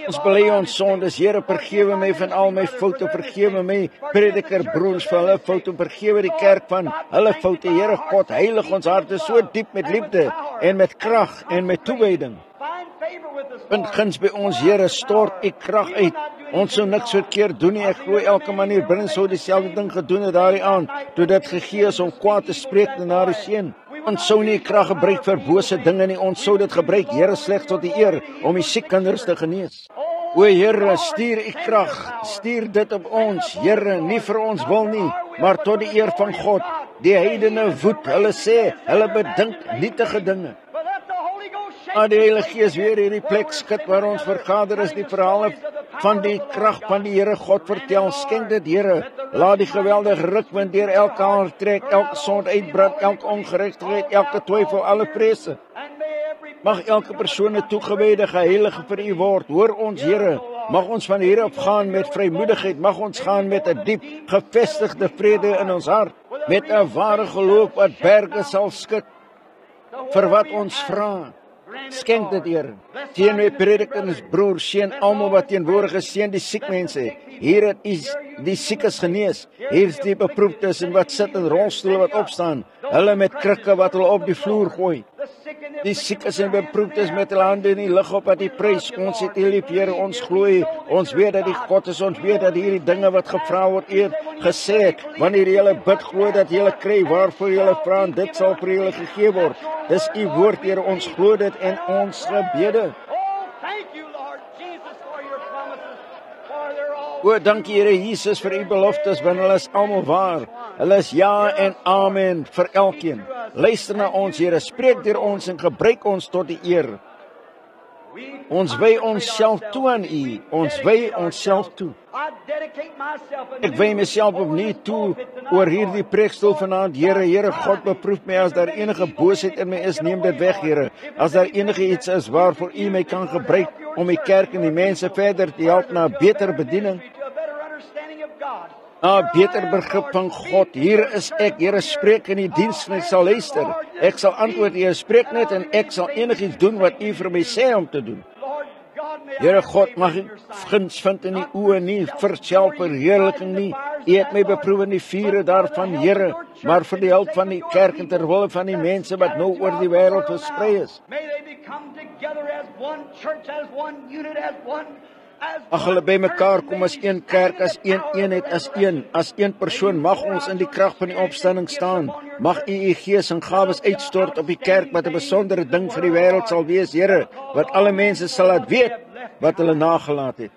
Ons bely ons sondes, Here, vergewe my van al my foute, vergewe my prediker broers van hulle foute, vergewe die kerk van hulle foute, Here God, heilig ons harte so diep met liefde en met krag en met toewyding. Vind guns by ons, Here, stort u krag uit. Ons sou niks verkeerd doen nie. Ek glo elke man hier binne sou dieselfde ding gedoen het daardie aand, toe dit gegee is om kwaad te spreek na die seun. Ons sou nie krag gebruik vir bose dinge nie. Ons sou dit gebruik, Here, slegs tot die eer om die siek kinders te genees. O Here, stuur u krag, stuur dit op ons, Here, nie vir ons wil nie, maar tot die eer van God. Die heidene woed, hulle sê, hulle bedink nietige dinge. Maar die Heilige Gees weer hierdie plek skud waar ons vergader is, die verhale van die krag van die Here God vertel. Skenk dit, Here, laat die geweldige rukwind deur elke hart trek, elke sonde uitbrand, elke ongeregtigheid, elke twyfel, alle vrese. Mag elke persoon 'n toegewyde geheilige vir u word. Hoor ons, Here, mag ons van hier af gaan met vrymoedigheid, mag ons gaan met 'n diep gevestigde vrede in ons hart, met 'n ware geloof wat berge sal skud vir wat ons vra. Skenk dit, Here. Seën my predikers, broers, seën almal wat teenwoordig is, seën die siek mense. Hier het is die siekes genees. Hier is die beproefdes en wat sit in rolstoele wat opstaan. Hulle met krikke wat hulle op die vloer gooi. Die siekes en beproefdes met hulle hande in die lug op wat die prys. Ons het U lief, Here, ons glo. Ons weet dat die God is, ons weet dat hierdie dinge wat gevra word, U gesê het. Wanneer julle bid, glo dat julle kry waarvoor julle vra, en dit sal vir julle gegee word. Dis U woord, Here, ons glo dit en ons gebede. O, dankie Here Jesus vir U beloftes, want hulle is almal waar. Hulle is ja en amen vir elkeen. Luister na ons, Here, spreek deur ons en gebruik ons tot die eer. Ons wy onsself toe aan U. Ons wy onsself toe. Ek wy myself opnuut toe oor hierdie preekstoel vanaand, Here. Here God, beproef my as daar enige boosheid in my is, neem dit weg, Here. As daar enige iets is waarvoor U my kan gebruik om die kerk en die mense verder te help na 'n beter bediening. Beter begrip van God, hier is ek, Here, spreek in die diens en ek sal luister. Ek sal antwoord, Here, spreek net en ek sal enigiets doen wat U vir my sê om te doen. Here God, mag ek guns vind in die oë, nie vir selfverheerliking nie. U het my beproef in die vure daarvan, Here, maar vir die hulp van die kerk en ter wille van die mense wat nou oor die wêreld versprei is. Mag hulle by mekaar kom as een kerk, as een eenheid, as een persoon. Mag ons in die krag van die opstanding staan. Mag U Gees en gawes uitstort op die kerk wat 'n besondere ding vir die wêreld sal wees, Here, wat alle mense sal laat weet wat hulle nagelaat het.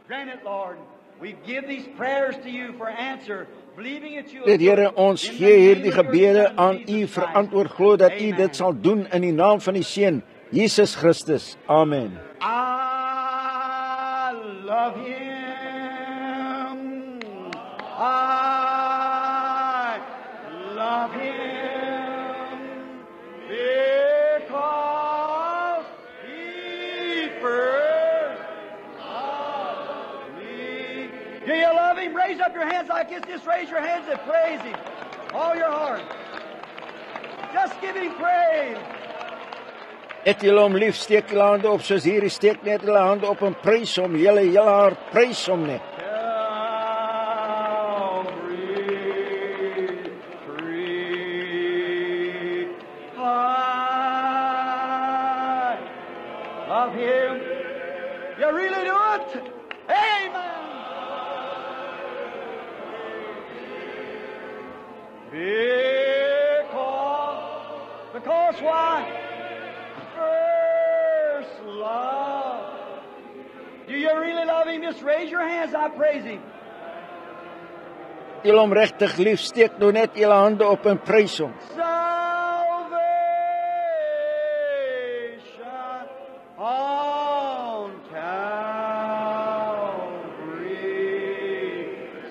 Here, ons gee hierdie gebede aan U, verantwoord, glo dat U dit sal doen in die naam van die Seun, Jesus Christus. Amen. Love Him. I love Him because He first loved me. Do you love Him? Raise up your hands like this. Just raise your hands and praise Him. All your heart. Just give Him praise. Het julle hom lief, steek julle hande op soos hierdie, steek net julle hande op en prys hom, julle hart, prys hom net. I love Him. You really do it? Amen. Because why? Love. Do you really love Him? Just raise your hands. I praise Him. Julle hom regtig lief, steek nou net julle hande op en prys hom. Salvation on Calvary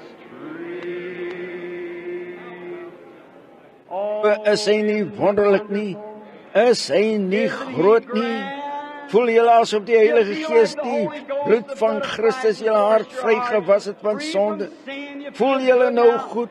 Street. Is hy nie wonderlik nie? Is hy nie groot nie? Voel julle asof die Heilige Gees die bloed van Christus julle hart vrygewas het van sonde? Voel julle nou goed?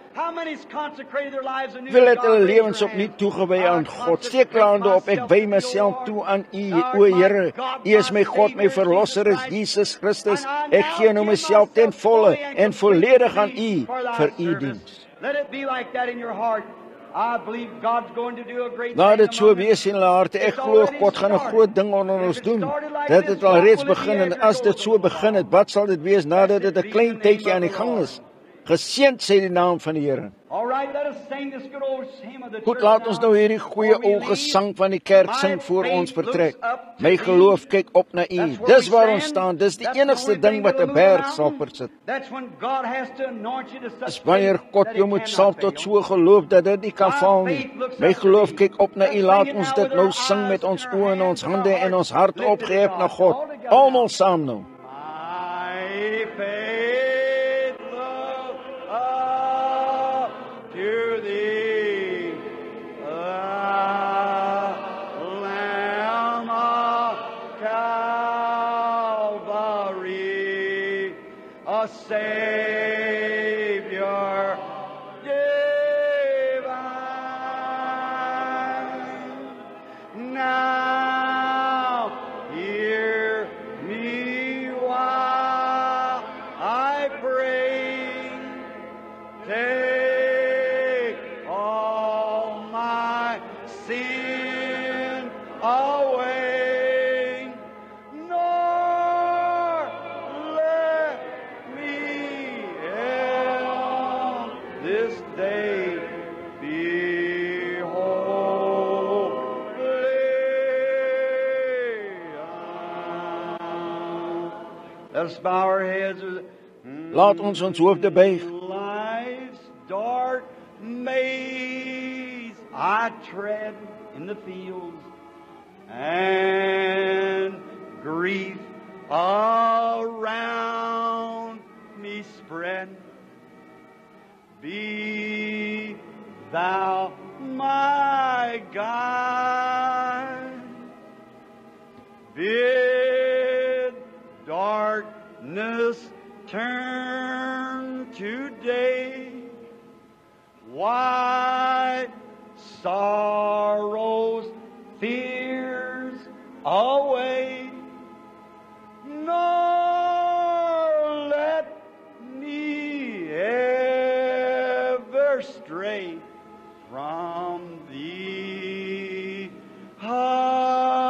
Wil het hulle lewens opnuut toegewy aan God? Steek julle hande op, ek wy myself toe aan U, o Here. U is my God, my verlosser is Jesus Christus. Ek gee nou myself ten volle en volledig aan U vir U diens. Let it be like that in your heart. I believe God's going to do a great thing. Laat dit so wees in hulle harte. Ek glo God gaan 'n groot ding onder ons doen. Dit het al reeds begin en as dit so begin het, wat sal dit wees nadat dit 'n klein tydjie aan die gang is? Geseënd sy die naam van die Here. Goed, laat ons nou hierdie goeie ou gesang van die kerk sing voor ons vertrek. My geloof kyk op na U. Dis waar ons staan. Dis die enigste ding wat 'n berg sal versit. Dis wanneer God jou moet salf tot so geloof dat dit nie kan val nie. My geloof kyk op na U. Laat ons dit nou sing met ons oë en ons hande en ons hart opgehef na God. Almal saam nou. Savior divine, now hear me while I pray. Take all my sin away, nor let this day be holy. Let us bow our heads. Laat ons ons hoofde buig. Life's dark maze I tread in the fields, and grief around me spread. Be Thou my guide. Bid darkness turn to day. Why sorrows, fears await, nor let me ever stray from thee aside.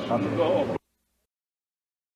Hallelujah.